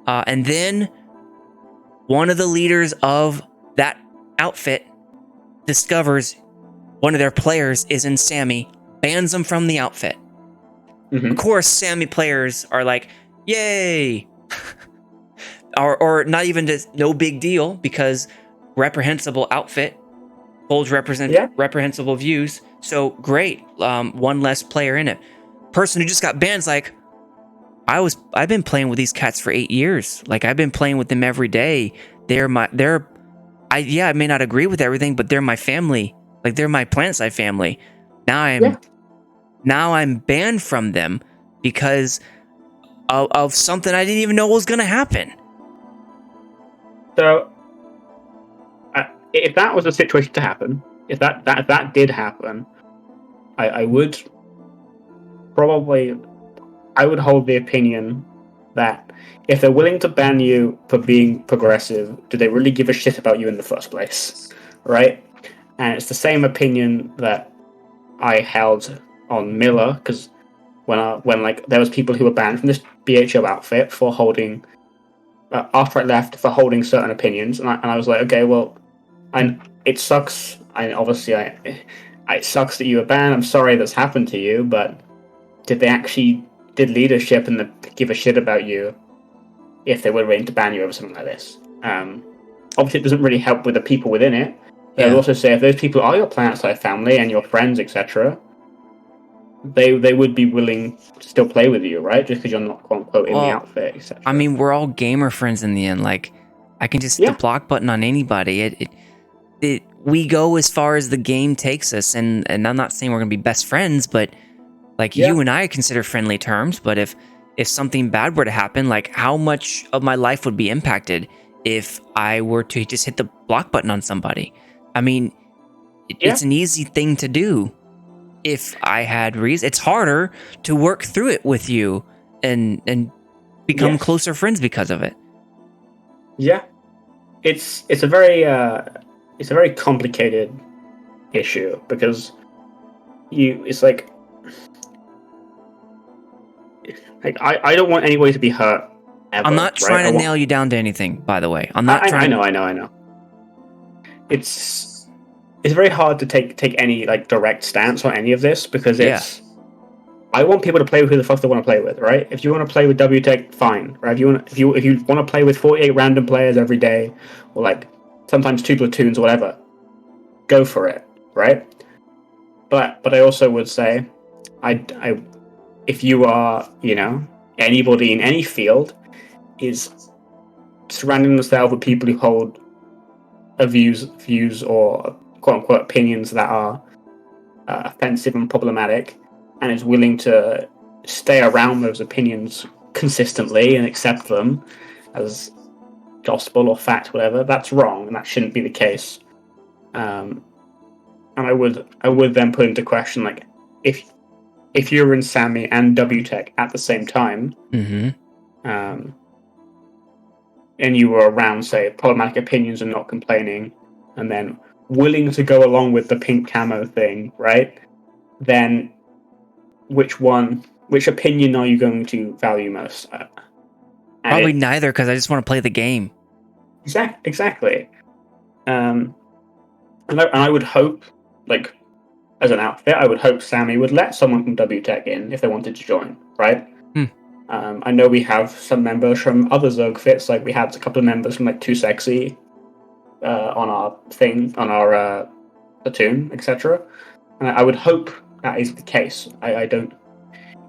And then one of the leaders of that outfit discovers one of their players is in SAMY, bans them from the outfit. Of course, SAMY players are like, yay! or not even just no big deal, because reprehensible outfit holds reprehensible views. So great, one less player in it. Person who just got banned's like, I've been playing with these cats for 8 years. Like, I've been playing with them every day. I may not agree with everything, but they're my family. Like, they're my PlanetSide family. Now I'm banned from them because of something I didn't even know was going to happen. So, if that was a situation to happen, if that did happen, I would probably, I would hold the opinion that if they're willing to ban you for being progressive, do they really give a shit about you in the first place, right? And it's the same opinion that I held on Miller, because when like there was people who were banned from this BHO outfit for holding after I left for holding certain opinions, and I was like, okay, well, it sucks. It sucks that you were banned. I'm sorry that's happened to you, but did leadership and give a shit about you if they were willing to ban you over something like this? Obviously, it doesn't really help with the people within it. But I'd also say if those people are your PlanetSide family and your friends, etc., they would be willing to still play with you, right? Just because you're not quote unquote in the outfit, etc. I mean, we're all gamer friends in the end. Like, I can just hit the block button on anybody. We go as far as the game takes us, and I'm not saying we're gonna be best friends, but like you and I consider friendly terms. But if something bad were to happen, like how much of my life would be impacted if I were to just hit the block button on somebody? I mean, it's an easy thing to do. If I had reason, it's harder to work through it with you and become closer friends because of it. Yeah, it's a very complicated issue because it's like I don't want anybody to be hurt ever, I'm not trying to nail you down to anything, by the way. I'm not trying. I know. It's very hard to take any like direct stance on any of this because I want people to play with who the fuck they want to play with, right? If you want to play with WTAC, fine, right? If you want to play with 48 random players every day, or like sometimes 2 platoons or whatever, go for it, right? But I also would say, if you are, anybody in any field is surrounding themselves with people who hold views or quote unquote opinions that are offensive and problematic, and is willing to stay around those opinions consistently and accept them as gospel or fact, whatever, that's wrong, and that shouldn't be the case. And I would then put into question, like, if you're in SAMY and WTAC at the same time, and you were around, say, problematic opinions and not complaining, and then willing to go along with the pink camo thing, right? Then which opinion are you going to value most? Probably neither, because I just want to play the game. Exactly. And I would hope, like, as an outfit, I would hope SAMY would let someone from WTAC in if they wanted to join, right? I know we have some members from other Zerg fits, like we had a couple of members from like Too Sexy on our platoon, etc. And I would hope that is the case. You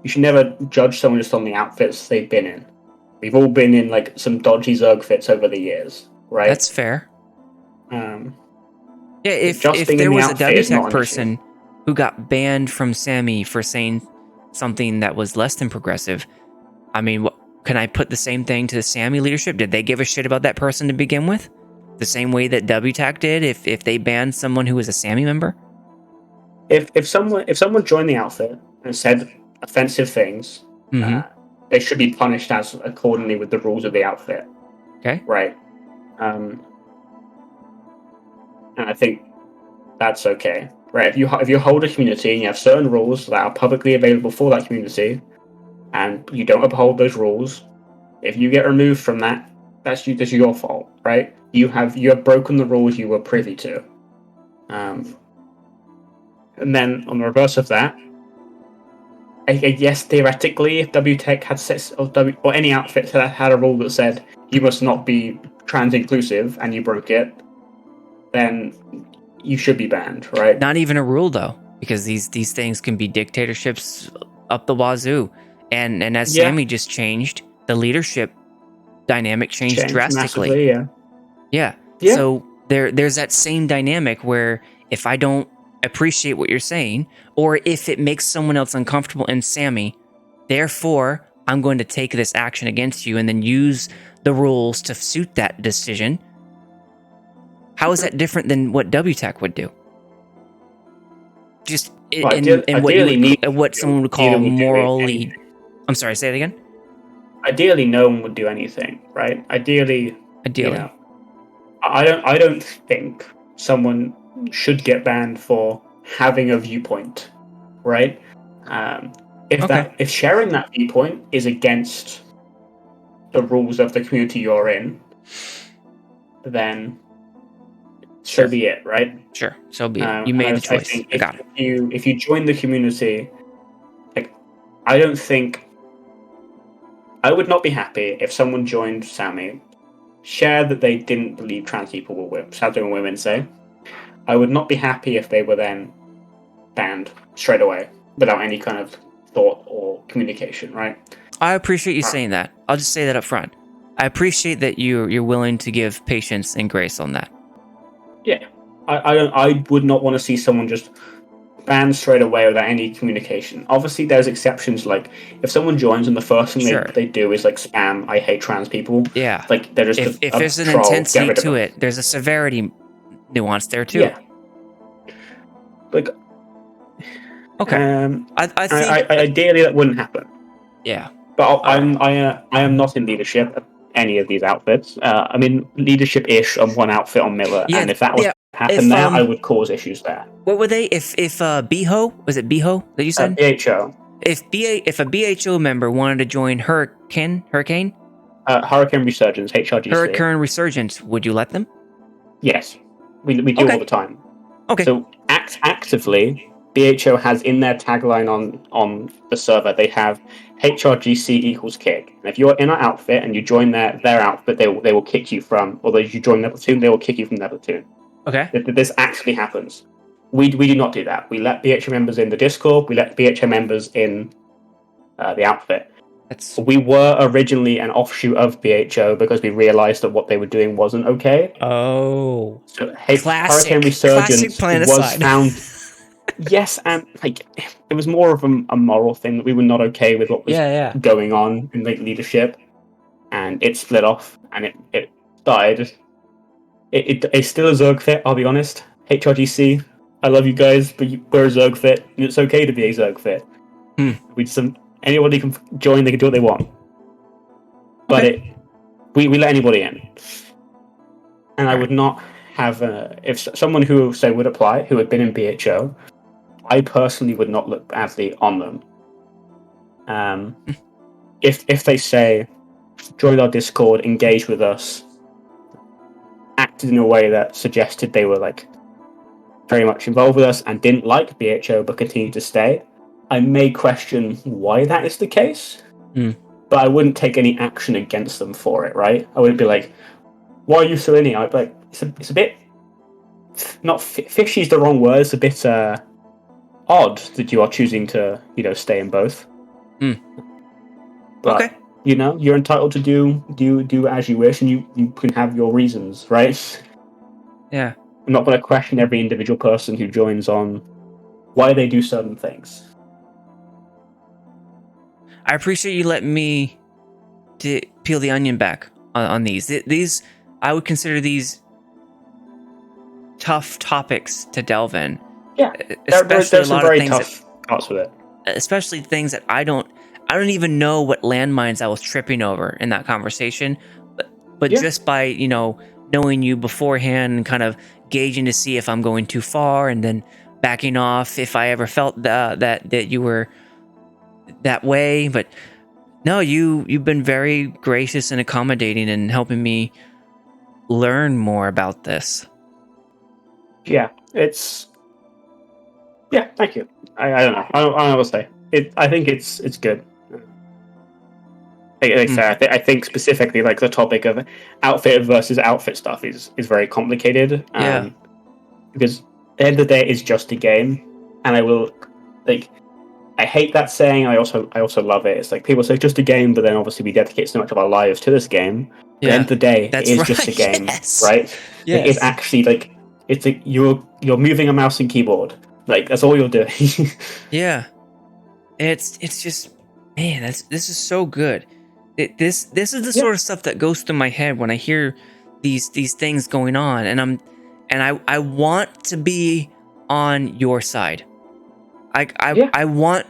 should never judge someone just on the outfits they've been in. We've all been in like some dodgy Zerg fits over the years, right? That's fair. If there was a WTAC person who got banned from SAMY for saying something that was less than progressive, I mean, can I put the same thing to the SAMY leadership? Did they give a shit about that person to begin with? The same way that WTAC did if they banned someone who was a SAMY member? If someone joined the outfit and said offensive things, they should be punished as accordingly with the rules of the outfit. Okay. Right. And I think that's okay. Right. If you hold a community and you have certain rules that are publicly available for that community, and you don't uphold those rules, if you get removed from that, that's your fault, right? You have broken the rules you were privy to. And then on the reverse of that, I guess theoretically, if WTAC had or any outfit that had a rule that said you must not be trans inclusive and you broke it, then you should be banned, right? Not even a rule though, because these things can be dictatorships up the wazoo. And as SAMY just changed, the leadership dynamic changed drastically. Massively, yeah. So there's that same dynamic where if I don't appreciate what you're saying, or if it makes someone else uncomfortable in SAMY, therefore I'm going to take this action against you and then use the rules to suit that decision. How is that different than what WTAC would do? just Well, in what someone would call neither would do morally. anything. I'm sorry, say it again. Ideally, no one would do anything, right? Ideally. I don't think someone should get banned for having a viewpoint, right? If sharing that viewpoint is against the rules of the community you're in, then so be it, right? Sure, so be it. You made the choice. I got it. If you join the community, like, I would not be happy if someone joined SAMY, shared that they didn't believe trans people were women, say. I would not be happy if they were then banned straight away without any kind of thought or communication, right? I appreciate you saying that. I'll just say that up front. I appreciate that you're willing to give patience and grace on that. Yeah, I would not want to see someone just banned straight away without any communication. Obviously, there's exceptions. Like if someone joins and the first thing they do is like spam, "I hate trans people." Yeah, like they're just if there's an intensity to it, there's a severity nuance there too. Yeah, like okay. I think ideally that wouldn't happen. Yeah, but I am not in leadership of any of these outfits. I mean, leadership-ish of one outfit on Miller, and if that was to happen there, I would cause issues there. What were they? If BHO, was it BHO that you said? BHO. If a BHO member wanted to join Hurricane Resurgence, HRGC. Hurricane Resurgence, would you let them? Yes, we do all the time. Okay. So actively, BHO has in their tagline on the server, they have HRGC equals kick. And if you're in our outfit and you join their outfit, they will kick you from, although you join their platoon, they will kick you from their platoon. Okay. This actually happens. We do not do that. We let BHO members in the Discord. We let BHO members in the outfit. We were originally an offshoot of BHO because we realized that what they were doing wasn't okay. Oh. So Hurricane Resurgence was found. Yes, and like it was more of a moral thing that we were not okay with what was going on in the leadership, and it split off, and it died. It's still a Zerg fit, I'll be honest. HRGC, I love you guys, but we're a Zerg fit, and it's okay to be a Zerg fit. Anybody can join; they can do what they want. But we let anybody in, and I would not have if someone who say would apply who had been in BHO. I personally would not look badly on them. If they say, join our Discord, engage with us, acted in a way that suggested they were like very much involved with us and didn't like BHO but continued to stay, I may question why that is the case. But I wouldn't take any action against them for it, right? I wouldn't be like, why are you so in it? I'd be like, it's a bit, not fishy is the wrong word, it's a bit odd that you are choosing to, stay in both. But, okay. You're entitled to do as you wish, and you can have your reasons, right? Yeah. I'm not going to question every individual person who joins on why they do certain things. I appreciate you letting me to peel the onion back on these. These, I would consider these tough topics to delve in. Yeah, there's some very tough parts with it. Especially things that I don't even know what landmines I was tripping over in that conversation. But just by, knowing you beforehand and kind of gauging to see if I'm going too far and then backing off if I ever felt that you were that way. But no, you've been very gracious and accommodating and helping me learn more about this. Yeah, thank you. I don't know. I don't know what to say. I think it's good. I think specifically like the topic of outfit versus outfit stuff is very complicated. Because at the end of the day, it's just a game, and I hate that saying. I also love it. It's like people say just a game, but then obviously we dedicate so much of our lives to this game. At the end of the day, it is just a game, right? Yes. It's actually you're moving a mouse and keyboard. Like that's all you're doing. Yeah, it's just, man, this is so good. This is the sort of stuff that goes through my head when I hear these things going on, and I want to be on your side. I want,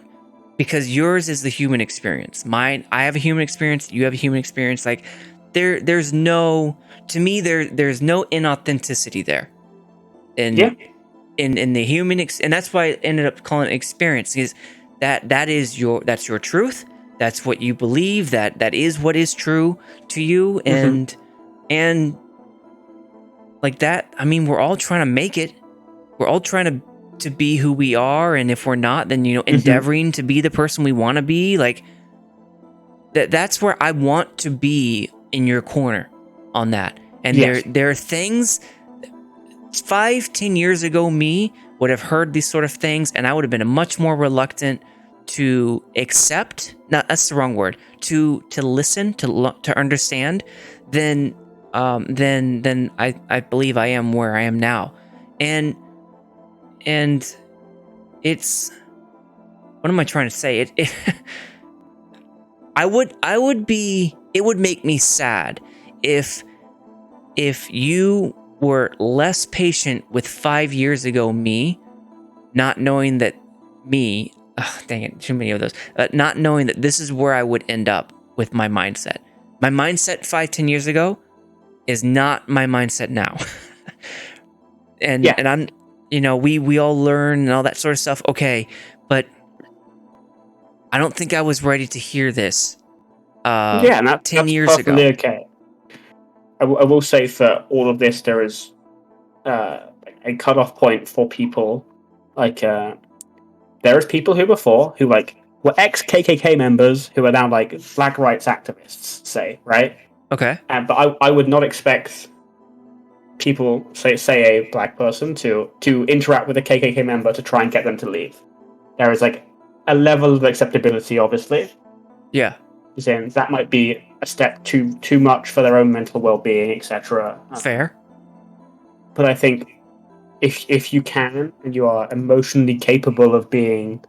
because yours is the human experience. Mine, I have a human experience. You have a human experience. Like there's no, to me, there's no inauthenticity there. In the human, and that's why I ended up calling it experience, is that's your truth. That's what you believe. That is what is true to you, and like that. I mean, we're all trying to make it. We're all trying to be who we are, and if we're not, then endeavoring to be the person we want to be. Like that's where I want to be, in your corner on that. And there are things. 5-10 years ago, me would have heard these sort of things, and I would have been much more reluctant to accept. Not, that's the wrong word. To listen, to understand, than I believe I am where I am now, and it's, what am I trying to say? It it would make me sad if you were less patient with 5 years ago me, not knowing that me, dang it, too many of those, not knowing that this is where I would end up with my mindset. My mindset 5-10 years ago is not my mindset now. and I'm, we all learn and all that sort of stuff. Okay. But I don't think I was ready to hear this. And 10 that's years ago. Okay. I will say, for all of this, there is a cutoff point for people. Like, there is people who were ex-KKK members who are now like flag rights activists, say, right? Okay. But I would not expect people, say a black person, to interact with a KKK member to try and get them to leave. There is like a level of acceptability, obviously. Yeah. Saying that might be a step too much for their own mental well-being, etc. Fair. But I think if you can, and you are emotionally capable of being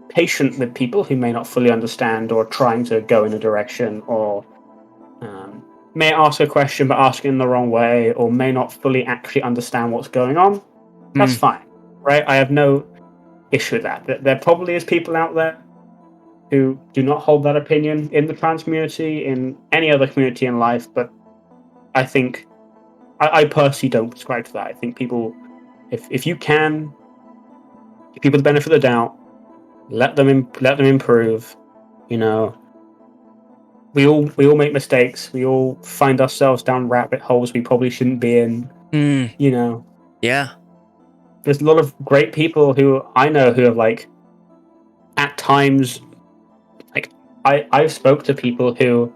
patient with people who may not fully understand, or trying to go in a direction, or may ask a question but ask it in the wrong way, or may not fully actually understand what's going on, that's fine, right? I have no issue with that. There probably is people out there who do not hold that opinion in the trans community, in any other community in life, but I think I personally don't subscribe to that. I think people, if you can, give people the benefit of the doubt, let them improve. We all make mistakes. We all find ourselves down rabbit holes we probably shouldn't be in. Yeah. There's a lot of great people who I know who have, like, at times, like, I've spoke to people who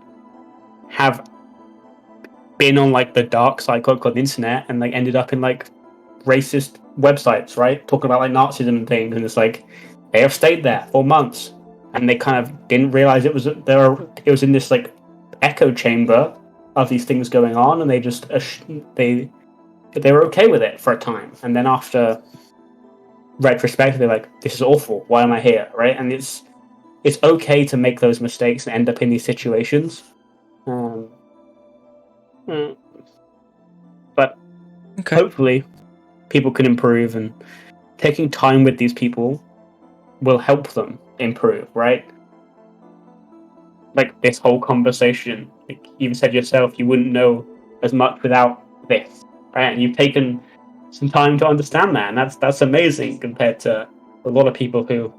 have been on, like, the dark side, quote unquote, the internet, and like ended up in like racist websites, right? Talking about like Nazism and things, and it's like they have stayed there for months, and they kind of didn't realize it was in this like echo chamber of these things going on, and they just they were okay with it for a time, and then after retrospective, they're like, "This is awful. Why am I here?" Right? And it's okay to make those mistakes and end up in these situations. But hopefully people can improve, and taking time with these people will help them improve, right? Like this whole conversation, like you said yourself, you wouldn't know as much without this, right? And you've taken some time to understand that, and that's amazing compared to a lot of people who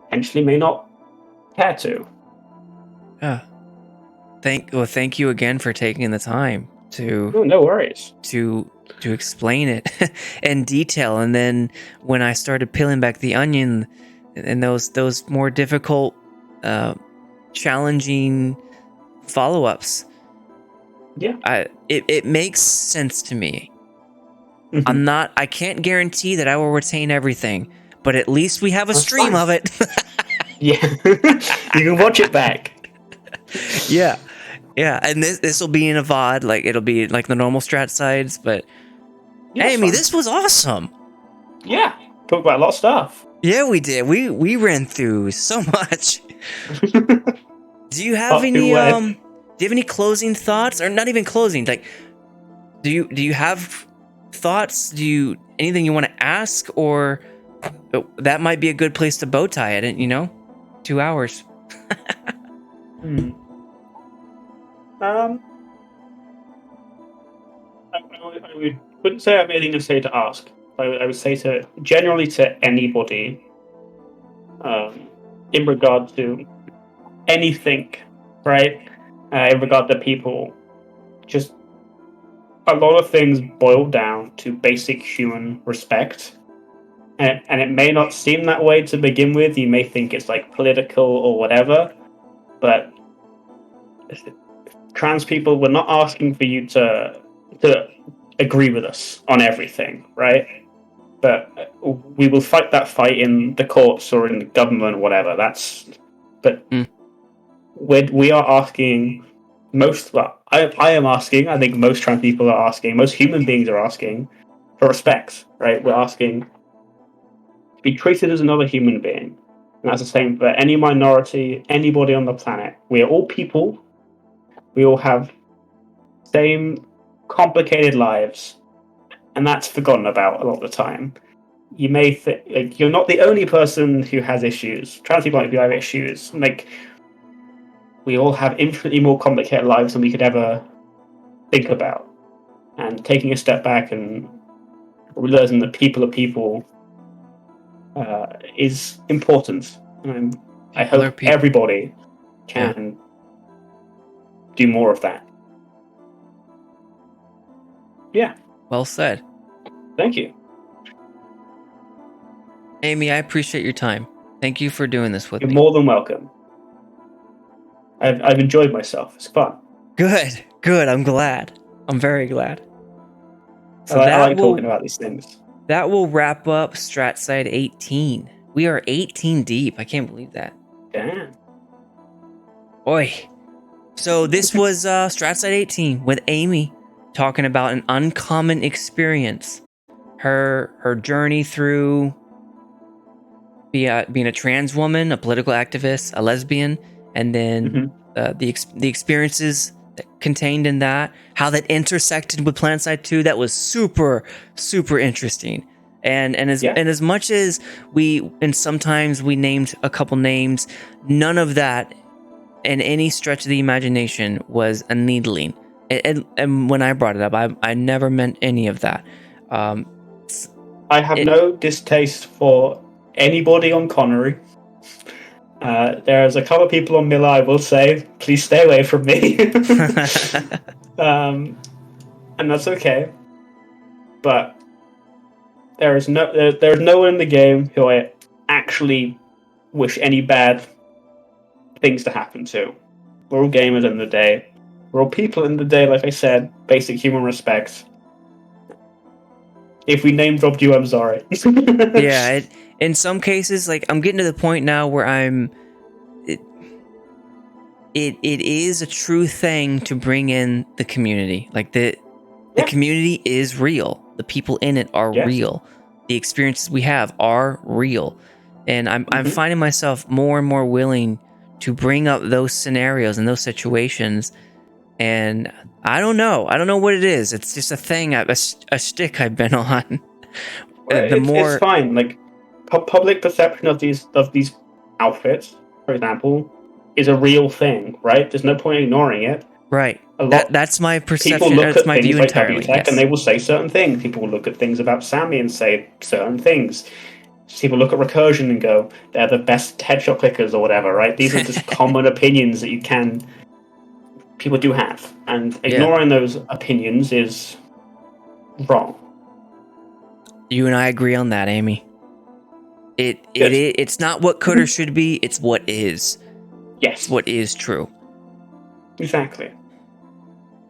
potentially may not care to. Yeah. Thank you again for taking the time to. Oh, no worries. To explain it in detail, and then when I started peeling back the onion, and those more difficult, challenging follow-ups, it makes sense to me. Mm-hmm. I can't guarantee that I will retain everything, but at least we have a stream of it. Yeah, you can watch it back. Yeah, and this will be in a VOD, like it'll be like the normal StratSides, but Amy, this was awesome. Yeah, talked about a lot of stuff. Yeah, we did. We ran through so much. Do you have any closing thoughts, or not even closing? Like, do you have thoughts? Anything you want to ask, or that might be a good place to bow tie it, 2 hours. I wouldn't say I have anything to say to ask. I would say generally to anybody, in regard to anything, right? In regard to people, just a lot of things boil down to basic human respect. And it may not seem that way to begin with. You may think it's like political or whatever, but trans people, we're not asking for you to agree with us on everything, right? But we will fight that fight in the courts or in the government or whatever. We are asking I am asking, I think most trans people are asking, most human beings are asking for respect, right? We're asking to be treated as another human being. And that's the same for any minority, anybody on the planet. We are all people. We all have same complicated lives. And that's forgotten about a lot of the time. You may think you're not the only person who has issues. Trans people might have issues. We all have infinitely more complicated lives than we could ever think about. And taking a step back and realizing that people are people is important. And I hope everybody can do more of that. Yeah. Well said. Thank you. Amy, I appreciate your time. Thank you for doing this with me. You're more than welcome. I've enjoyed myself. It's fun. Good. I'm glad. I'm very glad. So I like talking about these things. That will wrap up StratSide 18. We are 18 deep. I can't believe that. Damn. Oi. So this was StratSide 18 with Amy talking about an uncommon experience. Her journey through being a trans woman, a political activist, a lesbian, and then the experiences that contained in that, how that intersected with PlanetSide 2. That was super, super interesting. And as much as sometimes we named a couple names, none of that in any stretch of the imagination was a needling. And when I brought it up, I never meant any of that. I have no distaste for anybody on Connery. There's a couple of people on Miller, I will say, please stay away from me. And that's okay. But there is no one in the game who I actually wish any bad things to happen to. We're all gamers in the day. We're all people in the day, like I said, basic human respect. If we name dropped you, I'm sorry. Yeah, in some cases, like I'm getting to the point now where it is a true thing to bring in the community. Like the community is real. The people in it are real. The experiences we have are real. And I'm finding myself more and more willing to bring up those scenarios and those situations. And I don't know what it is. It's just a thing, a shtick I've been on. It's fine. Like public perception of these outfits, for example, is a real thing, right? There's no point ignoring it. Right. That's my perception. People look that's at my things view like entirely. WTAC and they will say certain things. People will look at things about SAMY and say certain things. People look at recursion and go, they're the best headshot clickers or whatever, right? These are just common opinions that people do have. And ignoring those opinions is wrong. You and I agree on that, Amy. It's not what could or should be, it's what is. Yes. It's what is true. Exactly.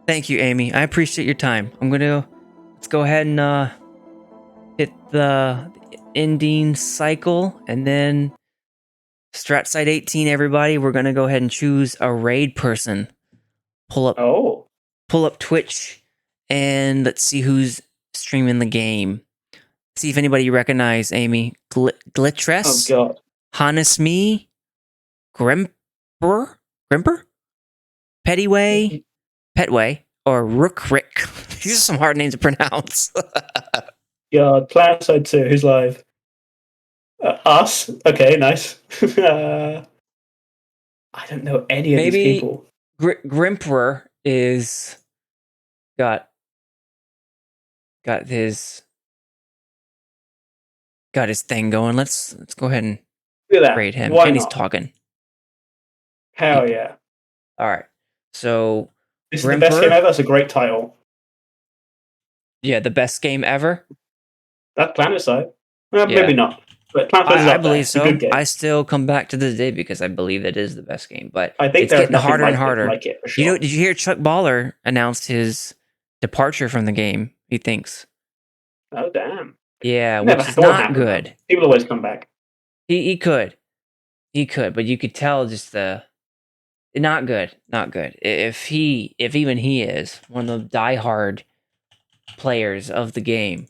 Thank you, Amy. I appreciate your time. Let's go ahead and hit the ending cycle, and then StratSide 18, everybody. We're gonna go ahead and choose a raid person. Pull up Twitch, and let's see who's streaming the game. See if anybody you recognize, Amy. Glittress? Oh god. Hannesme? Grimper? Petway, or Rookrick. These are some hard names to pronounce. God, PlanetSide 2, who's live? Us? Okay, nice. I don't know any of these people. Grimper is got his thing going. Let's go ahead and rate him. Why and not? He's talking. Hell yeah. All right. So this is the best game ever. That's a great title. Yeah, the best game ever. That's PlanetSide. Maybe not. But I believe so. Good game. I still come back to this day because I believe it is the best game. But I think it's getting harder and harder. Like it, for sure. Did you hear Chuck Baller announced his departure from the game? He thinks. Oh damn. Yeah, which is not good. People always come back. He could, but you could tell just the not good. If even he is one of the diehard players of the game,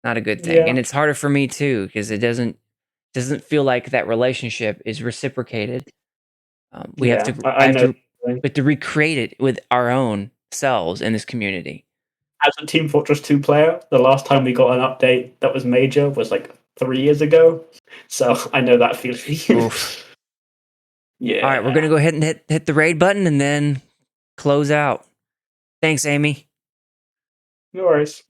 not a good thing. Yeah. And it's harder for me too because it doesn't feel like that relationship is reciprocated. We have to recreate it with our own selves in this community. As a Team Fortress 2 player, the last time we got an update that was major was like 3 years ago. So I know that feeling. Yeah. All right, we're going to go ahead and hit the raid button and then close out. Thanks, Amy. No worries.